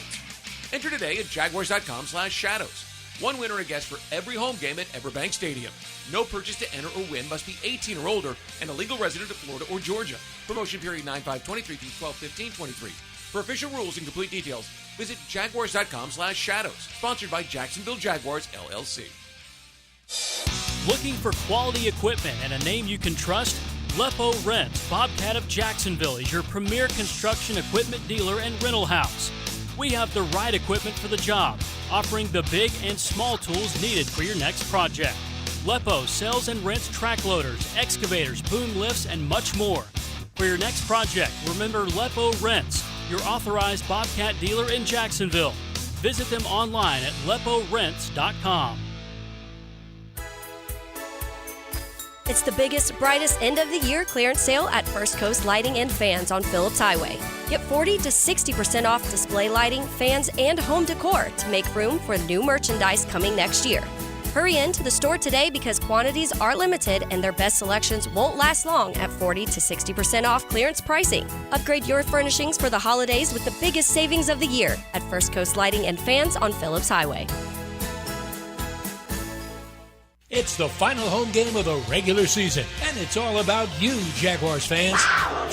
Enter today at jaguars.com/shadows. One winner a guest for every home game at Everbank Stadium. No purchase to enter or win, must be 18 or older and a legal resident of Florida or Georgia. Promotion period 9/5/23 through 12/15/23. For official rules and complete details, visit jaguars.com/shadows. Sponsored by Jacksonville Jaguars, LLC. Looking for quality equipment and a name you can trust? Lepo Rents, Bobcat of Jacksonville, is your premier construction equipment dealer and rental house. We have the right equipment for the job, offering the big and small tools needed for your next project. Lepo sells and rents track loaders, excavators, boom lifts, and much more. For your next project, remember Lepo Rents, your authorized Bobcat dealer in Jacksonville. Visit them online at leporents.com. It's the biggest, brightest end-of-the-year clearance sale at First Coast Lighting and Fans on Phillips Highway. Get 40 to 60% off display lighting, fans, and home decor to make room for new merchandise coming next year. Hurry in to the store today because quantities are limited and their best selections won't last long at 40 to 60% off clearance pricing. Upgrade your furnishings for the holidays with the biggest savings of the year at First Coast Lighting and Fans on Phillips Highway. It's the final home game of the regular season, and it's all about you, Jaguars fans.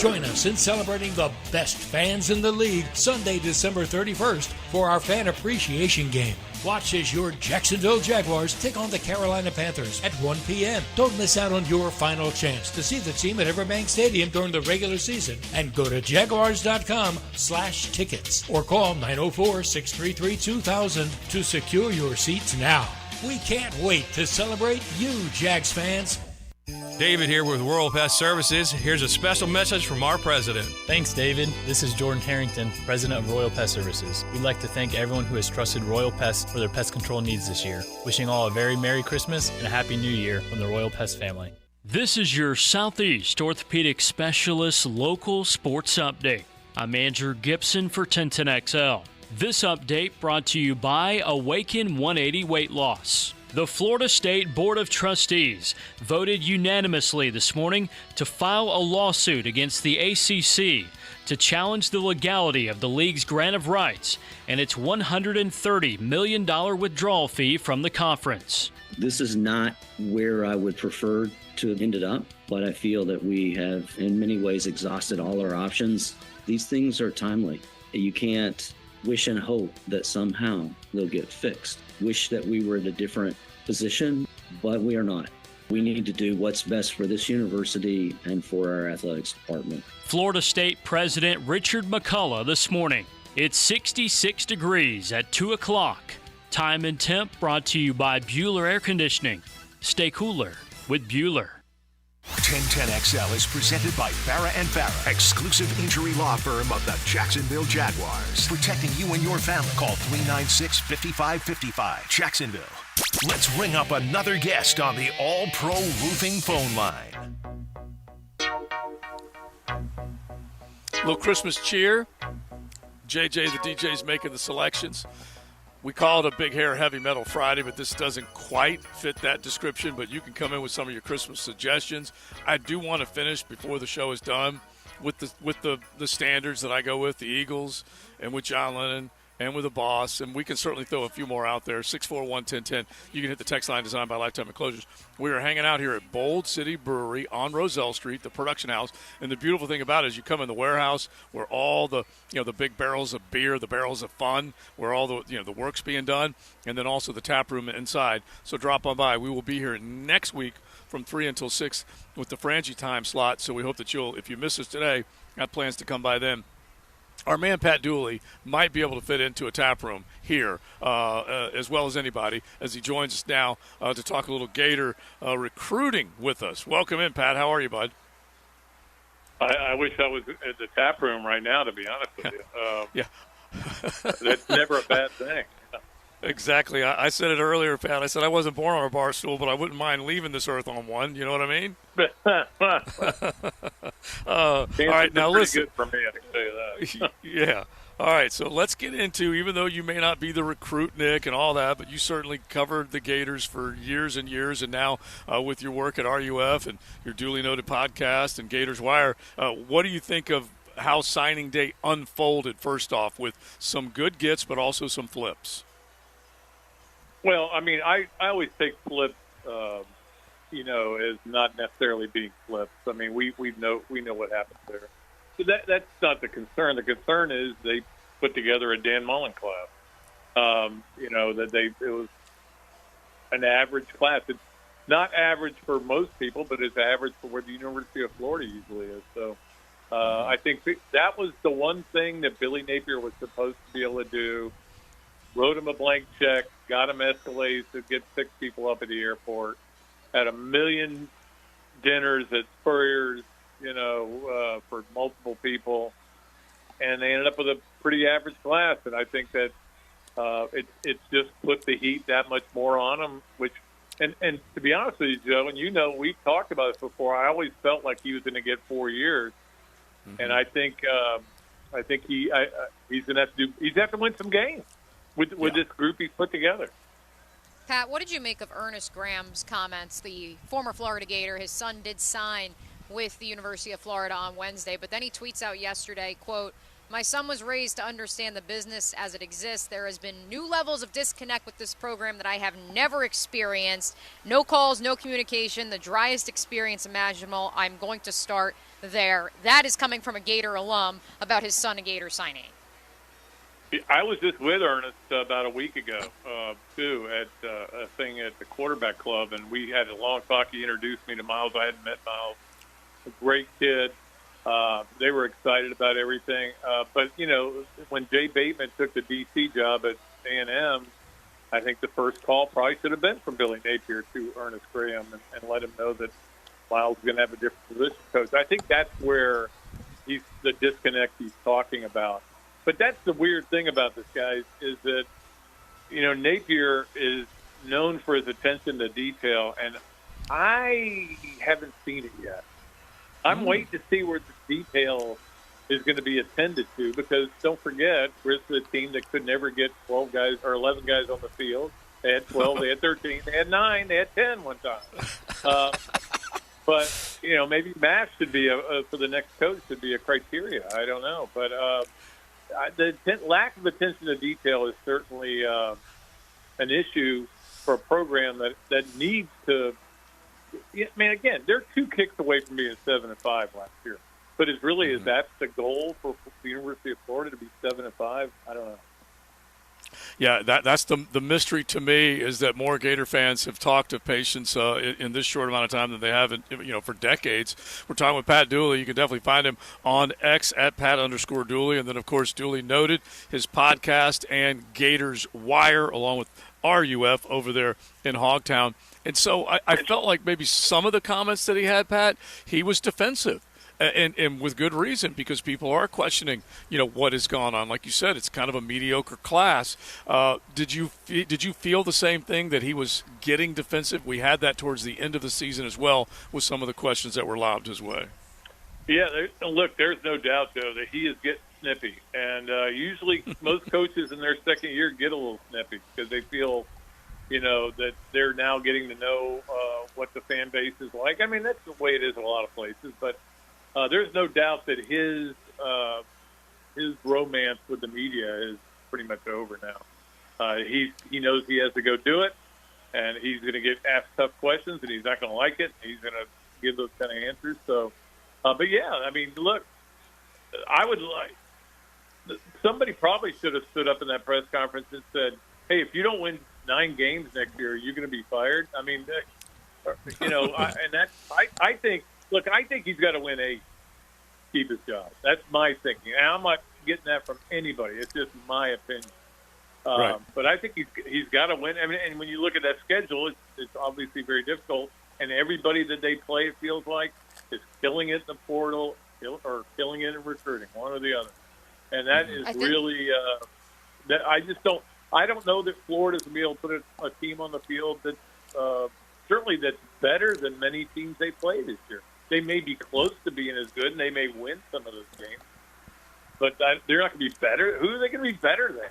Join us in celebrating the best fans in the league Sunday, December 31st for our Fan Appreciation Game. Watch as your Jacksonville Jaguars take on the Carolina Panthers at 1 p.m. Don't miss out on your final chance to see the team at Everbank Stadium during the regular season, and go to jaguars.com/tickets or call 904-633-2000 to secure your seats now. We can't wait to celebrate you, Jags fans. David here with Royal Pest Services. Here's a special message from our president. Thanks, David. This is Jordan Harrington, president of Royal Pest Services. We'd like to thank everyone who has trusted Royal Pest for their pest control needs this year. Wishing all a very Merry Christmas and a Happy New Year from the Royal Pest family. This is your Southeast Orthopedic Specialist local sports update. I'm Andrew Gibson for 1010XL. This update brought to you by Awaken 180 Weight Loss. The Florida State Board of Trustees voted unanimously this morning to file a lawsuit against the ACC to challenge the legality of the league's grant of rights and its $130 million withdrawal fee from the conference. This is not where I would prefer to have ended up, but I feel that we have in many ways exhausted all our options. These things are timely. You can't wish and hope that somehow they'll get fixed. Wish that we were in a different position, but we are not. We need to do what's best for this university and for our athletics department. Florida State President Richard McCullough this morning. It's 66 degrees at 2 o'clock. Time and temp brought to you by Bueller Air Conditioning. Stay cooler with Bueller. 1010XL is presented by Farah & Farah, exclusive injury law firm of the Jacksonville Jaguars. Protecting you and your family. Call 396-5555. Jacksonville. Let's ring up another guest on the All-Pro Roofing phone line. Little Christmas cheer. JJ, the DJ's making the selections. We call it a Big Hair Heavy Metal Friday, but this doesn't quite fit that description, but you can come in with some of your Christmas suggestions. I do want to finish before the show is done with the standards that I go with, the Eagles and with John Lennon and with the boss, and we can certainly throw a few more out there. 641-1010. You can hit the text line designed by Lifetime Enclosures. We are hanging out here at Bold City Brewery on Roselle Street, the production house. And the beautiful thing about it is you come in the warehouse where all the the big barrels of beer, the barrels of fun, where all the the work's being done, and then also the tap room inside. So drop on by. We will be here next week from 3 until 6 with the Frangie time slot. So we hope that you'll, if you miss us today, got plans to come by then. Our man Pat Dooley might be able to fit into a tap room here as well as anybody as he joins us now to talk a little Gator recruiting with us. Welcome in, Pat. How are you, bud? I wish I was at the tap room right now, to be honest with you. Yeah. That's never a bad thing. Exactly. I said it earlier, Pat. I said I wasn't born on a bar stool, but I wouldn't mind leaving this earth on one. You know what I mean? All right, now listen. Good for me, I can tell you that. Yeah. All right, so let's get into, even though you may not be the recruit, Nick, and all that, but you certainly covered the Gators for years and years, and now with your work at RUF and your duly noted podcast and Gators Wire, what do you think of how signing day unfolded, first off, with some good gets but also some flips? Well, I mean, I always take flips, as not necessarily being flips. I mean, we know what happens there. So that's not the concern. The concern is they put together a Dan Mullen class. It was an average class. It's not average for most people, but it's average for where the University of Florida usually is. So I think that was the one thing that Billy Napier was supposed to be able to do. Wrote him a blank check, got him Escalades to get 6 people up at the airport, had 1 million dinners at Spurrier's, for multiple people, and they ended up with a pretty average class. And I think that it's just put the heat that much more on them. And to be honest with you, Joe, and we talked about this before. I always felt like he was going to get 4 years, and I think he's going to have to he's have to win some games with this group he's put together. Pat, what did you make of Ernest Graham's comments? The former Florida Gator, his son did sign with the University of Florida on Wednesday, but then he tweets out yesterday, quote, "My son was raised to understand the business as it exists. There has been new levels of disconnect with this program that I have never experienced. No calls, no communication, the driest experience imaginable. I'm going to start there." That is coming from a Gator alum about his son, a Gator signing. I was just with Ernest about a week ago, too, at a thing at the quarterback club, and we had a long talk. He introduced me to Miles. I hadn't met Miles. A great kid. They were excited about everything. But, when Jay Bateman took the D.C. job at A&M, I think the first call probably should have been from Billy Napier to Ernest Graham and let him know that Miles is going to have a different position coach. I think that's where the disconnect he's talking about. But that's the weird thing about this, guys, is that, Napier is known for his attention to detail, and I haven't seen it yet. I'm waiting to see where the detail is going to be attended to, because don't forget, we're the team that could never get 12 guys or 11 guys on the field. They had 12, they had 13, they had 9, they had 10 one time. But, maybe math should be, for the next coach, should be a criteria. I don't know. But the lack of attention to detail is certainly an issue for a program that needs to. I mean, again, they're 2 kicks away from being 7-5 last year. But is that the goal for the University of Florida, to be 7-5? I don't know. Yeah, that's the mystery to me, is that more Gator fans have talked of patience in this short amount of time than they have for decades. We're talking with Pat Dooley. You can definitely find him on X at Pat_Dooley. And then, of course, Dooley noted his podcast and Gators Wire, along with RUF over there in Hogtown. And so I felt like maybe some of the comments that he had, Pat, he was defensive. And with good reason, because people are questioning, what has gone on. Like you said, it's kind of a mediocre class. Did you feel the same thing, that he was getting defensive? We had that towards the end of the season as well, with some of the questions that were lobbed his way. Yeah, look, there's no doubt, though, that he is getting snippy. And usually most coaches in their second year get a little snippy because they feel, that they're now getting to know what the fan base is like. I mean, that's the way it is in a lot of places, but there's no doubt that his romance with the media pretty much over now. He knows he has to go do it, and he's going to get asked tough questions, and he's not going to like it. He's going to give those kind of answers. So, but yeah, I mean, look, I would like somebody probably should have stood up in that press conference and said, "Hey, if you don't win 9 games next year, you're going to be fired." I mean, you know, I think. Look, I think he's got to win 8, keep his job. That's my thinking, and I'm not getting that from anybody. It's just my opinion. Right. But I think he's got to win. I mean, and when you look at that schedule, it's obviously very difficult. And everybody that they play, it feels like, is killing it in the portal or killing it in recruiting, one or the other. And that is really that I just don't. I don't know that Florida's going to be able to put a team on the field that's certainly that's better than many teams they played this year. They may be close to being as good, and they may win some of those games, but they're not going to be better. Who are they going to be better than?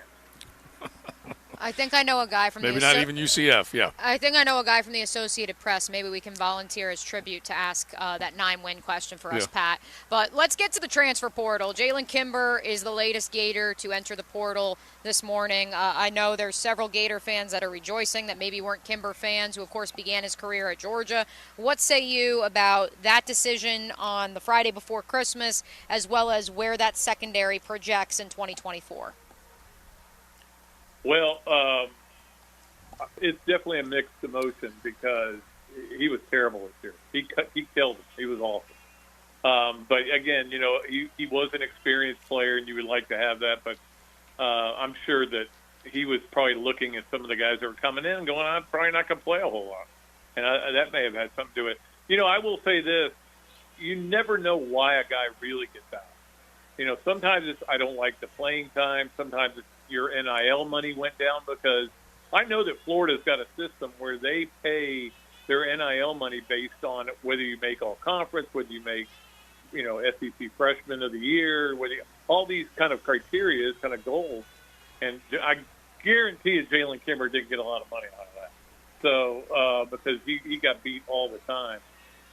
I think I know a guy from maybe not even UCF. Yeah. I think I know a guy from the Associated Press. Maybe we can volunteer as tribute to ask that 9-win question for us, Pat. But let's get to the transfer portal. Jalen Kimber is the latest Gator to enter the portal this morning. I know there's several Gator fans that are rejoicing that maybe weren't Kimber fans, who of course began his career at Georgia. What say you about that decision on the Friday before Christmas, as well as where that secondary projects in 2024? Well, it's definitely a mixed emotion because he was terrible this year. He killed him. He was awesome. But again, you know, he was an experienced player, and you would like to have that. But I'm sure that he was probably looking at some of the guys that were coming in and going, "I'm probably not going to play a whole lot," and that may have had something to do with it. You know, I will say this: you never know why a guy really gets out. You know, sometimes it's I don't like the playing time. Sometimes it's your NIL money went down, because I know that Florida's got a system where they pay their NIL money based on whether you make all conference, whether you make, you know, SEC freshman of the year, whether all these kind of criteria, kind of goals. And I guarantee you Jalen Kimber didn't get a lot of money out of that. So, because he got beat all the time.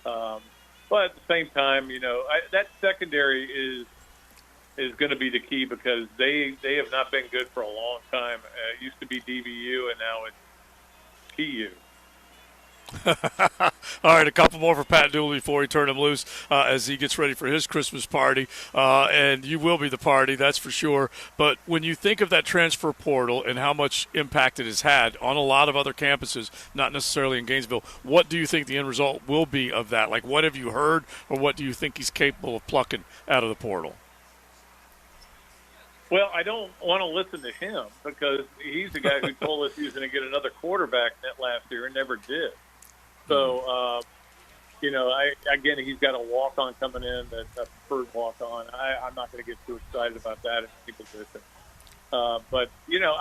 But at the same time, you know, that secondary is going to be the key, because they have not been good for a long time. It used to be DVU, and now it's TU. All right, a couple more for Pat Dooley before we turn him loose as he gets ready for his Christmas party. And you will be the party, that's for sure. But when you think of that transfer portal and how much impact it has had on a lot of other campuses, not necessarily in Gainesville, what do you think the end result will be of that? Like, what have you heard, or what do you think he's capable of plucking out of the portal? Well, I don't want to listen to him, because he's the guy who told us he was going to get another quarterback net last year and never did. So, you know, again, he's got a walk-on coming in, that's a preferred walk-on. I'm not going to get too excited about that in any position. But, you know,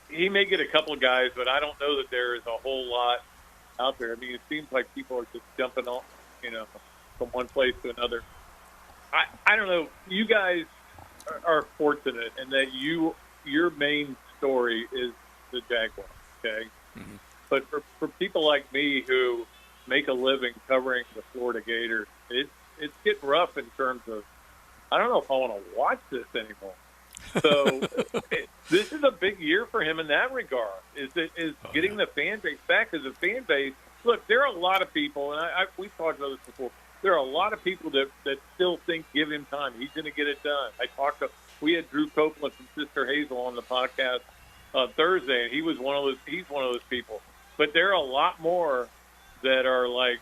he may get a couple of guys, but I don't know that there is a whole lot out there. I mean, it seems like people are just jumping on, you know, from one place to another. I don't know. You guys are fortunate in that your main story is the Jaguars, okay? Mm-hmm. But for people like me who make a living covering the Florida Gators, it's getting rough in terms of, I don't know if I want to watch this anymore. So this is a big year for him in that regard, is getting the fan base back. As a fan base, look, there are a lot of people, and we've talked about this before, there are a lot of people that still think give him time. He's going to get it done. We had Drew Copeland from Sister Hazel on the podcast Thursday, and he's one of those people. But there are a lot more that are like,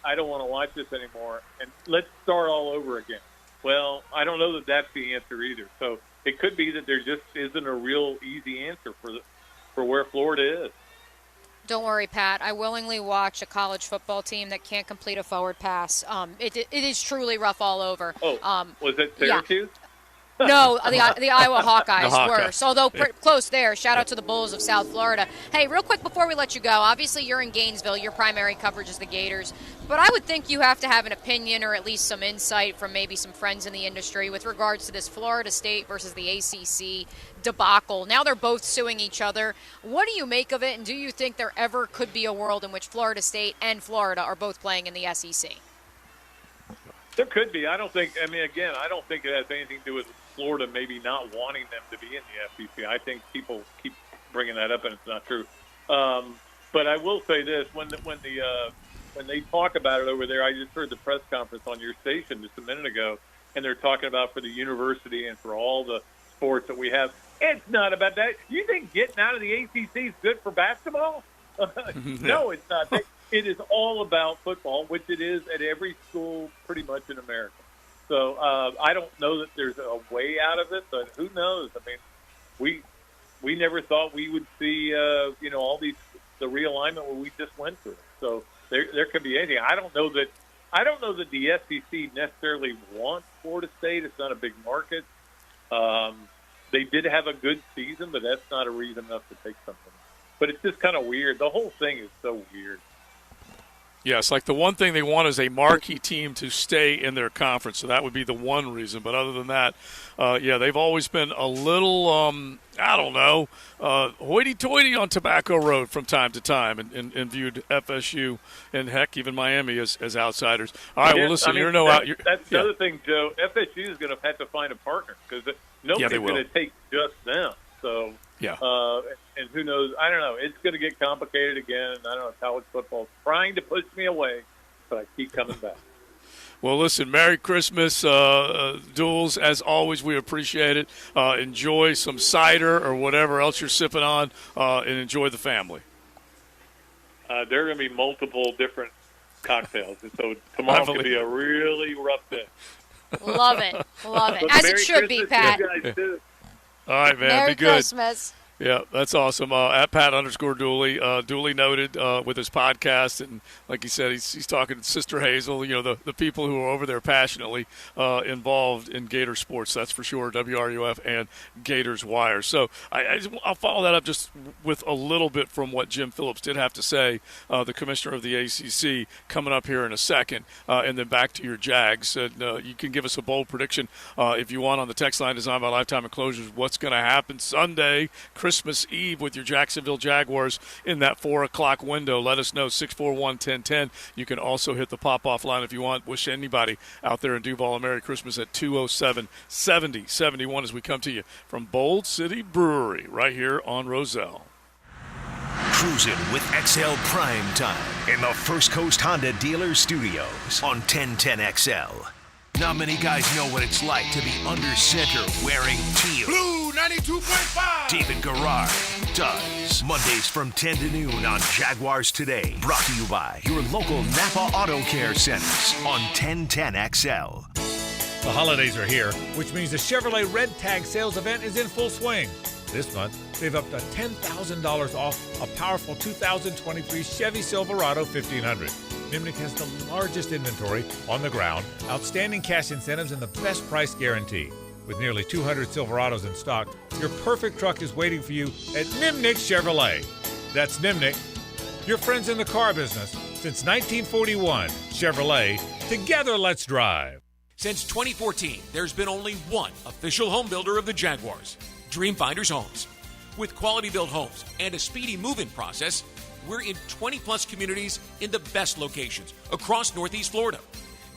I don't want to watch this anymore, and let's start all over again. Well, I don't know that that's the answer either. So it could be that there just isn't a real easy answer for where Florida is. Don't worry, Pat. I willingly watch a college football team that can't complete a forward pass. It is truly rough all over. Oh, was it Syracuse? Yeah. No, the Iowa Hawkeyes worse, although close there. Shout out to the Bulls of South Florida. Hey, real quick before we let you go, obviously you're in Gainesville. Your primary coverage is the Gators. But I would think you have to have an opinion or at least some insight from maybe some friends in the industry with regards to this Florida State versus the ACC debacle. Now they're both suing each other. What do you make of it, and do you think there ever could be a world in which Florida State and Florida are both playing in the SEC? There could be. I don't think it has anything to do with Florida maybe not wanting them to be in the SEC. I think people keep bringing that up, and it's not true. But I will say this: when they talk about it over there, I just heard the press conference on your station just a minute ago, and they're talking about for the university and for all the sports that we have. It's not about that. You think getting out of the ACC is good for basketball? No, it's not. It is all about football, which it is at every school pretty much in America. So I don't know that there's a way out of it, but who knows? I mean, we never thought we would see all the realignment where we just went through. So there could be anything. I don't know that the SEC necessarily wants Florida State. It's not a big market. They did have a good season, but that's not a reason enough to take something. But it's just kind of weird. The whole thing is so weird. Yes, like the one thing they want is a marquee team to stay in their conference, so that would be the one reason. But other than that, they've always been a little, hoity-toity on Tobacco Road from time to time and viewed FSU and, heck, even Miami as outsiders. All right, well, listen, that's the other thing, Joe. FSU is going to have to find a partner because nobody's going to take just them. So, and who knows? I don't know. It's going to get complicated again. I don't know. College football is trying to push me away, but I keep coming back. Well, listen, Merry Christmas, Duels. As always, we appreciate it. Enjoy some cider or whatever else you're sipping on, and enjoy the family. There are going to be multiple different cocktails, and so tomorrow could be a really rough day. Love it. As it should be, Pat. All right, man. Merry be good. Christmas. Yeah, that's awesome. At Pat_Dooley, duly noted with his podcast. And like he said, he's talking to Sister Hazel, the people who are over there passionately involved in Gator sports, that's for sure, WRUF and Gators Wire. So I'll follow that up just with a little bit from what Jim Phillips did have to say, the commissioner of the ACC, coming up here in a second. And then back to your Jags. You can give us a bold prediction if you want on the text line designed by Lifetime Enclosures. What's going to happen Sunday, Christmas Eve, with your Jacksonville Jaguars in that 4 o'clock window? Let us know, 641-1010. You can also hit the pop-off line if you want. Wish anybody out there in Duval a Merry Christmas at 207-7071 as we come to you from Bold City Brewery right here on Roselle. Cruising with XL Primetime in the First Coast Honda Dealer Studios on 1010XL. Not many guys know what it's like to be under center wearing teal. Blue 92.5. David Garrard does. Mondays from 10 to noon on Jaguars Today. Brought to you by your local Napa Auto Care Centers on 1010XL. The holidays are here, which means the Chevrolet Red Tag sales event is in full swing. This month, save up to $10,000 off a powerful 2023 Chevy Silverado 1500. Nimnik has the largest inventory on the ground, outstanding cash incentives, and the best price guarantee. With nearly 200 Silverados in stock, your perfect truck is waiting for you at Nimnik Chevrolet. That's Nimnik, your friends in the car business since 1941. Chevrolet, together let's drive. Since 2014, there's been only one official home builder of the Jaguars, Dreamfinders Homes. With quality-built homes and a speedy move-in process, we're in 20-plus communities in the best locations across Northeast Florida.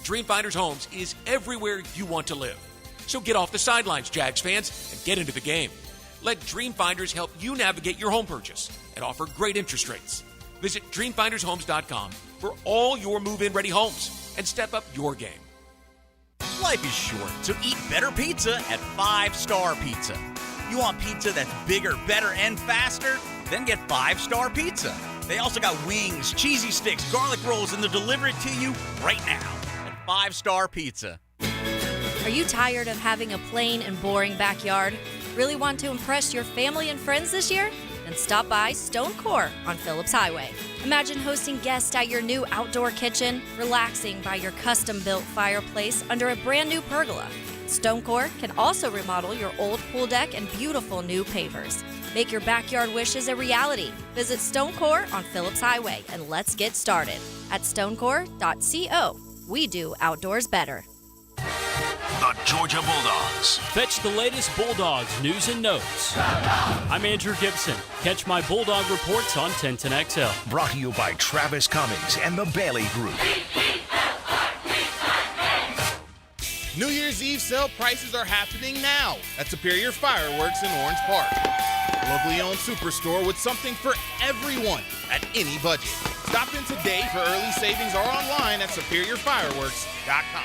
Dreamfinders Homes is everywhere you want to live. So get off the sidelines, Jags fans, and get into the game. Let Dreamfinders help you navigate your home purchase and offer great interest rates. Visit DreamfindersHomes.com for all your move-in ready homes and step up your game. Life is short, so eat better pizza at 5 Star Pizza. You want pizza that's bigger, better, and faster? Then get 5 Star Pizza. They also got wings, cheesy sticks, garlic rolls, and they'll deliver it to you right now at 5 Star Pizza. Are you tired of having a plain and boring backyard? Really want to impress your family and friends this year? Then stop by Stone Core on Phillips Highway. Imagine hosting guests at your new outdoor kitchen, relaxing by your custom-built fireplace under a brand new pergola. Stone Core can also remodel your old pool deck and beautiful new pavers. Make your backyard wishes a reality. Visit Stone Core on Phillips Highway and let's get started at stonecore.co. We do outdoors better. The Georgia Bulldogs. Fetch the latest Bulldogs news and notes. I'm Andrew Gibson. Catch my Bulldog reports on 1010XL. Brought to you by Travis Cummings and the Bailey Group. New Year's Eve sale prices are happening now at Superior Fireworks in Orange Park. A locally owned superstore with something for everyone at any budget. Stop in today for early savings or online at superiorfireworks.com.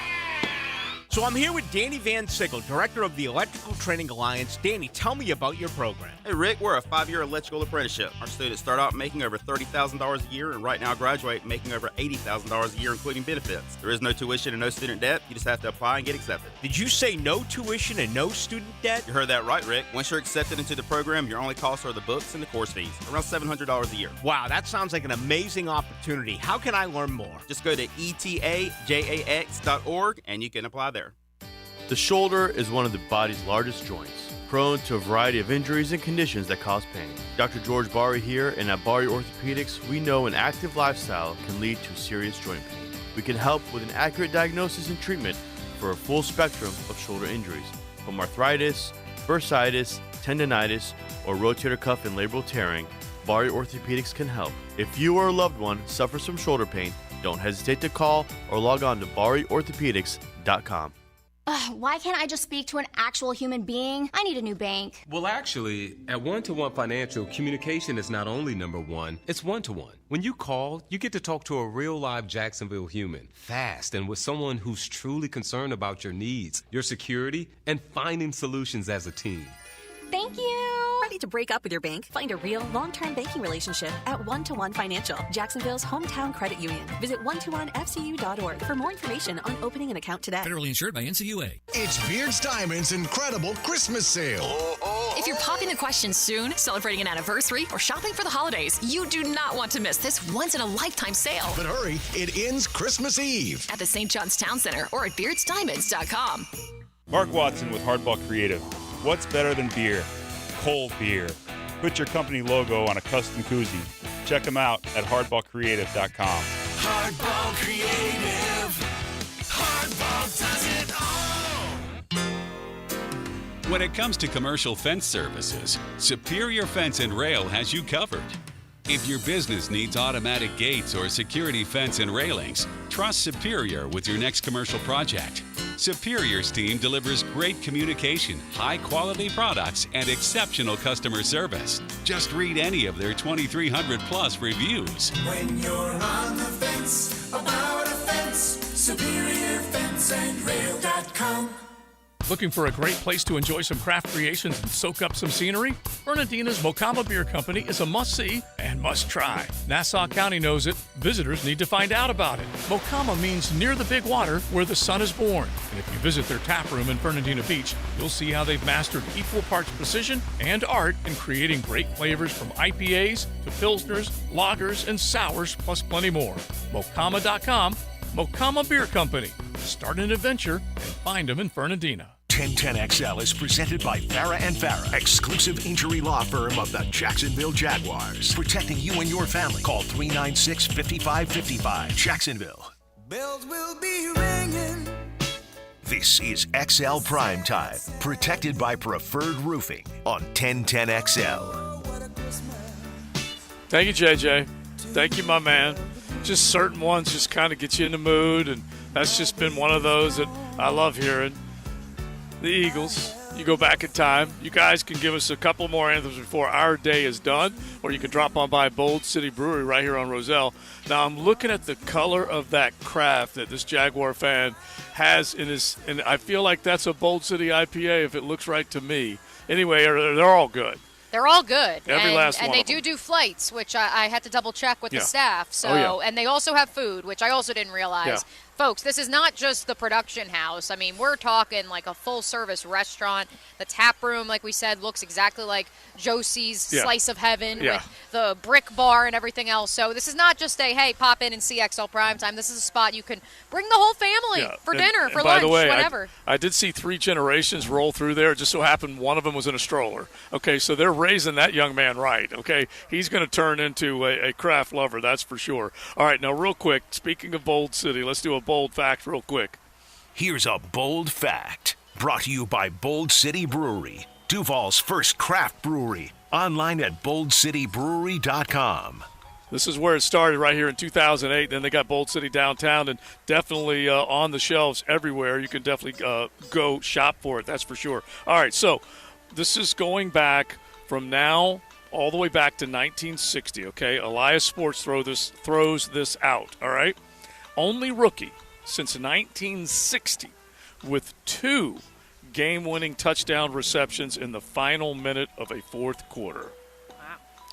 So I'm here with Danny Van Sickle, Director of the Electrical Training Alliance. Danny, tell me about your program. Hey, Rick, we're a 5-year electrical apprenticeship. Our students start out making over $30,000 a year, and right now graduate making over $80,000 a year, including benefits. There is no tuition and no student debt. You just have to apply and get accepted. Did you say no tuition and no student debt? You heard that right, Rick. Once you're accepted into the program, your only costs are the books and the course fees, around $700 a year. Wow, that sounds like an amazing opportunity. How can I learn more? Just go to etajax.org, and you can apply there. The shoulder is one of the body's largest joints, prone to a variety of injuries and conditions that cause pain. Dr. George Bari here, and at Bari Orthopedics, we know an active lifestyle can lead to serious joint pain. We can help with an accurate diagnosis and treatment for a full spectrum of shoulder injuries, from arthritis, bursitis, tendonitis, or rotator cuff and labral tearing. Bari Orthopedics can help. If you or a loved one suffers from shoulder pain, don't hesitate to call or log on to bariorthopedics.com. Why can't I just speak to an actual human being? I need a new bank. Well, actually, at One-to-One Financial, communication is not only number one, it's one-to-one. When you call, you get to talk to a real live Jacksonville human, fast, and with someone who's truly concerned about your needs, your security, and finding solutions as a team. Thank you. Ready to break up with your bank? Find a real long-term banking relationship at One-to-One Financial, Jacksonville's hometown credit union. Visit one-to-onefcu.org for more information on opening an account today. Federally insured by NCUA. It's Beard's Diamonds' incredible Christmas sale. If you're popping the question soon, celebrating an anniversary, or shopping for the holidays, you do not want to miss this once-in-a-lifetime sale. But hurry, it ends Christmas Eve. At the St. John's Town Center or at beardsdiamonds.com. Mark Watson with Hardball Creative. What's better than beer? Cold beer. Put your company logo on a custom koozie. Check them out at hardballcreative.com. Hardball Creative. Hardball does it all. When it comes to commercial fence services, Superior Fence and Rail has you covered. If your business needs automatic gates or security fence and railings, trust Superior with your next commercial project. Superior's team delivers great communication, high-quality products, and exceptional customer service. Just read any of their 2,300-plus reviews. When you're on the fence about a fence, SuperiorFenceandRail.com. Looking for a great place to enjoy some craft creations and soak up some scenery? Fernandina's Mocama Beer Company is a must-see and must-try. Nassau County knows it. Visitors need to find out about it. Mocama means near the big water where the sun is born. And if you visit their tap room in Fernandina Beach, you'll see how they've mastered equal parts precision and art in creating great flavors from IPAs to Pilsners, lagers, and sours, plus plenty more. Mocama.com, Mocama Beer Company. Start an adventure and find them in Fernandina. 1010XL is presented by Farah & Farah, exclusive injury law firm of the Jacksonville Jaguars. Protecting you and your family. Call 396-5555. Jacksonville. Bells will be ringing. This is XL Primetime, protected by Preferred Roofing on 1010XL. Thank you, JJ. Thank you, my man. Just certain ones just kind of get you in the mood, and that's just been one of those that I love hearing. The Eagles, you go back in time. You guys can give us a couple more anthems before our day is done, or you can drop on by Bold City Brewery right here on Roselle. Now, I'm looking at the color of that craft that this Jaguar fan has in his, and I feel like that's a Bold City IPA if it looks right to me. Anyway, they're all good. They're all good. Every last one And they of them. do flights, which I had to double check with Yeah. the staff. So, Oh, yeah. and they also have food, which I also didn't realize. Yeah. Folks, this is not just the production house. I mean, we're talking like a full-service restaurant. The tap room, like we said, looks exactly like Josie's Slice of Heaven with the brick bar and everything else. So this is not just a, hey, pop in and see XL Primetime. This is a spot you can bring the whole family for dinner, for lunch, by the way, whatever. I did see 3 generations roll through there. It just so happened one of them was in a stroller. Okay, so they're raising that young man right. Okay, he's going to turn into a craft lover, that's for sure. All right, now real quick, speaking of Bold City, let's do a bold fact real quick. Here's a bold fact, brought to you by Bold City Brewery, Duval's first craft brewery. Online at boldcitybrewery.com. This is where it started right here in 2008. Then they got Bold City downtown and definitely on the shelves everywhere. You can definitely go shop for it, that's for sure. All right, so this is going back from now all the way back to 1960, okay? Elias Sports throws this out, all right? Only rookie since 1960 with 2 game-winning touchdown receptions in the final minute of a fourth quarter. Wow.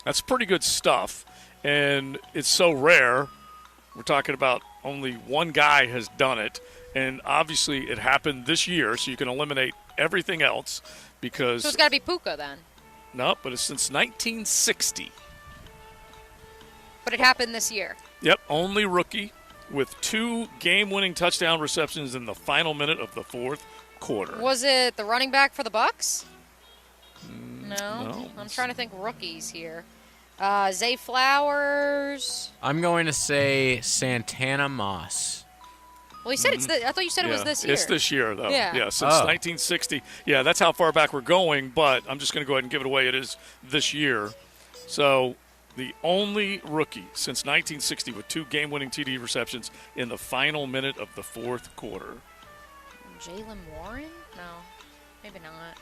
That's pretty good stuff, and it's so rare. We're talking about only one guy has done it, and obviously it happened this year, so you can eliminate everything else because – So it's got to be Puka then. No, but it's since 1960. But it happened this year. Yep, only rookie with 2 game-winning touchdown receptions in the final minute of the fourth quarter. Was it the running back for the Bucks? No. no. I'm trying to think rookies here. Zay Flowers. I'm going to say Santana Moss. Well, you said I thought you said it was this year. It's this year, though. Yeah. Since 1960. Yeah, that's how far back we're going, but I'm just going to go ahead and give it away. It is this year. So the only rookie since 1960 with 2 game-winning TD receptions in the final minute of the fourth quarter. Jalen Warren? No, maybe not.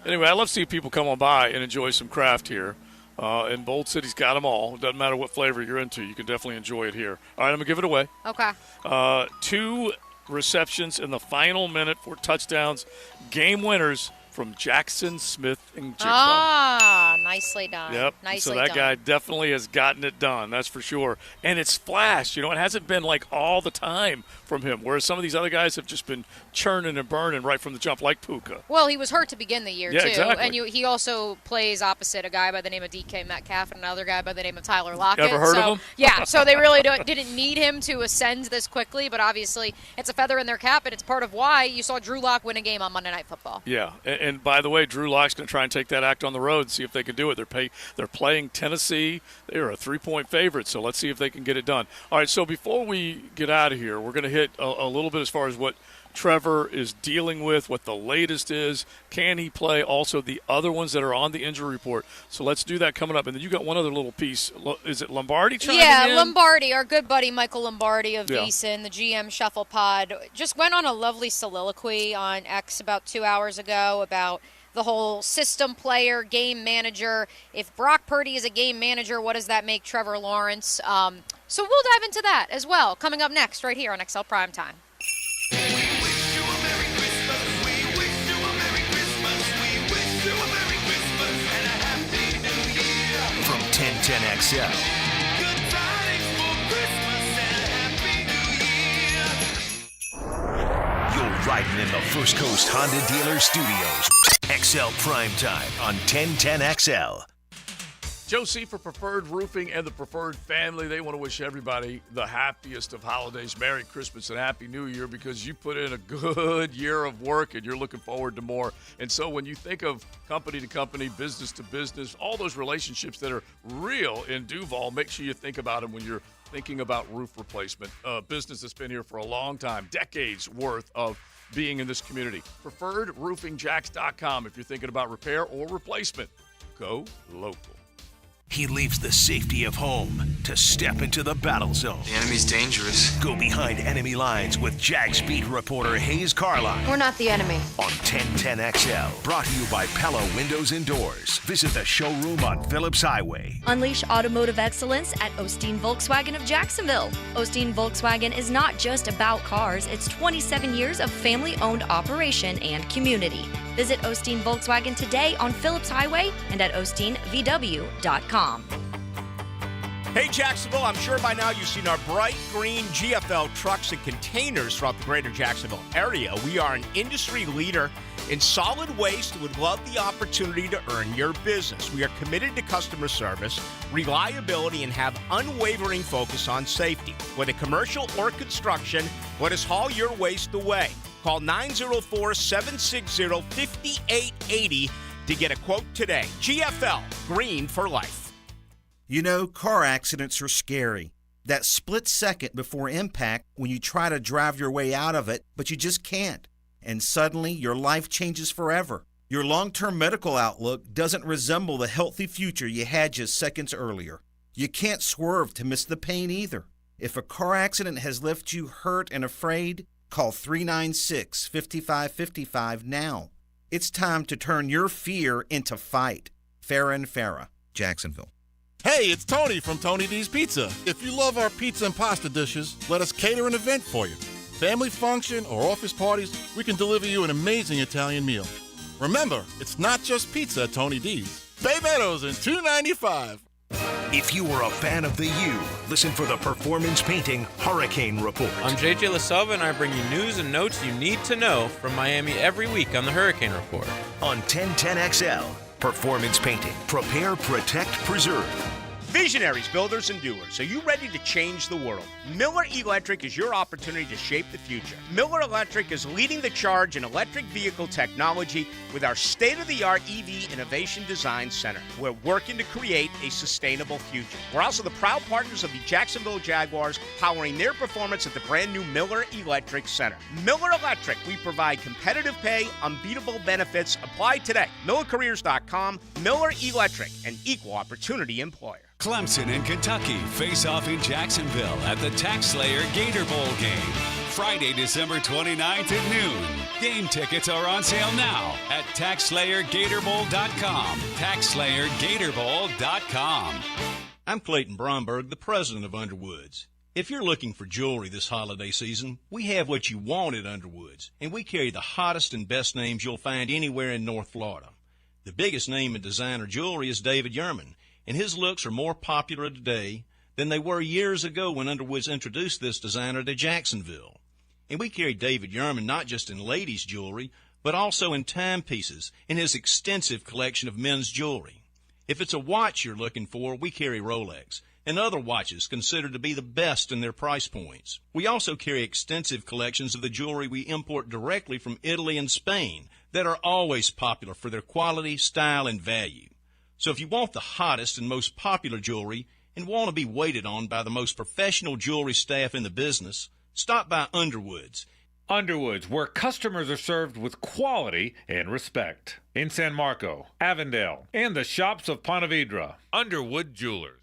Anyway, I love seeing people come on by and enjoy some craft here. And Bold City's got them all. It doesn't matter what flavor you're into. You can definitely enjoy it here. All right, I'm going to give it away. Okay. 2 receptions in the final minute for touchdowns. Game winners from Jackson Smith and Jigba. Ah, nicely done. Yep. Nicely so that done. guy definitely has gotten it done. That's for sure. And it's flashed. It hasn't been like all the time from him, whereas some of these other guys have just been churning and burning right from the jump, like Puka. Well, he was hurt to begin the year, Yeah, too. exactly. And he also plays opposite a guy by the name of DK Metcalf and another guy by the name of Tyler Lockett. Ever heard of him? Yeah, so they really didn't need him to ascend this quickly, but obviously it's a feather in their cap, and it's part of why you saw Drew Lock win a game on Monday Night Football. Yeah, and by the way, Drew Lock's going to try and take that act on the road and see if they can do it. They're playing Tennessee. They're a 3-point favorite, so let's see if they can get it done. All right, so before we get out of here, we're going to hit a little bit as far as what Trevor is dealing with, what the latest is. Can he play? Also, the other ones that are on the injury report. So let's do that coming up. And then you got one other little piece. Is it Lombardi chiming in? Yeah, Lombardi, our good buddy Michael Lombardi of Yeah. VEASAN, the GM Shuffle Pod, just went on a lovely soliloquy on X about 2 hours ago about the whole system player, game manager. If Brock Purdy is a game manager, what does that make Trevor Lawrence? So we'll dive into that as well, coming up next right here on XL Primetime. From 1010XL. You're riding in the First Coast Honda Dealer Studios. XL Primetime on 1010XL. Joe C. for Preferred Roofing and the Preferred family. They want to wish everybody the happiest of holidays. Merry Christmas and Happy New Year, because you put in a good year of work and you're looking forward to more. And so when you think of company to company, business to business, all those relationships that are real in Duval, make sure you think about them when you're thinking about roof replacement. Business that's been here for a long time, decades worth of being in this community. PreferredRoofingJacks.com if you're thinking about repair or replacement. Go local. He leaves the safety of home to step into the battle zone. The enemy's dangerous. Go behind enemy lines with Jags beat reporter Hayes Carline We're not the enemy. on 1010XL. Brought to you by Pella Windows and Doors. Visit the showroom on Phillips Highway. Unleash automotive excellence at Osteen Volkswagen of Jacksonville. Osteen Volkswagen is not just about cars, it's 27 years of family-owned operation and community. Visit Osteen Volkswagen today on Phillips Highway and at osteenvw.com. Hey, Jacksonville, I'm sure by now you've seen our bright green GFL trucks and containers throughout the greater Jacksonville area. We are an industry leader in solid waste and would love the opportunity to earn your business. We are committed to customer service, reliability, and have unwavering focus on safety. Whether commercial or construction, let us haul your waste away. Call 904-760-5880 to get a quote today. GFL, green for life. You know, car accidents are scary. That split second before impact when you try to drive your way out of it, but you just can't. And suddenly your life changes forever. Your long-term medical outlook doesn't resemble the healthy future you had just seconds earlier. You can't swerve to miss the pain either. If a car accident has left you hurt and afraid, call 396-5555 now. It's time to turn your fear into fight. Farah & Farah, Jacksonville. Hey, it's Tony from Tony D's Pizza. If you love our pizza and pasta dishes, let us cater an event for you. Family function or office parties, we can deliver you an amazing Italian meal. Remember, it's not just pizza at Tony D's. Bay Meadows in $2.95. If you are a fan of the U, listen for the Performance Painting Hurricane Report. I'm JJ LaSalva, and I bring you news and notes you need to know from Miami every week on the Hurricane Report. On 1010XL, Performance Painting. Prepare, protect, preserve. Visionaries, builders, and doers, are you ready to change the world? Miller Electric is your opportunity to shape the future. Miller Electric is leading the charge in electric vehicle technology with our state-of-the-art EV Innovation Design Center. We're working to create a sustainable future. We're also the proud partners of the Jacksonville Jaguars, powering their performance at the brand new Miller Electric Center. Miller Electric, we provide competitive pay, unbeatable benefits. Apply today. MillerCareers.com. Miller Electric, an equal opportunity employer. Clemson and Kentucky face off in Jacksonville at the Tax Slayer Gator Bowl game. Friday, December 29th at noon. Game tickets are on sale now at TaxSlayerGatorBowl.com. TaxSlayerGatorBowl.com. I'm Clayton Bromberg, the president of Underwoods. If you're looking for jewelry this holiday season, we have what you want at Underwoods, and we carry the hottest and best names you'll find anywhere in North Florida. The biggest name in designer jewelry is David Yurman, and his looks are more popular today than they were years ago when Underwoods introduced this designer to Jacksonville. And we carry David Yurman not just in ladies' jewelry, but also in timepieces in his extensive collection of men's jewelry. If it's a watch you're looking for, we carry Rolex and other watches considered to be the best in their price points. We also carry extensive collections of the jewelry we import directly from Italy and Spain that are always popular for their quality, style, and value. So if you want the hottest and most popular jewelry and want to be waited on by the most professional jewelry staff in the business, stop by Underwoods. Underwoods, where customers are served with quality and respect. In San Marco, Avondale, and the shops of Ponte Vedra. Underwood Jewelers.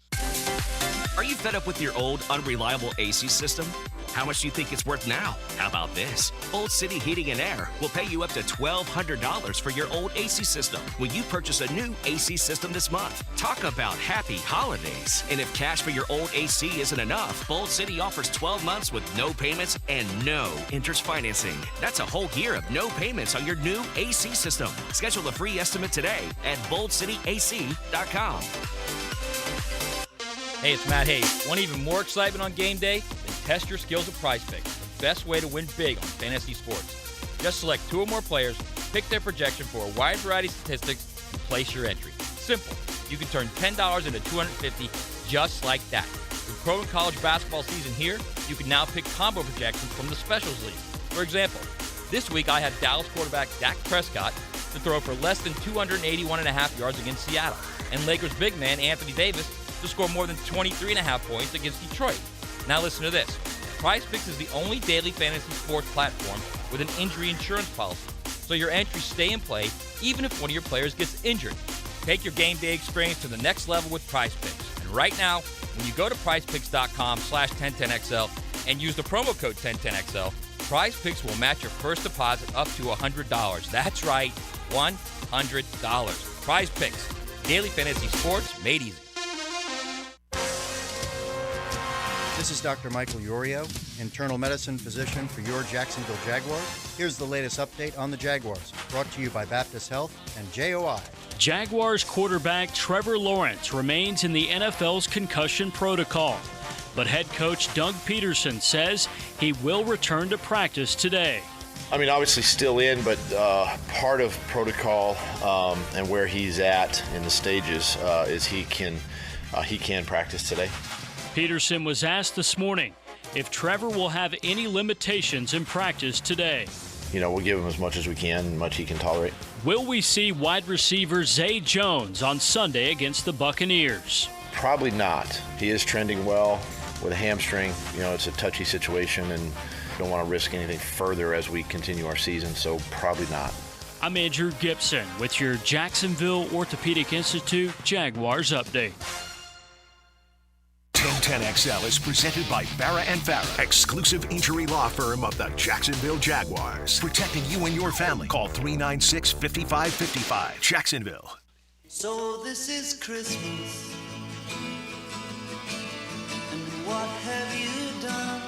Are you fed up with your old, unreliable AC system? How much do you think it's worth now? How about this? Old City Heating and Air will pay you up to $1,200 for your old AC system when you purchase a new AC system this month. Talk about happy holidays. And if cash for your old AC isn't enough, Bold City offers 12 months with no payments and no interest financing. That's a whole year of no payments on your new AC system. Schedule a free estimate today at boldcityac.com. Hey, it's Matt Hayes. Want even more excitement on game day? Then test your skills at Prize Picks, the best way to win big on fantasy sports. Just select 2 or more players, pick their projection for a wide variety of statistics, and place your entry. Simple. You can turn $10 into $250 just like that. With pro and college basketball season here, you can now pick combo projections from the Specials League. For example, this week I had Dallas quarterback Dak Prescott to throw for less than 281.5 yards against Seattle, and Lakers big man Anthony Davis to score more than 23.5 points against Detroit. Now listen to this. PrizePicks is the only daily fantasy sports platform with an injury insurance policy, so your entries stay in play even if one of your players gets injured. Take your game day experience to the next level with PrizePicks. And right now, when you go to prizepicks.com/1010XL and use the promo code 1010XL, PrizePicks will match your first deposit up to $100. That's right, $100. PrizePicks, daily fantasy sports made easy. This is Dr. Michael Iorio, internal medicine physician for your Jacksonville Jaguars. Here's the latest update on the Jaguars, brought to you by Baptist Health and JOI. Jaguars quarterback Trevor Lawrence remains in the NFL's concussion protocol, but head coach Doug Peterson says he will return to practice today. I mean, obviously still in, but part of protocol and where he's at in the stages is he can practice today. Peterson was asked this morning if Trevor will have any limitations in practice today. You know, we'll give him as much as we can, much he can tolerate. Will we see wide receiver Zay Jones on Sunday against the Buccaneers? Probably not. He is trending well with a hamstring. You know, it's a touchy situation and don't want to risk anything further as we continue our season, so probably not. I'm Andrew Gibson with your Jacksonville Orthopedic Institute Jaguars update. 1010XL is presented by Farah and Farah, exclusive injury law firm of the Jacksonville Jaguars. Protecting you and your family. Call 396-5555. Jacksonville. So this is Christmas, and what have you done?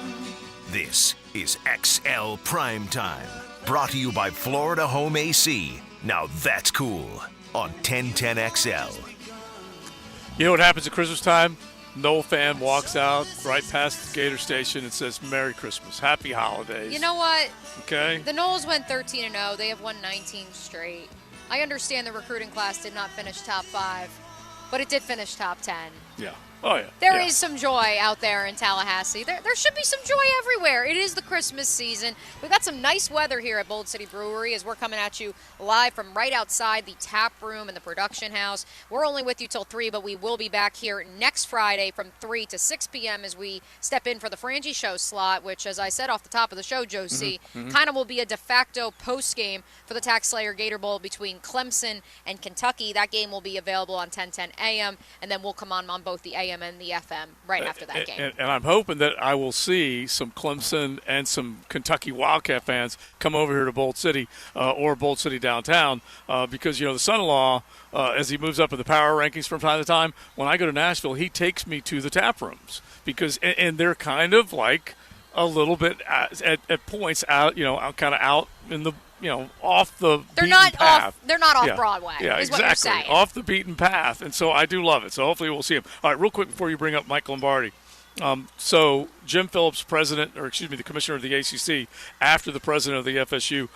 This is XL Primetime. Brought to you by Florida Home AC. Now that's cool. On 1010XL. You know what happens at Christmas time? No fan walks out right past the Gator Station and says, Merry Christmas, Happy Holidays. You know what? Okay. The Noles went 13-0. They have won 19 straight. I understand the recruiting class did not finish top 5, but it did finish top 10. Yeah. Oh, yeah. There is some joy out there in Tallahassee. There should be some joy everywhere. It is the Christmas season. We've got some nice weather here at Bold City Brewery as we're coming at you live from right outside the tap room and the production house. We're only with you till 3, but we will be back here next Friday from 3 to 6 p.m. as we step in for the Frangie Show slot, which, as I said off the top of the show, Josie, kind of will be a de facto post game for the Tax Slayer Gator Bowl between Clemson and Kentucky. That game will be available on 1010 a.m., and then we'll come on both the AM and the FM right after that game. And I'm hoping that I will see some Clemson and some Kentucky Wildcat fans come over here to Bold City or Bold City downtown because, the son-in-law, as he moves up in the power rankings from time to time, when I go to Nashville, he takes me to the tap rooms because and they're kind of like a little bit at points out, kind of out in the off the beaten path. They're not off Broadway. Yeah, is exactly. What you're saying. Off the beaten path, and so I do love it. So hopefully we'll see him. All right, real quick before you bring up Mike Lombardi. So Jim Phillips, the commissioner of the ACC, after the president of the FSU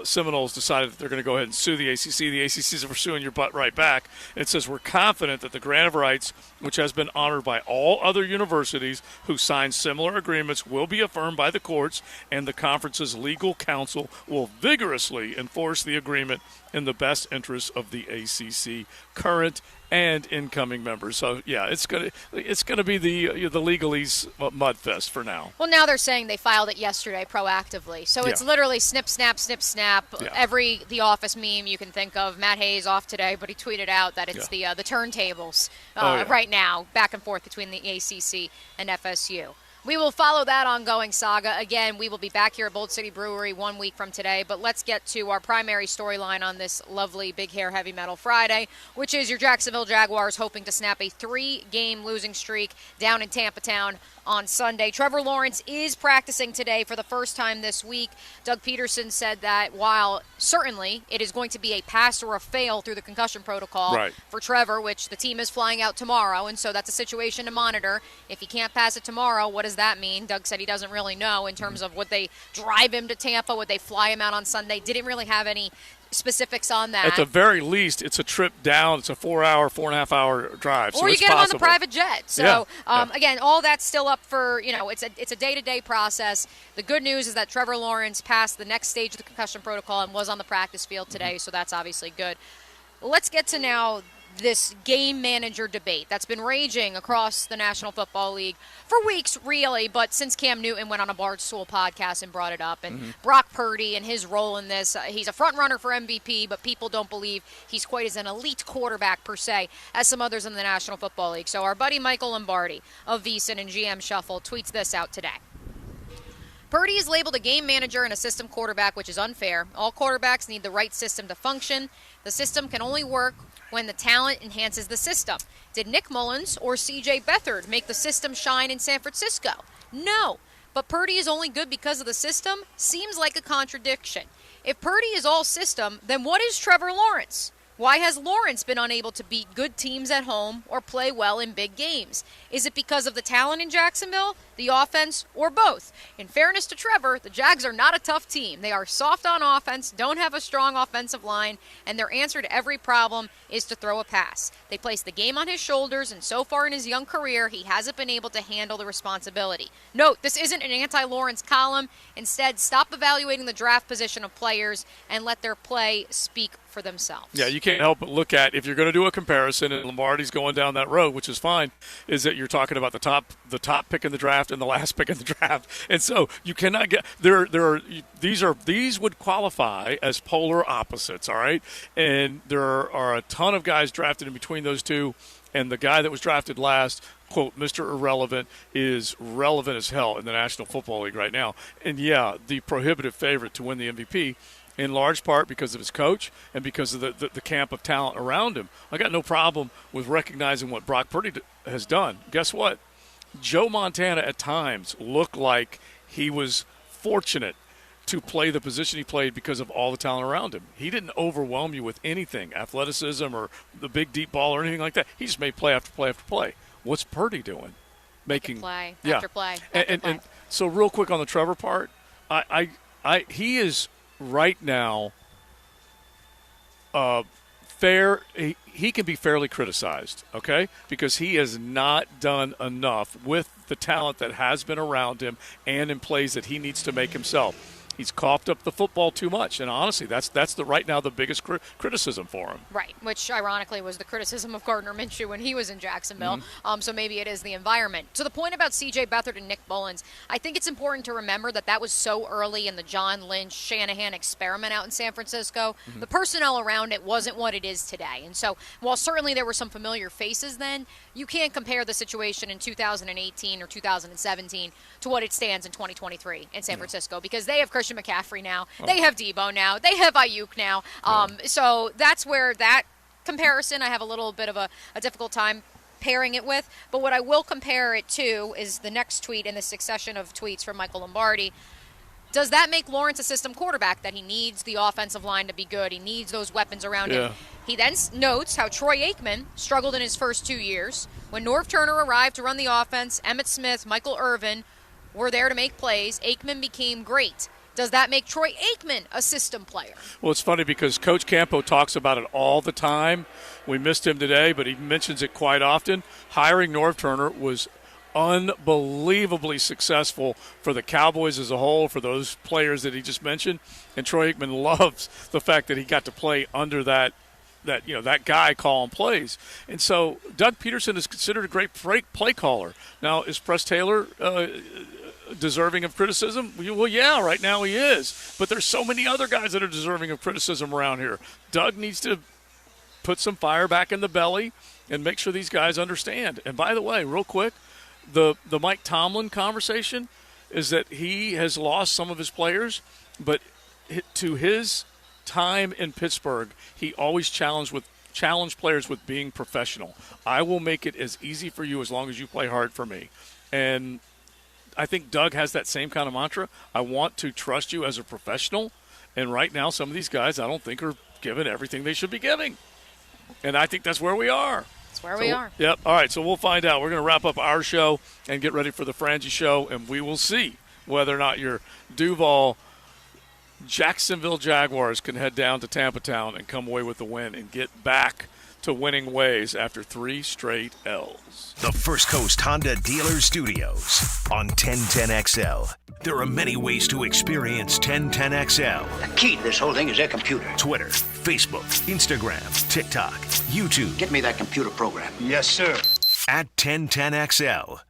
Seminoles decided that they're going to go ahead and sue the ACC is pursuing your butt right back. It says we're confident that the grant of rights, which has been honored by all other universities who signed similar agreements, will be affirmed by the courts, and the conference's legal counsel will vigorously enforce the agreement in the best interest of the ACC current and incoming members. So yeah, it's gonna be the legalese mudfest for now. Well, now they're saying they filed it yesterday proactively, so it's literally snip snap. Yeah. Every The Office meme you can think of. Matt Hayes off today, but he tweeted out that it's the turntables right now, back and forth between the ACC and FSU. We will follow that ongoing saga. Again, we will be back here at Bold City Brewery 1 week from today, but let's get to our primary storyline on this lovely Big Hair Heavy Metal Friday, which is your Jacksonville Jaguars hoping to snap a 3-game losing streak down in Tampa Town on Sunday. Trevor Lawrence is practicing today for the first time this week. Doug Peterson said that while certainly it is going to be a pass or a fail through the concussion protocol for Trevor, which the team is flying out tomorrow, and so that's a situation to monitor. If he can't pass it tomorrow, what does that mean? Doug said he doesn't really know in terms of would they drive him to Tampa, would they fly him out on Sunday. Didn't really have any specifics on that. At the very least, it's a trip down. It's a 4.5 hour drive. Or so you it's get him on the possible. private jet. So, again, all that's still up for, it's a day-to-day process. The good news is that Trevor Lawrence passed the next stage of the concussion protocol and was on the practice field today, so that's obviously good. Let's get to now this game manager debate that's been raging across the National Football League for weeks, really, but since Cam Newton went on a Barstool podcast and brought it up, and Brock Purdy and his role in this, he's a front runner for MVP, but people don't believe he's quite as an elite quarterback per se as some others in the National Football League. So our buddy Michael Lombardi of VSiN and GM Shuffle tweets this out today. Purdy is labeled a game manager and a system quarterback, which is unfair. All quarterbacks need the right system to function. The system can only work when the talent enhances the system. Did Nick Mullins or C.J. Beathard make the system shine in San Francisco? No. But Purdy is only good because of the system? Seems like a contradiction. If Purdy is all system, then what is Trevor Lawrence? Why has Lawrence been unable to beat good teams at home or play well in big games? Is it because of the talent in Jacksonville, the offense, or both? In fairness to Trevor, the Jags are not a tough team. They are soft on offense, don't have a strong offensive line, and their answer to every problem is to throw a pass. They place the game on his shoulders, and so far in his young career, he hasn't been able to handle the responsibility. Note, this isn't an anti-Lawrence column. Instead, stop evaluating the draft position of players and let their play speak for themselves. Yeah, you can't help but look at, if you're going to do a comparison, and Lombardi's going down that road, which is fine, is that you're talking about the top pick in the draft and the last pick in the draft. And so you cannot get these would qualify as polar opposites, all right? And there are a ton of guys drafted in between those two, and the guy that was drafted last, quote, Mr. Irrelevant, is relevant as hell in the National Football League right now. And yeah, the prohibitive favorite to win the MVP, in large part because of his coach and because of the camp of talent around him. I got no problem with recognizing what Brock Purdy has done. Guess what? Joe Montana at times looked like he was fortunate to play the position he played because of all the talent around him. He didn't overwhelm you with anything, athleticism or the big deep ball or anything like that. He just made play after play after play. What's Purdy doing? Making play yeah. after play after play. And so real quick on the Trevor part, he is right now fair. He can be fairly criticized, okay, because he has not done enough with the talent that has been around him and in plays that he needs to make himself. He's coughed up the football too much, and honestly, that's right now the biggest criticism for him. Right, which ironically was the criticism of Gardner Minshew when he was in Jacksonville. So maybe it is the environment. To the point about C.J. Beathard and Nick Mullins, I think it's important to remember that was so early in the John Lynch Shanahan experiment out in San Francisco. The personnel around it wasn't what it is today, and so while certainly there were some familiar faces then, you can't compare the situation in 2018 or 2017 to what it stands in 2023 in San Francisco, because they have Christian McCaffrey now, they have Debo now, they have Ayuk now. So that's where that comparison I have a little bit of a difficult time pairing it with. But what I will compare it to is the next tweet in the succession of tweets from Michael Lombardi. Does that make Lawrence a system quarterback that he needs the offensive line to be good? He needs those weapons around him. He then notes how Troy Aikman struggled in his first 2 years. When Norv Turner arrived to run the offense, Emmitt Smith, Michael Irvin were there to make plays. Aikman became great. Does that make Troy Aikman a system player? Well, it's funny because Coach Campo talks about it all the time. We missed him today, but he mentions it quite often. Hiring Norv Turner was unbelievably successful for the Cowboys as a whole, for those players that he just mentioned. And Troy Aikman loves the fact that he got to play under that guy calling plays. And so Doug Peterson is considered a great play caller. Now, is Press Taylor deserving of criticism? Well, yeah, right now he is. But there's so many other guys that are deserving of criticism around here. Doug needs to put some fire back in the belly and make sure these guys understand. And by the way, real quick, the Mike Tomlin conversation is that he has lost some of his players, but to his time in Pittsburgh, he always challenged players with being professional. I will make it as easy for you as long as you play hard for me. And I think Doug has that same kind of mantra. I want to trust you as a professional. And right now, some of these guys I don't think are given everything they should be giving. And I think that's where we are. That's where we are. Yep. All right, so we'll find out. We're going to wrap up our show and get ready for the Frangie show, and we will see whether or not your Duval Jacksonville Jaguars can head down to Tampa Town and come away with the win and get back to winning ways after 3 straight L's. The First Coast Honda Dealer Studios on 1010XL. There are many ways to experience 1010XL. The key to this whole thing is their computer. Twitter, Facebook, Instagram, TikTok, YouTube. Get me that computer program. Yes, sir. At 1010XL.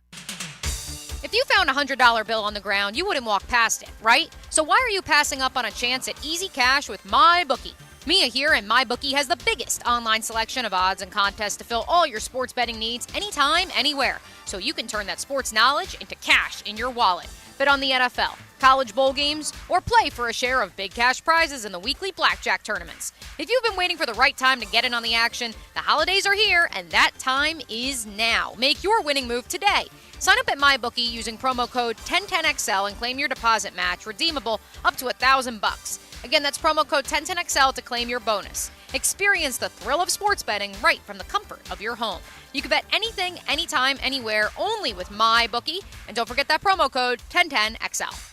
If you found a $100 bill on the ground, you wouldn't walk past it, right? So why are you passing up on a chance at easy cash with MyBookie? Mia here, and MyBookie has the biggest online selection of odds and contests to fill all your sports betting needs anytime, anywhere. So you can turn that sports knowledge into cash in your wallet. Bet on the NFL, college bowl games, or play for a share of big cash prizes in the weekly blackjack tournaments. If you've been waiting for the right time to get in on the action, the holidays are here, and that time is now. Make your winning move today. Sign up at MyBookie using promo code 1010XL and claim your deposit match, redeemable up to $1,000. Again, that's promo code 1010XL to claim your bonus. Experience the thrill of sports betting right from the comfort of your home. You can bet anything, anytime, anywhere, only with MyBookie. And don't forget that promo code 1010XL.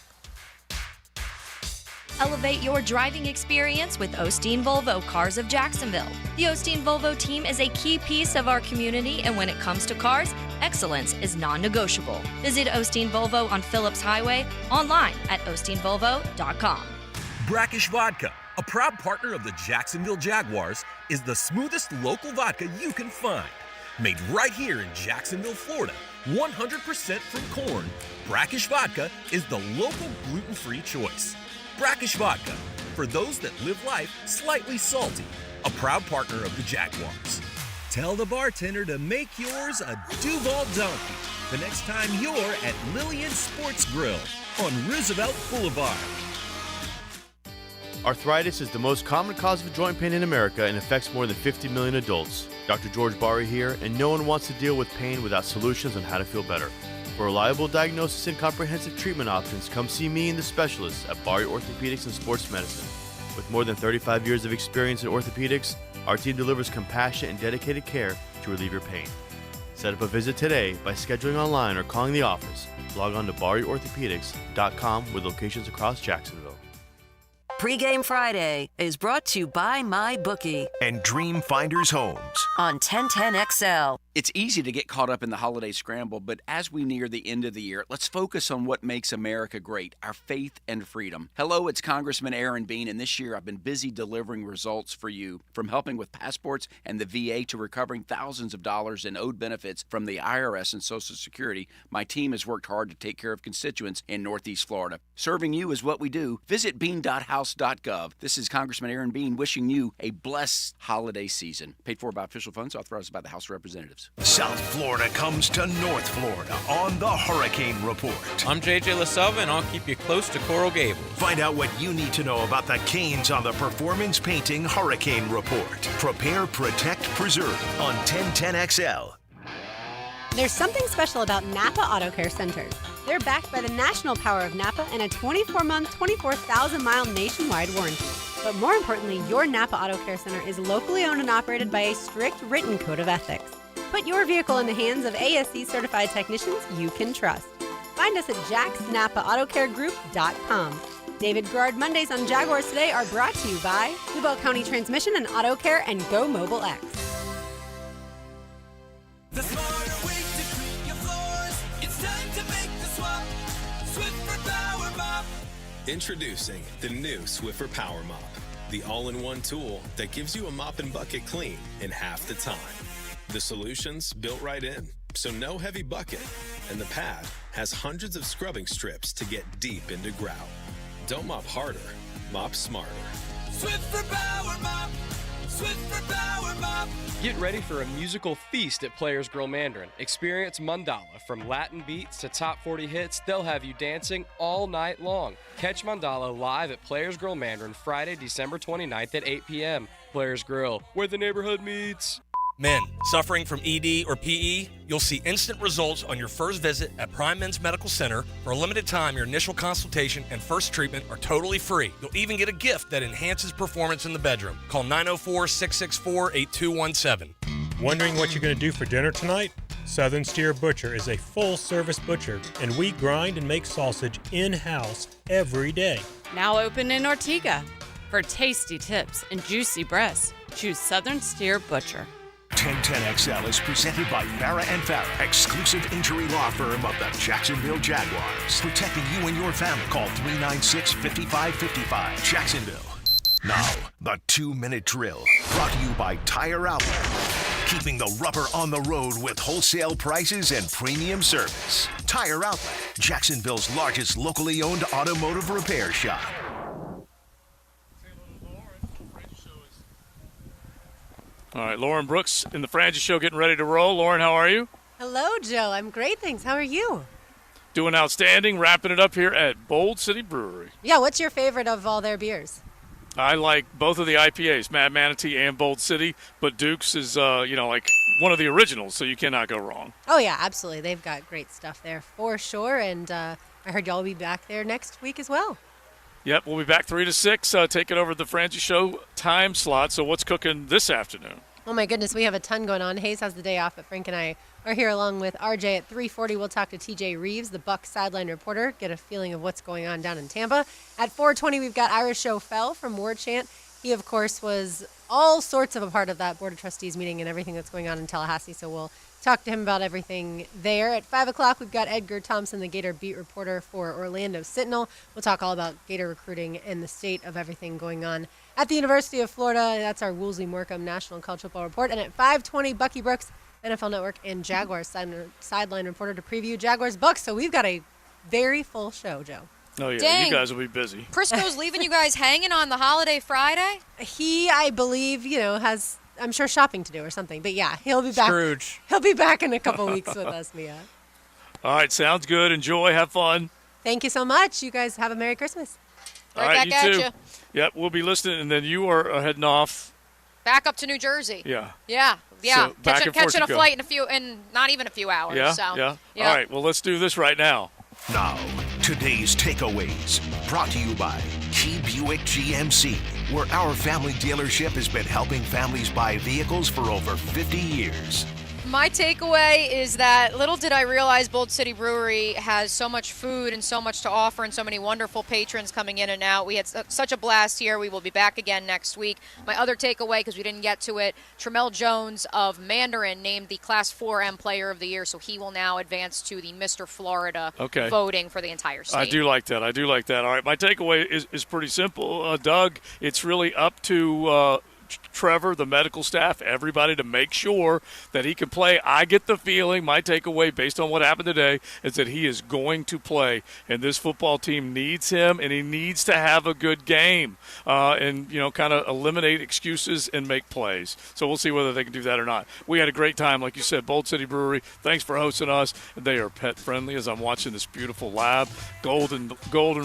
Elevate your driving experience with Osteen Volvo Cars of Jacksonville. The Osteen Volvo team is a key piece of our community, and when it comes to cars, excellence is non-negotiable. Visit Osteen Volvo on Phillips Highway, online at osteenvolvo.com. Brackish Vodka, A proud partner of the Jacksonville Jaguars is the smoothest local vodka you can find. Made right here in Jacksonville, Florida, 100% from corn, Brackish Vodka is the local gluten-free choice. Brackish Vodka, for those that live life slightly salty. A proud partner of the Jaguars. Tell the bartender to make yours a Duval Donkey the next time you're at Lillian Sports Grill on Roosevelt Boulevard. Arthritis is the most common cause of joint pain in America and affects more than 50 million adults. Dr. George Bari here, and no one wants to deal with pain without solutions on how to feel better. For reliable diagnosis and comprehensive treatment options, come see me and the specialists at Bari Orthopedics and Sports Medicine. With more than 35 years of experience in orthopedics, our team delivers compassionate and dedicated care to relieve your pain. Set up a visit today by scheduling online or calling the office. Log on to bariorthopedics.com with locations across Jacksonville. Pre-Game Friday is brought to you by MyBookie and Dream Finders Homes on 1010XL. It's easy to get caught up in the holiday scramble, but as we near the end of the year, let's focus on what makes America great, our faith and freedom. Hello, it's Congressman Aaron Bean, and this year I've been busy delivering results for you, from helping with passports and the VA to recovering thousands of dollars in owed benefits from the IRS and Social Security. My team has worked hard to take care of constituents in Northeast Florida. Serving you is what we do. Visit bean.house.gov. This is Congressman Aaron Bean wishing you a blessed holiday season. Paid for by official funds authorized by the House of Representatives. South Florida comes to North Florida on the Hurricane Report. I'm JJ LaSelva, and I'll keep you close to Coral Gables. Find out what you need to know about the Canes on the Performance Painting Hurricane Report. Prepare, protect, preserve on 1010XL. There's something special about Napa Auto Care Centers. They're backed by the national power of Napa and a 24-month, 24,000-mile nationwide warranty. But more importantly, your Napa Auto Care Center is locally owned and operated by a strict written code of ethics. Put your vehicle in the hands of ASC-certified technicians you can trust. Find us at jacksnapaautocare.com. David Garrard Mondays on Jaguars Today are brought to you by Duval County Transmission and Auto Care and Go Mobile X. The smarter way to clean your floors. It's time to make the swap. Swiffer Power Mop. Introducing the new Swiffer Power Mop, the all-in-one tool that gives you a mop and bucket clean in half the time. The solution's built right in, so no heavy bucket, and the pad has hundreds of scrubbing strips to get deep into grout. Don't mop harder, mop smarter. Swiffer Power Mop. Swiffer Power Mop. Get ready for a musical feast at Players Grill Mandarin. Experience Mandala. From Latin beats to top 40 hits, they'll have you dancing all night long. Catch Mandala live at Players Grill Mandarin Friday, December 29th at 8 p.m. Players Grill, where the neighborhood meets. Men suffering from ED or PE, you'll see instant results on your first visit at Prime Men's Medical Center. For a limited time, your initial consultation and first treatment are totally free. You'll even get a gift that enhances performance in the bedroom. Call 904-664-8217. Wondering what you're going to do for dinner tonight? Southern Steer Butcher is a full-service butcher, and we grind and make sausage in-house every day. Now open in Ortega. For tasty tips and juicy breasts, choose Southern Steer Butcher. 1010XL is presented by Farah & Farah, exclusive injury law firm of the Jacksonville Jaguars. Protecting you and your family. Call 396-5555. Jacksonville. Now, the 2-minute drill. Brought to you by Tire Outlet. Keeping the rubber on the road with wholesale prices and premium service. Tire Outlet, Jacksonville's largest locally owned automotive repair shop. All right, Lauren Brooks in the Francis Show getting ready to roll. Lauren, how are you? Hello, Joe. I'm great, thanks. How are you? Doing outstanding, wrapping it up here at Bold City Brewery. Yeah, what's your favorite of all their beers? I like both of the IPAs, Mad Manatee and Bold City, but Duke's is, like one of the originals, so you cannot go wrong. Oh, yeah, absolutely. They've got great stuff there for sure, and I heard y'all will be back there next week as well. Yep, we'll be back 3 to 6, taking over the Francis Show time slot. So what's cooking this afternoon? Oh, my goodness, we have a ton going on. Hayes has the day off, but Frank and I are here along with RJ at 3:40. We'll talk to TJ Reeves, the Bucs sideline reporter, get a feeling of what's going on down in Tampa. At 4:20, we've got Irish O'Fell from War Chant. He, of course, was all sorts of a part of that Board of Trustees meeting and everything that's going on in Tallahassee, so we'll talk to him about everything there. At 5 o'clock, we've got Edgar Thompson, the Gator beat reporter for Orlando Sentinel. We'll talk all about Gator recruiting and the state of everything going on at the University of Florida. That's our Woolsey Morecambe National College Football Report. And at 5:20, Bucky Brooks, NFL Network, and Jaguars sideline reporter to preview Jaguars Bucks. So we've got a very full show, Joe. Oh, yeah. Dang. You guys will be busy. Prisco's leaving you guys hanging on the holiday Friday? He, I believe, has, I'm sure, shopping to do or something. But, yeah, he'll be back. Scrooge. He'll be back in a couple weeks with us, Mia. All right, sounds good. Enjoy. Have fun. Thank you so much. You guys have a Merry Christmas. All right, you too. Yep, we'll be listening, and then you are heading off. Back up to New Jersey. Yeah. Yeah. So back and forth catching you a go. flight in not even a few hours. Yeah, So, yeah. All right, well, let's do this right now. Now, today's takeaways, brought to you by Key Buick GMC, where our family dealership has been helping families buy vehicles for over 50 years. My takeaway is that little did I realize Bold City Brewery has so much food and so much to offer and so many wonderful patrons coming in and out. We had such a blast here. We will be back again next week. My other takeaway, because we didn't get to it, Tramel Jones of Mandarin named the Class 4M Player of the Year, so he will now advance to the Mr. Florida voting for the entire state. I do like that. All right, my takeaway is pretty simple. Doug, it's really up to Trevor, the medical staff, everybody to make sure that he can play. I get the feeling, my takeaway based on what happened today, is that he is going to play, and this football team needs him, and he needs to have a good game and, kind of eliminate excuses and make plays. So we'll see whether they can do that or not. We had a great time, like you said, Bold City Brewery. Thanks for hosting us. They are pet-friendly as I'm watching this beautiful lab. Golden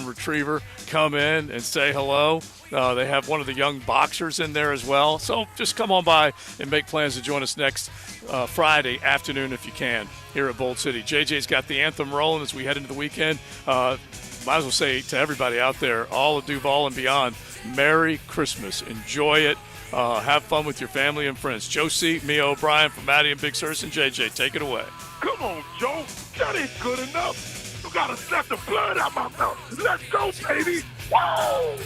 Retriever come in and say hello. They have one of the young boxers in there as well. So just come on by and make plans to join us next Friday afternoon if you can here at Bold City. JJ's got the anthem rolling as we head into the weekend. Might as well say to everybody out there, all of Duval and beyond, Merry Christmas. Enjoy it. Have fun with your family and friends. Joe C., Mia O'Brien from Maddie and Big Sirs and JJ, take it away. Come on, Joe. That ain't good enough. You gotta suck the blood out my mouth. Let's go, baby. Whoa!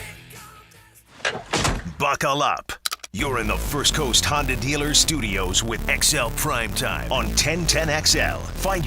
Buckle up. You're in the First Coast Honda Dealer Studios with XL Primetime on 1010XL. Find